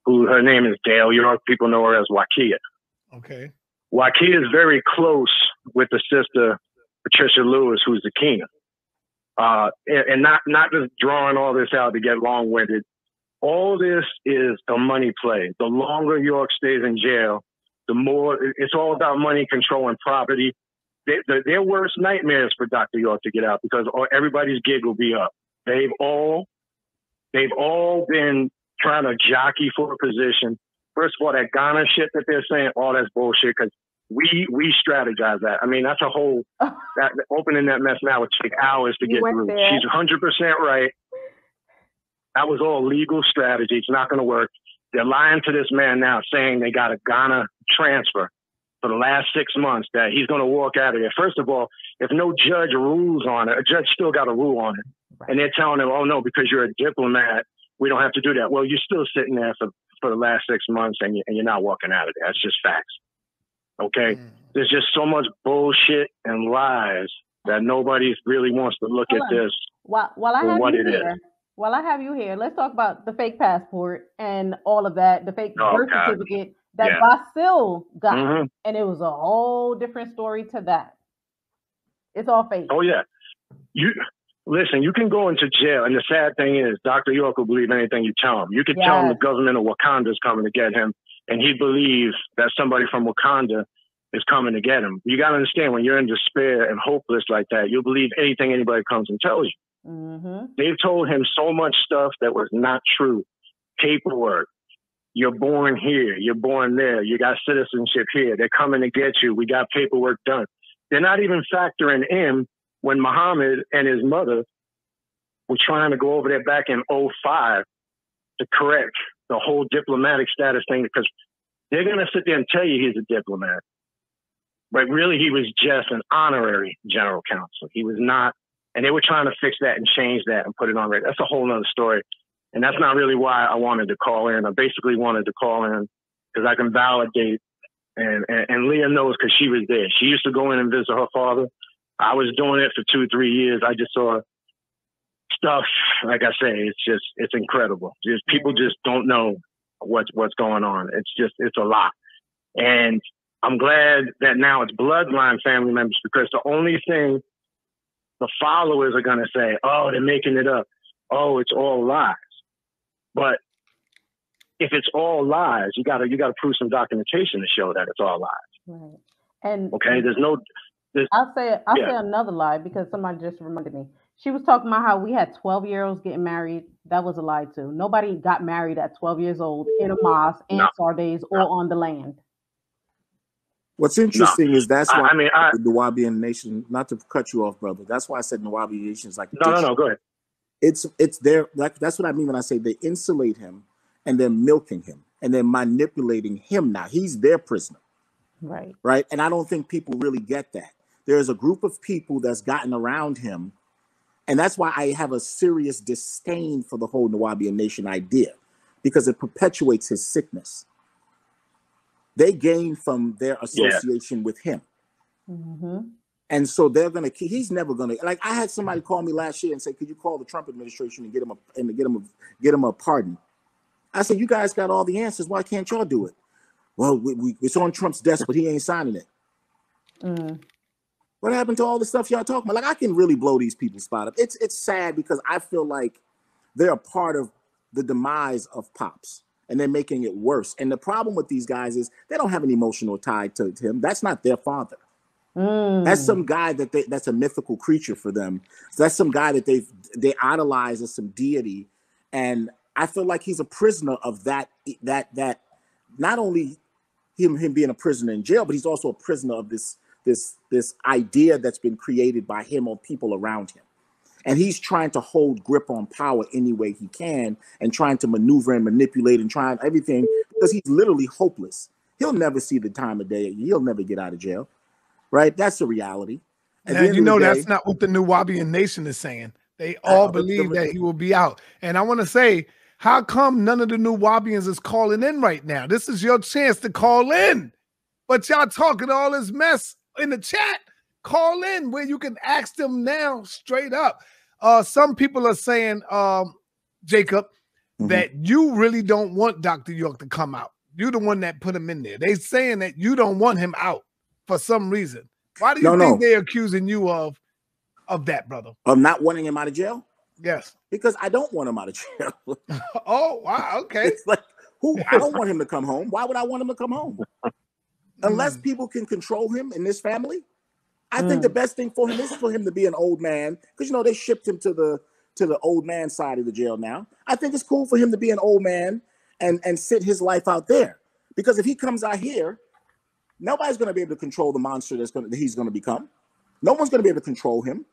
who her name is Dale York. People know her as Wakia. Okay. Wakia is very close with the sister, Patricia Lewis, who's the king. And not just drawing all this out to get long-winded. All this is a money play. The longer York stays in jail, the more it's all about money, control, and property. Their worst nightmares for Dr. York to get out because everybody's gig will be up. They've all been trying to jockey for a position. First of all, that Ghana shit that they're saying, all that's bullshit because we strategize that. I mean, that's a whole opening that mess now would take hours to get through. She's 100% right. That was all legal strategy. It's not going to work. They're lying to this man now, saying they got a Ghana transfer for the last 6 months, that he's going to walk out of there. First of all, if no judge rules on it, a judge still got to rule on it. Right. And they're telling him, oh, no, because you're a diplomat, we don't have to do that. Well, you're still sitting there for the last 6 months, and you're not walking out of there. That's just facts. Okay? There's just so much bullshit and lies that nobody really wants to look at this while I have you here. While I have you here, let's talk about the fake passport and all of that, the fake birth certificate that Basil got. And it was a whole different story to that. It's all fake. Oh, yeah. Listen, you can go into jail. And the sad thing is, Dr. York will believe anything you tell him. You could tell him the government of Wakanda is coming to get him, and he believes that somebody from Wakanda is coming to get him. You got to understand, when you're in despair and hopeless like that, you'll believe anything anybody comes and tells you. They've told him so much stuff that was not true. Paperwork. You're born here. You're born there. You got citizenship here. They're coming to get you. We got paperwork done. They're not even factoring in when Muhammad and his mother were trying to go over there back in 2005 to correct the whole diplomatic status thing, because they're going to sit there and tell you he's a diplomat. But really, he was just an honorary general counsel. He was not. And they were trying to fix that and change that and put it on record. That's a whole nother story. And that's not really why I wanted to call in. I basically wanted to call in because I can validate, and Leah knows because she was there. She used to go in and visit her father. I was doing it for 2-3 years. I just saw stuff, like I say, it's incredible. People just don't know what's going on. It's a lot. And I'm glad that now it's bloodline family members, because the only thing the followers are going to say, oh, they're making it up. Oh, it's all lies. But if it's all lies, you got to prove some documentation to show that it's all lies. Right. And okay, I'll say another lie, because somebody just reminded me. She was talking about how we had 12-year-olds getting married. That was a lie too. Nobody got married at 12 years old in a mosque, in Sardays, or on the land. What's interesting is that's why the Nuwaubian nation, not to cut you off, brother, that's why I said Nuwaubian nation is like no, go ahead. It's there, like that's what I mean when I say they insulate him and they're milking him and they're manipulating him now. He's their prisoner. Right. And I don't think people really get that. There's a group of people that's gotten around him, and that's why I have a serious disdain for the whole Nuwaubian nation idea, because it perpetuates his sickness. They gain from their association with him. And so they're going to keep, he's never going to, like I had somebody call me last year and say, could you call the Trump administration and get him a pardon? I said, you guys got all the answers. Why can't y'all do it? Well, it's on Trump's desk, but he ain't signing it. What happened to all the stuff y'all talking about? Like, I can really blow these people's spot up. It's sad because I feel like they're a part of the demise of Pops, and they're making it worse. And the problem with these guys is they don't have an emotional tie to him. That's not their father. That's some guy that's a mythical creature for them. So that's some guy that they idolize as some deity. And I feel like he's a prisoner of that not only him being a prisoner in jail, but he's also a prisoner of this idea that's been created by him or people around him. And he's trying to hold grip on power any way he can and trying to maneuver and manipulate and trying everything because he's literally hopeless. He'll never see the time of day. He'll never get out of jail. Right? That's the reality. And you know, that's not what the Nuwaubian nation is saying. They all believe that he will be out. And I want to say, how come none of the Nuwaubians is calling in right now? This is your chance to call in. But y'all talking all this mess in the chat. Call in where you can ask them now straight up. Some people are saying, Jacob, that you really don't want Dr. York to come out. You're the one that put him in there. They saying that you don't want him out for some reason. Why do you think they're accusing you of that, brother? Of not wanting him out of jail? Yes. Because I don't want him out of jail. Oh, wow. Okay. It's like, I don't want him to come home. Why would I want him to come home? Unless people can control him in this family. I think the best thing for him is for him to be an old man, because, you know, they shipped him to the old man side of the jail now. I think it's cool for him to be an old man and sit his life out there. Because if he comes out here, nobody's going to be able to control the monster that he's going to become. No one's going to be able to control him.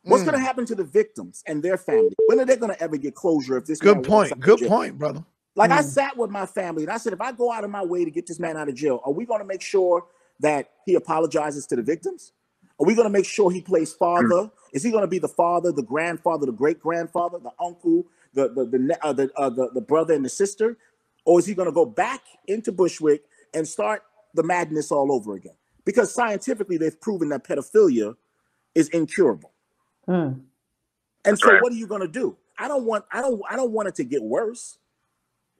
What's going to happen to the victims and their family? When are they going to ever get closure if this Good point, brother. Like I sat with my family and I said, if I go out of my way to get this man out of jail, are we going to make sure that he apologizes to the victims? Are we going to make sure he plays father? Is he going to be the father, the grandfather, the great-grandfather, the uncle, the brother and the sister? Or is he going to go back into Bushwick and start the madness all over again? Because scientifically, they've proven that pedophilia is incurable. And so what are you going to do? I don't want it to get worse.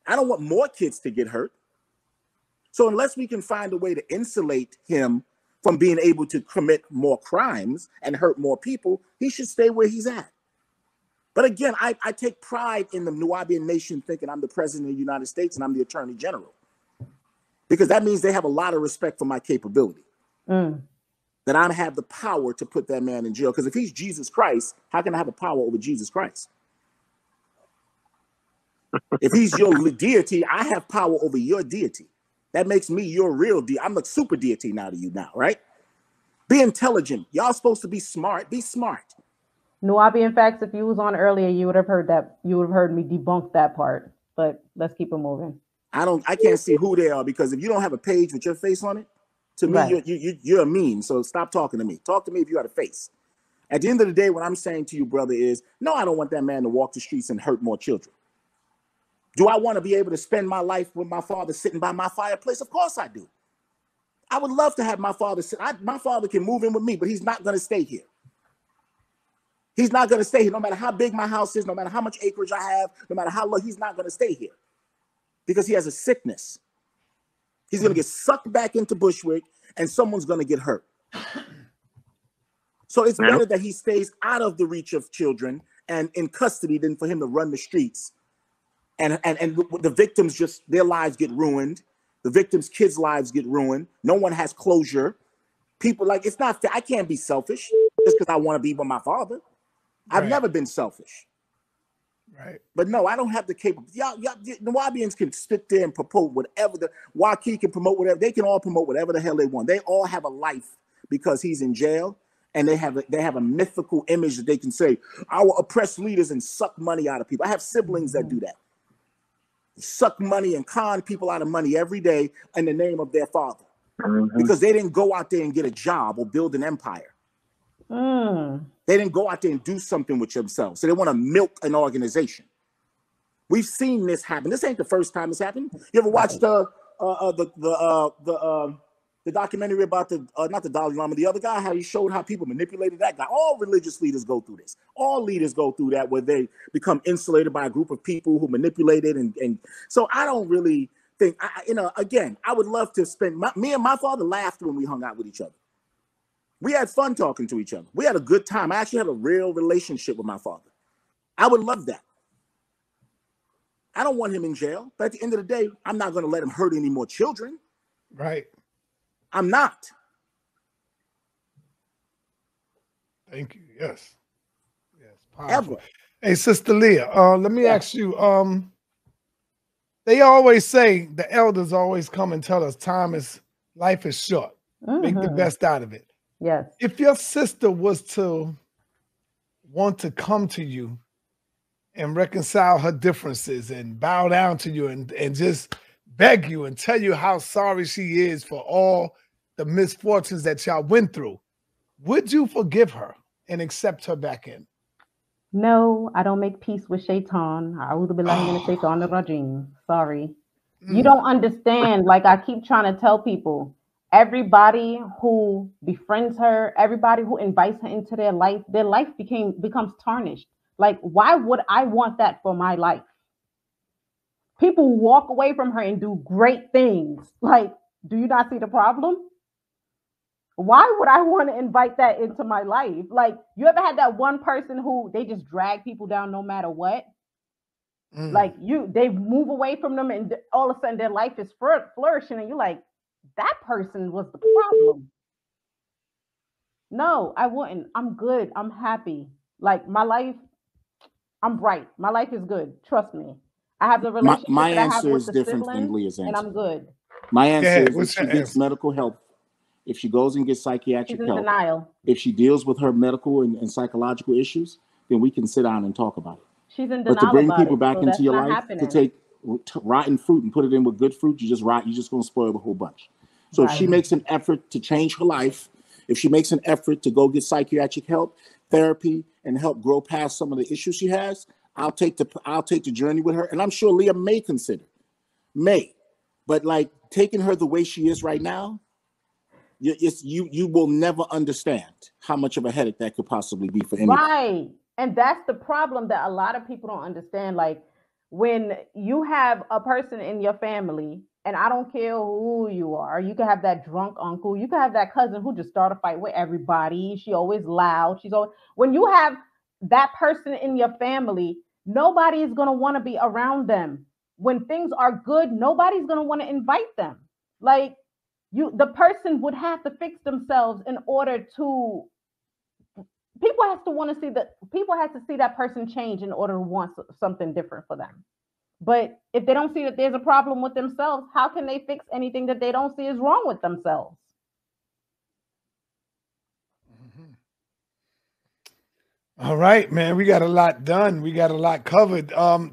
I don't want more kids to get hurt. So unless we can find a way to insulate him from being able to commit more crimes and hurt more people, he should stay where he's at. But again, I take pride in the Nuwaubian nation thinking I'm the president of the United States and I'm the attorney general, because that means they have a lot of respect for my capability. That I have the power to put that man in jail. Because if he's Jesus Christ, how can I have a power over Jesus Christ? If he's your deity, I have power over your deity. That makes me your real deity. I'm a super deity now to you now, right? Be intelligent. Y'all supposed to be smart. Be smart. Nuwaubian Facts, if you was on earlier, you would have heard that. You would have heard me debunk that part. But let's keep it moving. I can't see who they are, because if you don't have a page with your face on it, to me, you're a meme. So stop talking to me. Talk to me if you got a face. At the end of the day, what I'm saying to you, brother, is no, I don't want that man to walk the streets and hurt more children. Do I want to be able to spend my life with my father sitting by my fireplace? Of course I do. I would love to have my father sit. My father can move in with me, but he's not going to stay here. He's not going to stay here. No matter how big my house is, no matter how much acreage I have, no matter how long, he's not going to stay here because he has a sickness. He's going to get sucked back into Bushwick and someone's going to get hurt. So it's better that he stays out of the reach of children and in custody than for him to run the streets. And the victims, just their lives get ruined. The victims' kids' lives get ruined. No one has closure. People, like, it's not fair. I can't be selfish just because I want to be with my father. I've never been selfish. Right. But no, I don't have the capability. Y'all, the Nuwaubians can sit there and promote whatever. The Waukee can promote whatever. They can all promote whatever the hell they want. They all have a life because he's in jail, and they have a mythical image that they can say, our oppressed leaders, and suck money out of people. I have siblings that do that. Suck money and con people out of money every day in the name of their father, because they didn't go out there and get a job or build an empire. They didn't go out there and do something with themselves. So they want to milk an organization. We've seen this happen. This ain't the first time it's happened. You ever watched the documentary about the not the Dalai Lama, the other guy, how he showed how people manipulated that guy? All religious leaders go through this. All leaders go through that, where they become insulated by a group of people who manipulate it. And so I don't really think, again, I would love to spend, me and my father laughed when we hung out with each other. We had fun talking to each other. We had a good time. I actually have a real relationship with my father. I would love that. I don't want him in jail, but at the end of the day, I'm not going to let him hurt any more children. Right. I'm not. Thank you. Yes. Yes. Ever. Hey, Sister Leah, let me ask you, they always say, the elders always come and tell us life is short. Make the best out of it. Yes. If your sister was to want to come to you and reconcile her differences and bow down to you and just beg you and tell you how sorry she is for all the misfortunes that y'all went through, would you forgive her and accept her back in? No, I don't make peace with Shaitan. Sorry. You don't understand. Like, I keep trying to tell people, everybody who befriends her, everybody who invites her into their life becomes tarnished. Like, why would I want that for my life? People walk away from her and do great things. Like, do you not see the problem? Why would I want to invite that into my life? Like, you ever had that one person who they just drag people down no matter what? Like, they move away from them and all of a sudden their life is flourishing and you're like, that person was the problem. No, I wouldn't. I'm good. I'm happy. Like, my life, I'm bright. My life is good. Trust me. I have the relationship my that I have answer with is the different siblings, than Leah's answer. and I'm good. My answer is she gets medical help if she goes and gets psychiatric She's in help, denial. if she deals with her medical and psychological issues, then we can sit down and talk about it. She's in denial. But to bring about people it, back so into your that's not life, happening. to take rotten fruit and put it in with good fruit, you're just going to spoil the whole bunch. So if she makes an effort to change her life, if she makes an effort to go get psychiatric help, therapy, and help grow past some of the issues she has, I'll take the journey with her. And I'm sure Leah may consider, but like taking her the way she is right now, you will never understand how much of a headache that could possibly be for anybody. Right. And that's the problem that a lot of people don't understand. Like when you have a person in your family, and I don't care who you are, you can have that drunk uncle, you can have that cousin who just start a fight with everybody. She always loud. When you have that person in your family, nobody is going to want to be around them. When things are good, nobody's going to want to invite them. Like the person would have to fix themselves in order to. People have to see that person change in order to want something different for them. But if they don't see that there's a problem with themselves, how can they fix anything that they don't see is wrong with themselves? All right, man. We got a lot done. We got a lot covered.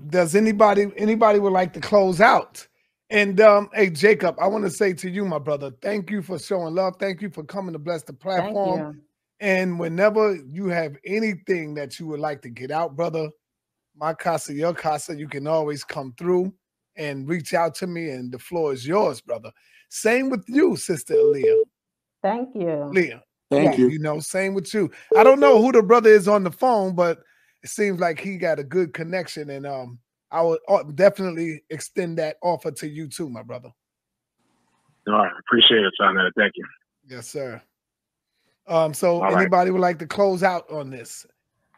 Does anybody would like to close out? And hey, Jacob, I want to say to you, my brother, thank you for showing love. Thank you for coming to bless the platform. Thank you. And whenever you have anything that you would like to get out, brother, my casa, your casa, you can always come through and reach out to me, and the floor is yours, brother. Same with you, Sister Aaliyah. Thank you. Leah. Thank you. You know, same with you. I don't know who the brother is on the phone, but it seems like he got a good connection, and I would definitely extend that offer to you too, my brother. All right. Appreciate it, son. Thank you. Yes, sir. So anybody would like to close out on this?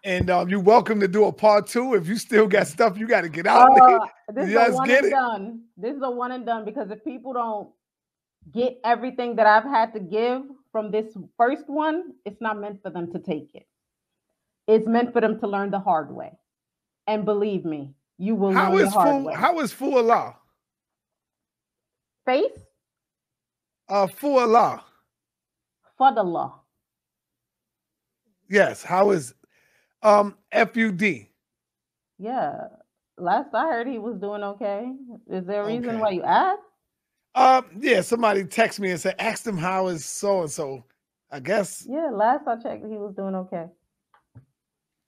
And you're welcome to do a part 2 if you still got stuff you got to get out. This is a one and done. This is a one and done, because if people don't get everything that I've had to give from this first one, it's not meant for them to take it. It's meant for them to learn the hard way. And believe me, you will learn the hard way. How is Fu Allah? Faith? Fu Allah. Fadallah. Yes. How is FUD? Yeah. Last I heard, he was doing okay. Is there a reason why you asked? Yeah, somebody texted me and said, ask them how is so-and-so. I guess. Yeah, last I checked, he was doing okay.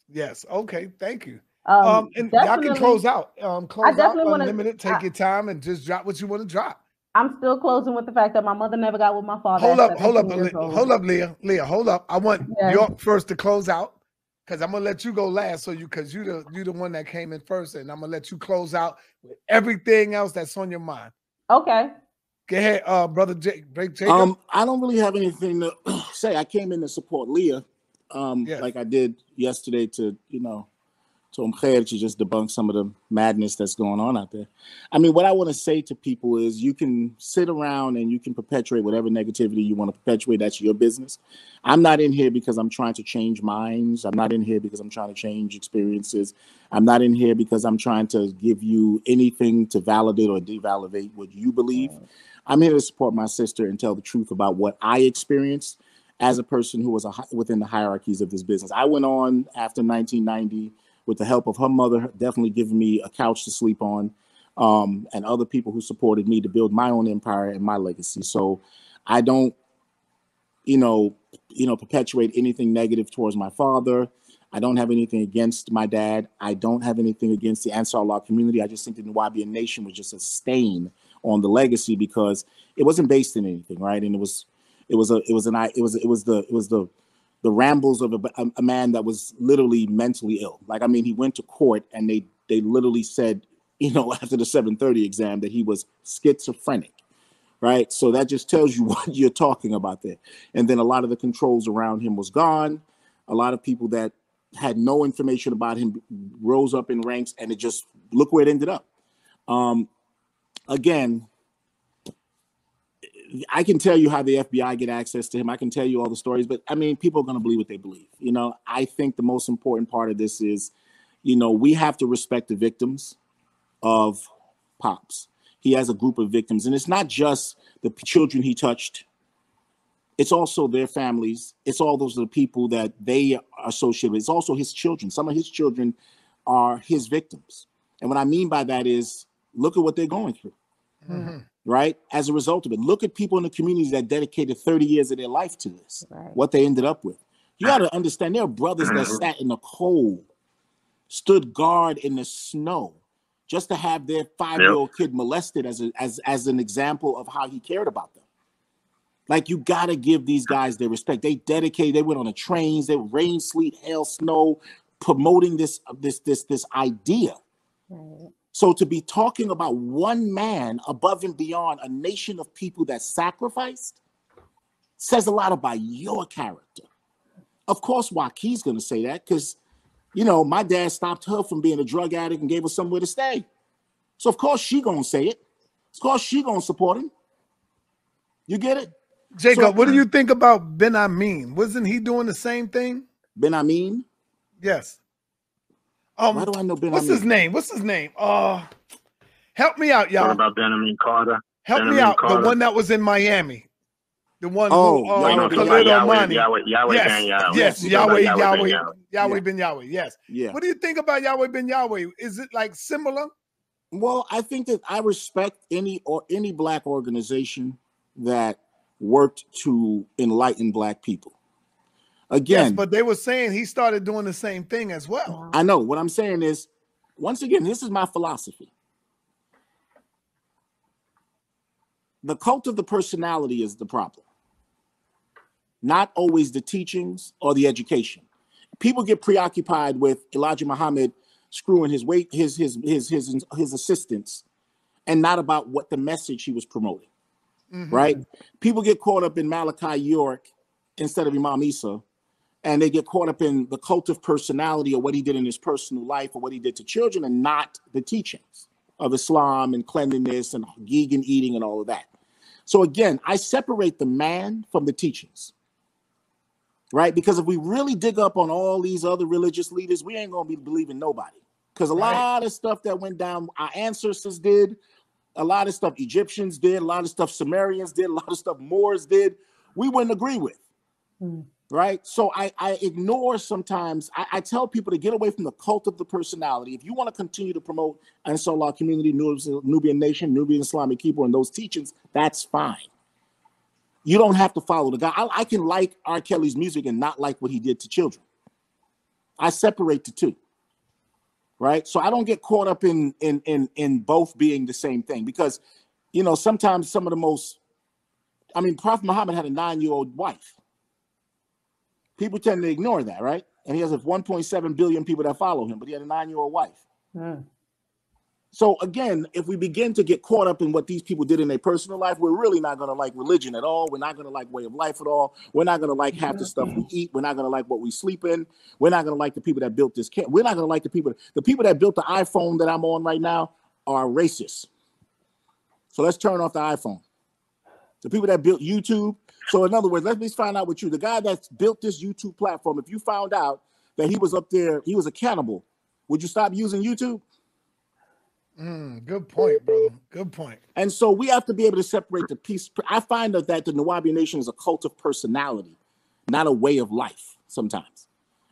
Yes. Okay. Thank you. And y'all can close out. Close out unlimited. Take your time and just drop what you want to drop. I'm still closing with the fact that my mother never got with my father. Hold up, Leah. Leah, hold up. I want York first to close out, because I'm gonna let you go last. So because you the one that came in first, and I'm gonna let you close out with everything else that's on your mind. Okay. Go ahead, brother Jacob. I don't really have anything to say. I came in to support Leah, like I did yesterday to to just debunk some of the madness that's going on out there. I mean, what I want to say to people is you can sit around and you can perpetuate whatever negativity you want to perpetuate. That's your business. I'm not in here because I'm trying to change minds. I'm not in here because I'm trying to change experiences. I'm not in here because I'm trying to give you anything to validate or devalidate what you believe. I'm here to support my sister and tell the truth about what I experienced as a person who was within the hierarchies of this business. I went on after 1990 with the help of her mother, definitely giving me a couch to sleep on, and other people who supported me to build my own empire and my legacy. So I don't, perpetuate anything negative towards my father. I don't have anything against my dad. I don't have anything against the Ansar Allah community. I just think the Nuwaubian nation was just a stain on the legacy because it wasn't based in anything, right? And it was the rambles of a man that was literally mentally ill. Like, I mean, he went to court and they literally said, after the 730 exam that he was schizophrenic, right? So that just tells you what you're talking about there. And then a lot of the controls around him was gone. A lot of people that had no information about him rose up in ranks, and it just, look where it ended up. Again, I can tell you how the FBI get access to him. I can tell you all the stories, but I mean, people are going to believe what they believe. I think the most important part of this is, we have to respect the victims of Pops. He has a group of victims, and it's not just the children he touched It's also their families. It's all those are the people that they are associated with. It's also his children. Some of his children are his victims. And what I mean by that is, look at what they're going through, right? As a result of it, look at people in the communities that dedicated 30 years of their life to this, what they ended up with. You got to understand, there are brothers that sat in the cold, stood guard in the snow, just to have their 5-year-old kid molested as an example of how he cared about them. Like, you got to give these guys their respect. They dedicated, they went on the trains, they were rain, sleet, hail, snow, promoting this idea. So to be talking about one man above and beyond a nation of people that sacrificed says a lot about your character. Of course, Waukie's going to say that because, you know, my dad stopped her from being a drug addict and gave her somewhere to stay. So of course she going to say it. Of course she going to support him. You get it? Jacob, so, what do you think about Ben Amin? Wasn't he doing the same thing? Ben Amin? Yes. Why do I know Ben Amin? What's his name? What's his name? Help me out, y'all. What about Benjamin Carter? Help me out. Carter. The one that was in Miami. The one who Yahweh Ben Yahweh. Yes. Yeah. What do you think about Yahweh Ben Yahweh? Is it like similar? Well, I think that I respect any Black organization that worked to enlighten Black people. Again, yes, but they were saying he started doing the same thing as well. I know. What I'm saying is, once again, this is my philosophy. The cult of the personality is the problem, not always the teachings or the education. People get preoccupied with Elijah Muhammad screwing his assistants, and not about what the message he was promoting. Right? People get caught up in Malachi York instead of Imam Isa, and they get caught up in the cult of personality or what he did in his personal life or what he did to children, and not the teachings of Islam and cleanliness and vegan eating and all of that. So again, I separate the man from the teachings, right? Because if we really dig up on all these other religious leaders, we ain't going to be believing nobody. Because a lot of stuff that went down, our ancestors did, a lot of stuff Egyptians did, a lot of stuff Sumerians did, a lot of stuff Moors did, we wouldn't agree with, right? So I ignore sometimes, I tell people to get away from the cult of the personality. If you want to continue to promote Ansar Allah community, Nubian Nation, Nubian Islamic People, and those teachings, that's fine. You don't have to follow the guy. I can like R. Kelly's music and not like what he did to children. I separate the two. Right. So I don't get caught up in both being the same thing, because, you know, sometimes some of the most, I mean, Prophet Muhammad had a 9-year-old wife. People tend to ignore that. Right. And he has 1.7 billion people that follow him, but he had a 9-year-old wife. So again, if we begin to get caught up in what these people did in their personal life, we're really not going to like religion at all. We're not going to like way of life at all. We're not going to like half the stuff we eat. We're not going to like what we sleep in. We're not going to like the people that built this camp. We're not going to like the people that built the iPhone that I'm on right now are racist. So let's turn off the iPhone. The people that built YouTube. So in other words, let me find out what the guy that built this YouTube platform, if you found out that he was up there, he was a cannibal, would you stop using YouTube? Good point, brother. Good point. And so we have to be able to separate the piece. I find that the Nuwaubian Nation is a cult of personality, not a way of life. Sometimes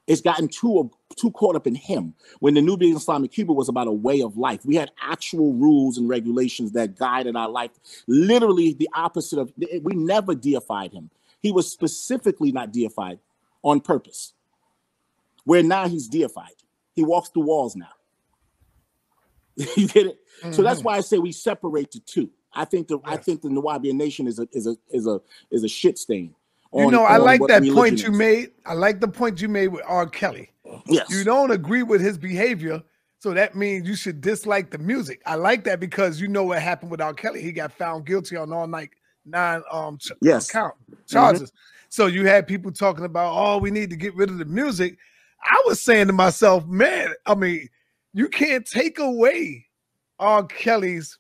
it's gotten too caught up in him, when the Nubian Islamic Cuba was about a way of life. We had actual rules and regulations that guided our life. Literally the opposite of, we never deified him. He was specifically not deified on purpose, where now he's deified. He walks through walls now. You get it? So that's why I say we separate the two. I think the Nuwaubian Nation is a shit stain. I like that point you made. I like the point you made with R. Kelly. Yes. You don't agree with his behavior, so that means you should dislike the music. I like that because you know what happened with R. Kelly. He got found guilty on all 9 charges. So you had people talking about, oh, we need to get rid of the music. I was saying to myself, man, I mean, you can't take away R. Kelly's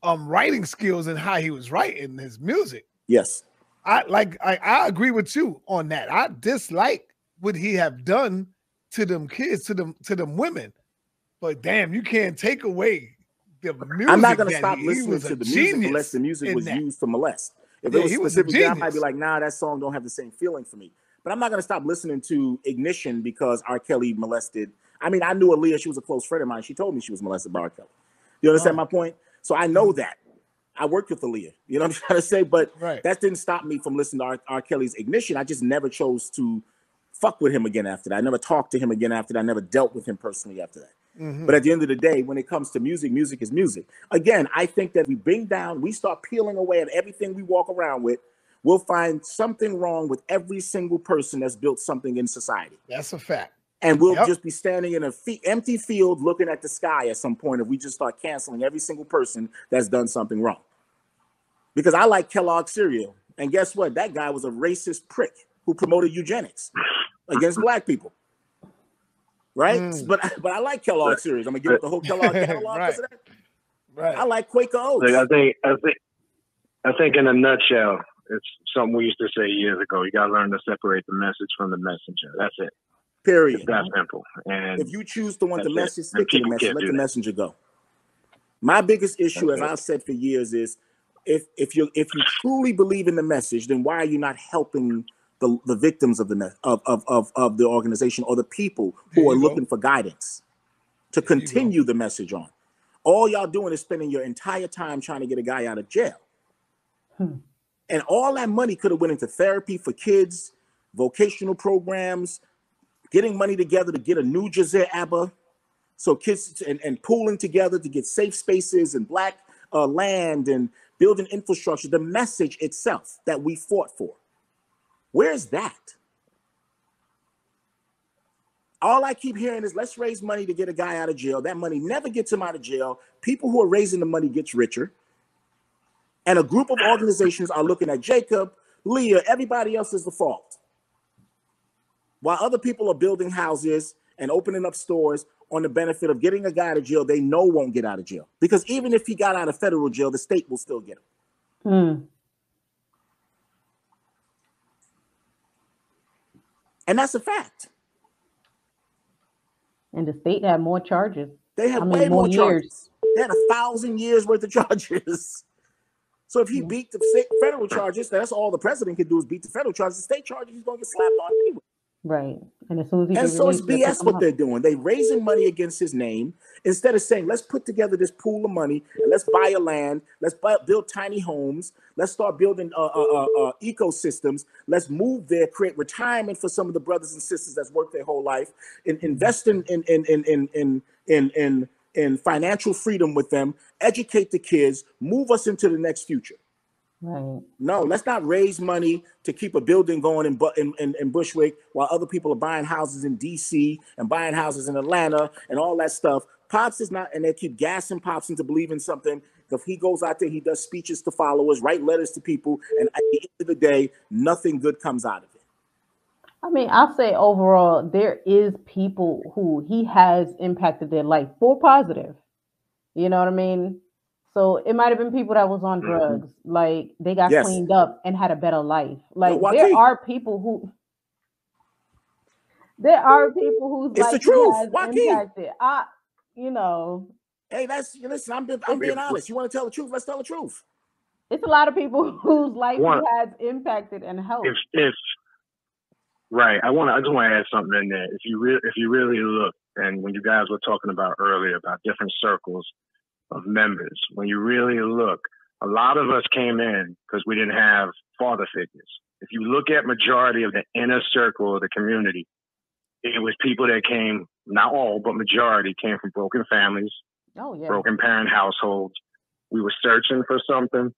writing skills and how he was writing his music. Yes. I agree with you on that. I dislike what he have done to them kids, to them women. But damn, you can't take away the music. I'm not going to stop listening to the music unless the music was used to molest. If it was specific, I might be like, nah, that song don't have the same feeling for me. But I'm not going to stop listening to Ignition because R. Kelly molested. I mean, I knew Aaliyah. She was a close friend of mine. She told me she was molested by R. Kelly. You understand my point? So I know that. I worked with Aaliyah. You know what I'm trying to say? But that didn't stop me from listening to R. Kelly's Ignition. I just never chose to fuck with him again after that. I never talked to him again after that. I never dealt with him personally after that. But at the end of the day, when it comes to music, music is music. Again, I think that we start peeling away at everything we walk around with, we'll find something wrong with every single person that's built something in society. That's a fact. And we'll just be standing in an empty field looking at the sky at some point if we just start canceling every single person that's done something wrong. Because I like Kellogg's cereal. And guess what? That guy was a racist prick who promoted eugenics against black people. Right? But I like Kellogg's cereals. I'm gonna give it the whole Kellogg catalog. I like Quaker Oats. I think in a nutshell, it's something we used to say years ago. You gotta learn to separate the message from the messenger. That's it. Period. It's that simple. And if you choose to want the message, stick to the message. Let the messenger go. My biggest issue, as I've said for years, is if you truly believe in the message, then why are you not helping the victims of the organization or the people who are looking for guidance to continue the message on? All y'all doing is spending your entire time trying to get a guy out of jail. And all that money could have went into therapy for kids, vocational programs, getting money together to get a new Jazir Abba, so kids and pooling together to get safe spaces and black land and building infrastructure. The message itself that we fought for. Where's that? All I keep hearing is let's raise money to get a guy out of jail. That money never gets him out of jail. People who are raising the money gets richer. And a group of organizations are looking at Jacob, Leah, everybody else is the fault. While other people are building houses and opening up stores on the benefit of getting a guy out of jail they know won't get out of jail. Because even if he got out of federal jail, the state will still get him. And that's a fact. And the state had more charges. They have way more charges. They had 1,000 years worth of charges. So if he beat the federal charges, that's all the president can do is beat the federal charges. The state charges, he's going to get slapped on anyway. Right. And as soon as he and so it's BS what they're doing. They're raising money against his name instead of saying, let's put together this pool of money and let's buy a land. Let's build tiny homes. Let's start building ecosystems. Let's move there, create retirement for some of the brothers and sisters that's worked their whole life, and invest in financial freedom with them, educate the kids, move us into the next future. Right. No, let's not raise money to keep a building going in Bushwick while other people are buying houses in DC and buying houses in Atlanta and all that stuff. Pops is not, and they keep gassing Pops into believing something. If he goes out there, he does speeches to followers, write letters to people, and at the end of the day, nothing good comes out of it. I mean, I'll say overall, there is people who he has impacted their life for positive. You know what I mean? So it might have been people that was on drugs, like they got cleaned up and had a better life. Like there are people whose it's life the truth. has impacted. You know. Hey, listen. I'm being honest. You want to tell the truth? Let's tell the truth. It's a lot of people whose life has impacted and helped. Right. I just want to add something in there. If you really look, and when you guys were talking about earlier about different circles of members, when you really look, a lot of us came in because we didn't have father figures. If you look at majority of the inner circle of the community, it was people that came, not all, but majority came from broken families, broken parent households. We were searching for something.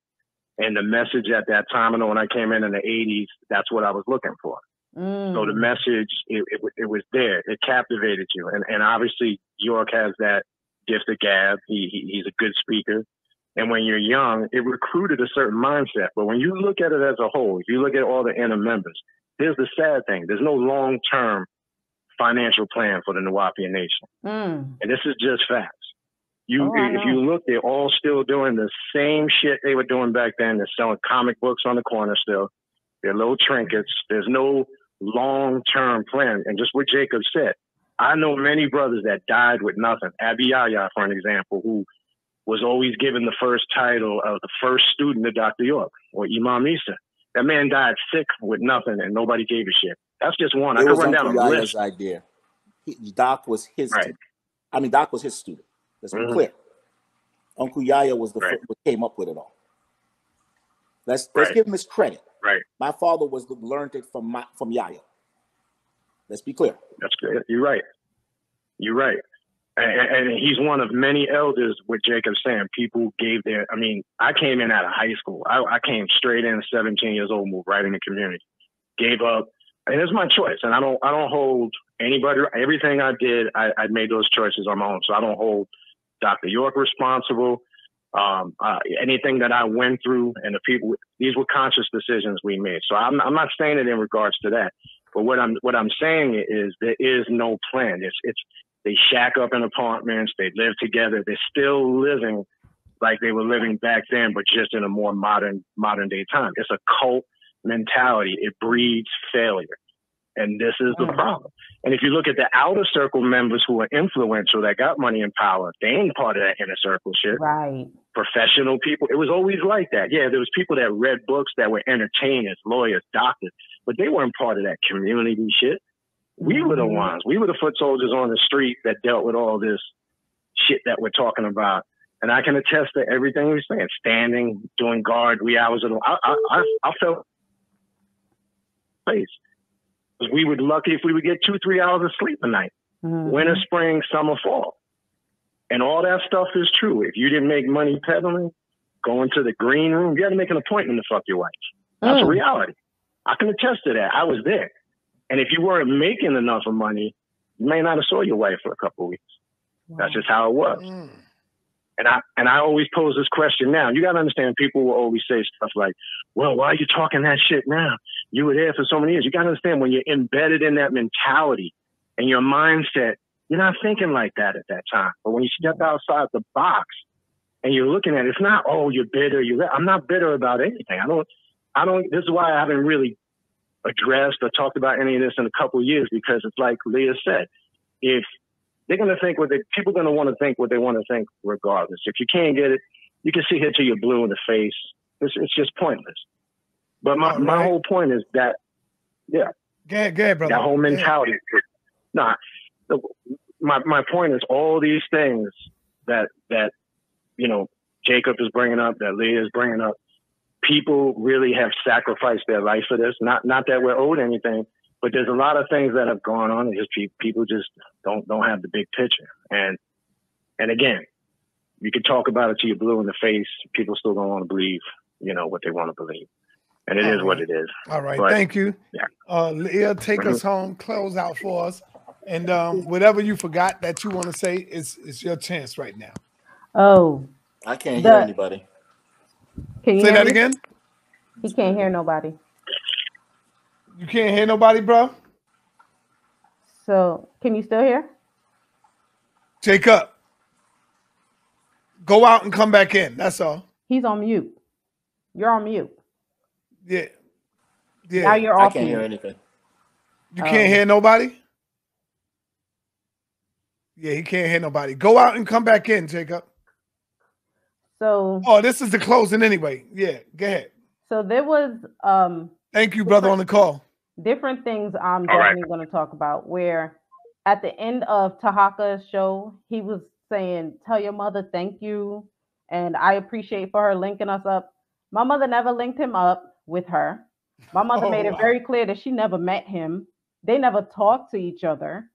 And the message at that time, I know when I came in the 80s, that's what I was looking for. So the message, it was there. It captivated you. And obviously, York has that gift of gab. He's a good speaker. And when you're young, it recruited a certain mindset. But when you look at it as a whole, if you look at all the inner members, here's the sad thing. There's no long-term financial plan for the Nuwaubian Nation. And this is just facts. If you look, they're all still doing the same shit they were doing back then. They're selling comic books on the corner still. They're little trinkets. There's no long-term plan. And just what Jacob said, I know many brothers that died with nothing. Abiyaya, for an example, who was always given the first title of the first student of Dr. York or Imam Isa. That man died sick with nothing and nobody gave a shit. That's just one. I could run down a list. Idea. Doc was his right. Doc was his student. Let's be clear. Uncle Yahya was the first who came up with it all. Let's give him his credit. Right. My father learned it from Yahya. Let's be clear. That's good. You're right. You're right. And he's one of many elders, what Jacob's saying. People gave their, I mean, I came in out of high school. I came straight in, 17 years old, moved right in the community. Gave up. And it's my choice. And I don't hold anybody, everything I did, I made those choices on my own. So I don't hold Dr. York responsible. Anything that I went through and the people, these were conscious decisions we made. So I'm not saying it in regards to that. But what I'm saying is there is no plan. They shack up in apartments. They live together. They're still living like they were living back then, but just in a more modern day time. It's a cult mentality. It breeds failure. And this is the problem. And if you look at the outer circle members who are influential, that got money and power, they ain't part of that inner circle shit. Right. Professional people. It was always like that. Yeah, there was people that read books that were entertainers, lawyers, doctors, but they weren't part of that community shit. We were the ones. We were the foot soldiers on the street that dealt with all this shit that we're talking about. And I can attest to everything we're saying. Standing, doing guard, 3 hours. I felt place. We were lucky if we would get 2-3 hours of sleep a night. Winter, spring, summer, fall. And all that stuff is true. If you didn't make money peddling, going to the green room, you had to make an appointment to fuck your wife. That's a reality. I can attest to that. I was there. And if you weren't making enough of money, you may not have saw your wife for a couple of weeks. That's just how it was. And I always pose this question now. You got to understand, people will always say stuff like, well, why are you talking that shit now? You were there for so many years. You got to understand, when you're embedded in that mentality and your mindset, you're not thinking like that at that time. But when you step outside the box and you're looking at it, it's not, oh, you're bitter. I'm not bitter about anything. I don't, this is why I haven't really addressed or talked about any of this in a couple of years, because it's like Leah said, if they're going to think people are going to want to think what they want to think regardless. If you can't get it, you can sit here till you're blue in the face. It's just pointless. But my whole point is that, yeah. Go ahead, brother. That whole mentality. Nah, my point is all these things that you know, Jacob is bringing up, that Leah is bringing up, people really have sacrificed their life for this. Not that we're owed anything, but there's a lot of things that have gone on. And just people just don't have the big picture. And again, you can talk about it till you're blue in the face. People still don't want to believe, you know, what they want to believe. And it is what it is. All right. But, thank you. Yeah. Leah, take us home, close out for us. And whatever you forgot that you want to say, it's your chance right now. Oh. I can't hear anybody. Can you say that again? He can't hear nobody. You can't hear nobody, bro? So, can you still hear? Jacob, go out and come back in. That's all. He's on mute. You're on mute. Yeah. Now you're off. I can't hear anything. You can't hear nobody? Yeah, he can't hear nobody. Go out and come back in, Jacob. So. Oh, this is the closing anyway. Yeah, go ahead. So there was. Thank you, brother, on the call. Different things I'm definitely going to talk about. Where at the end of Tahaka's show, he was saying, "Tell your mother thank you," and I appreciate for her linking us up. My mother never linked him up with her. My mother made it very clear that she never met him. They never talked to each other,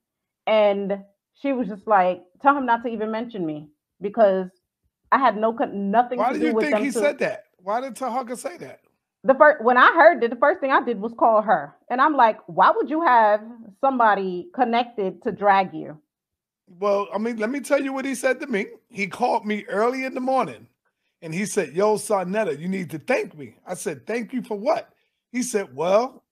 and she was just like, "Tell him not to even mention me," because I had nothing to do with them. Why do you think he said that? Why did Tahaka say that? When I heard it, the first thing I did was call her. And I'm like, why would you have somebody connected to drag you? Well, I mean, let me tell you what he said to me. He called me early in the morning and he said, "Yo, Sarnetta, you need to thank me." I said, "Thank you for what?" He said, "Well,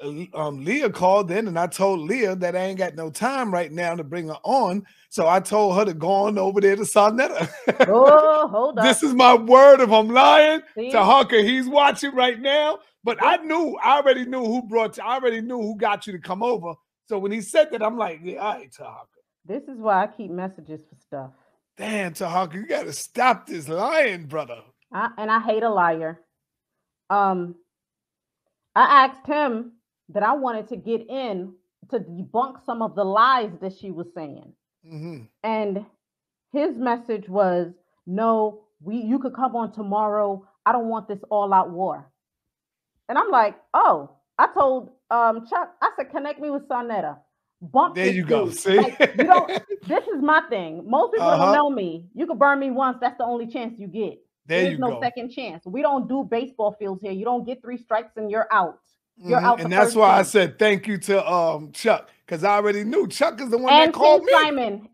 Leah called in and I told Leah that I ain't got no time right now to bring her on. So I told her to go on over there to Sarnetta." Oh, hold on. This is my word. If I'm lying, See? Tahaka, he's watching right now. But I already knew who brought you. I already knew who got you to come over. So when he said that, I'm like, yeah, all right, Tahaka. This is why I keep messages for stuff. Damn, Tahaka, you got to stop this lying, brother. And I hate a liar. I asked him that I wanted to get in to debunk some of the lies that she was saying. Mm-hmm. And his message was, no, you could come on tomorrow. I don't want this all-out war. And I'm like, oh, I told Chuck, I said, connect me with Sarnetta. Bump there you go. See? Like, this is my thing. Most people don't know me. You can burn me once. That's the only chance you get. There's no second chance. We don't do baseball fields here. You don't get 3 strikes and you're out. You're out. And that's why I said thank you to Chuck, because I already knew Chuck is the one that called me.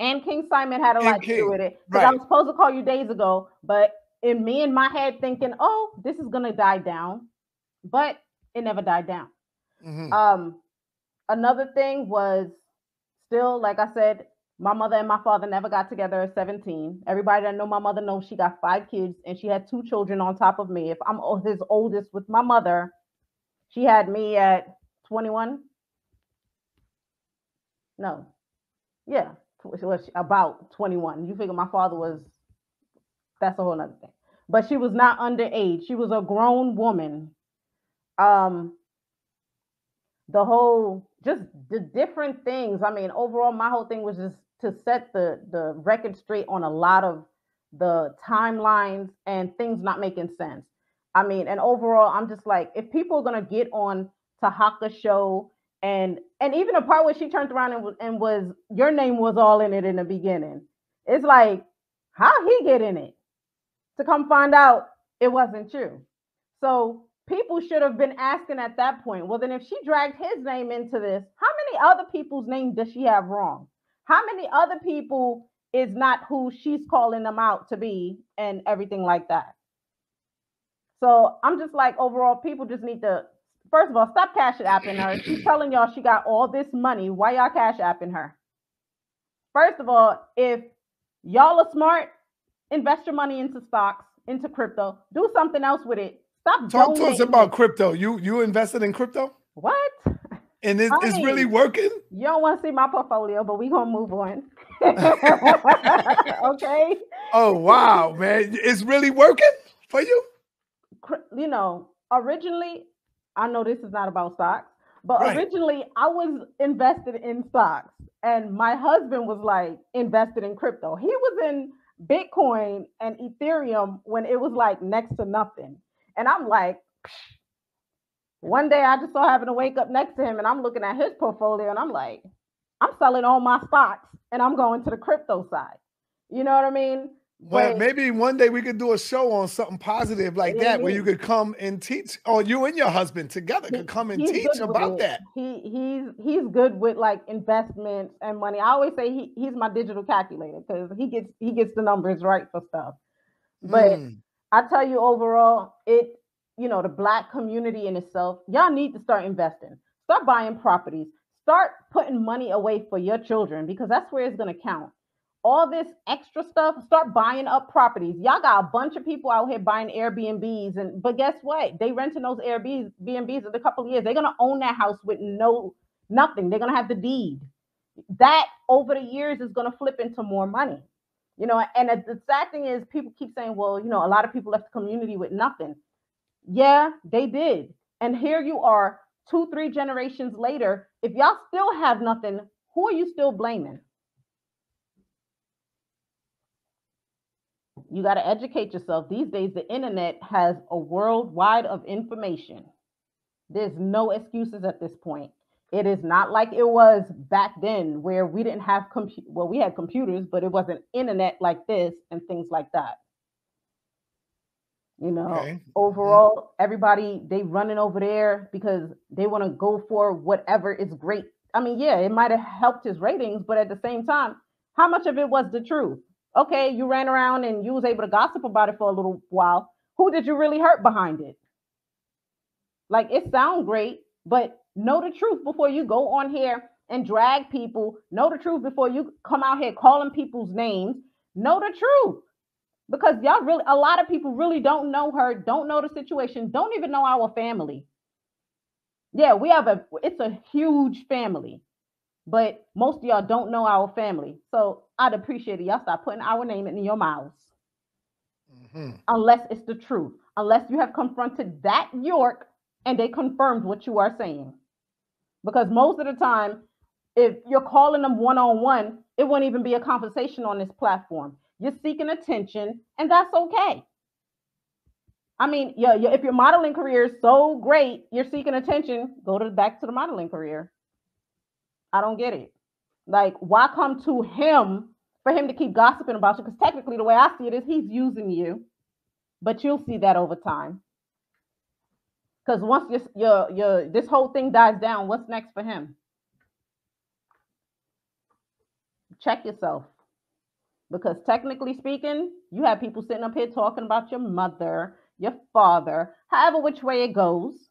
And King Simon had a lot to do with it. Because I was supposed to call you days ago, but in my head thinking, oh, this is gonna die down, but it never died down. Mm-hmm. Another thing was still, like I said, my mother and my father never got together at 17. Everybody that know my mother knows she got 5 kids and she had 2 children on top of me. If I'm his oldest with my mother, she had me at 21. No. Yeah. It was about 21. You figure my father was, that's a whole nother thing. But she was not underage. She was a grown woman. Just the different things. I mean, overall, my whole thing was just to set the record straight on a lot of the timelines and things not making sense. I mean, and overall, I'm just like, if people are gonna get on Tahaka's show and even the part where she turned around and was your name was all in it in the beginning, it's like, how he get in it? To come find out it wasn't true. So people should have been asking at that point, well, then if she dragged his name into this, how many other people's names does she have wrong? How many other people is not who she's calling them out to be and everything like that? So I'm just like, overall, people just need to, first of all, stop cash apping her. She's telling y'all she got all this money. Why y'all cash apping her? First of all, if y'all are smart, invest your money into stocks, into crypto, do something else with it. Stop. Talk to us about crypto. You invested in crypto? What? And it's really working? You don't want to see my portfolio, but we're going to move on. Okay? Oh, wow, man. It's really working for you? You know, originally, I know this is not about stocks, but originally I was invested in stocks and my husband was like invested in crypto. He was in Bitcoin and Ethereum when it was like next to nothing. And I'm like, one day I just so happened to wake up next to him and I'm looking at his portfolio and I'm like, I'm selling all my stocks and I'm going to the crypto side. You know what I mean? Well, maybe one day we could do a show on something positive like that, where you could come and teach, or you and your husband together could come and teach about that. He's good with like investments and money. I always say he's my digital calculator because he gets the numbers right for stuff. But I tell you, overall, the Black community in itself, y'all need to start investing, start buying properties, start putting money away for your children because that's where it's going to count. All this extra stuff, start buying up properties. Y'all got a bunch of people out here buying Airbnbs, but guess what? They renting those Airbnbs in a couple of years. They're gonna own that house with nothing. They're gonna have the deed. That over the years is gonna flip into more money. And the sad thing is people keep saying, well, a lot of people left the community with nothing. Yeah, they did. And here you are 2-3 generations later. If y'all still have nothing, who are you still blaming? You got to educate yourself. These days, the internet has a worldwide of information. There's no excuses at this point. It is not like it was back then where we didn't have we had computers, but it wasn't internet like this and things like that. Overall, everybody, they running over there because they want to go for whatever is great. I mean, yeah, it might have helped his ratings, but at the same time, how much of it was the truth? Okay, you ran around and you was able to gossip about it for a little while. Who did you really hurt behind it? Like, it sounds great, but know the truth before you go on here and drag people. Know the truth before you come out here calling people's names. Know the truth. Because a lot of people really don't know her, don't know the situation, don't even know our family. Yeah, it's a huge family. but most of y'all don't know our family. So I'd appreciate it. Y'all stop putting our name in your mouths. Unless it's the truth. Unless you have confronted that York and they confirmed what you are saying. Because most of the time, if you're calling them one-on-one, it won't even be a conversation on this platform. You're seeking attention, and that's okay. I mean, if your modeling career is so great, you're seeking attention, back to the modeling career. I don't get it. Like, why come to him for him to keep gossiping about you? Because technically, the way I see it is he's using you, but you'll see that over time. Because once this whole thing dies down, what's next for him? Check yourself. Because technically speaking, you have people sitting up here talking about your mother, your father, however which way it goes.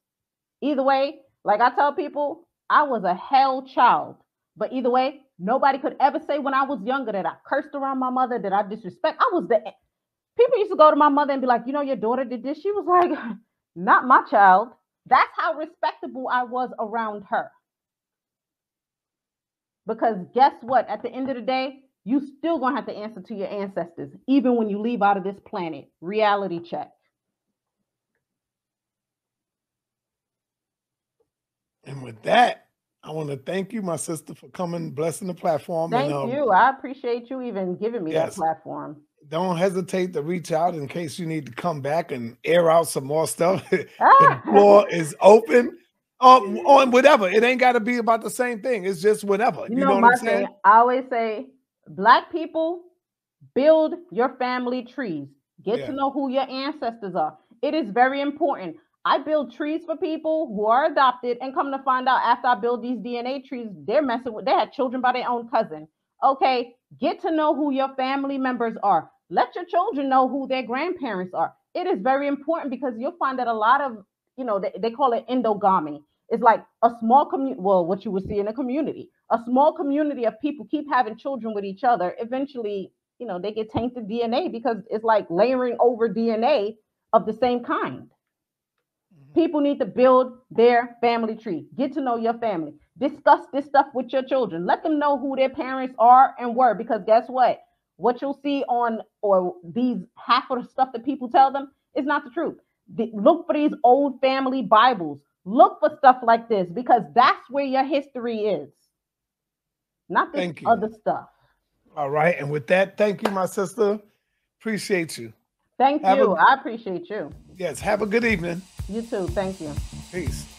Either way, like I tell people, I was a hell child. But either way, nobody could ever say when I was younger that I cursed around my mother, that I disrespect. People used to go to my mother and be like, you know, your daughter did this. She was like, not my child. That's how respectable I was around her. Because guess what? At the end of the day, you still gonna have to answer to your ancestors, even when you leave out of this planet. Reality check. And with that, I want to thank you, my sister, for coming, blessing the platform. Thank you. I appreciate you even giving me that platform. Don't hesitate to reach out in case you need to come back and air out some more stuff. The floor is open. On whatever. It ain't got to be about the same thing. It's just whatever. You know what I'm saying? I always say, Black people, build your family trees. Get to know who your ancestors are. It is very important. I build trees for people who are adopted, and come to find out after I build these DNA trees, they had children by their own cousin. Okay, get to know who your family members are. Let your children know who their grandparents are. It is very important because you'll find that a lot of, they call it endogamy. It's like a small community, what you would see in a community. A small community of people keep having children with each other. Eventually, they get tainted DNA because it's like layering over DNA of the same kind. People need to build their family tree. Get to know your family. Discuss this stuff with your children. Let them know who their parents are and were, because guess what? What you'll see these half of the stuff that people tell them is not the truth. Look for these old family Bibles. Look for stuff like this, because that's where your history is. Not this other stuff. All right. And with that, thank you, my sister. Appreciate you. Thank you. I appreciate you. Yes. Have a good evening. You too. Thank you. Peace.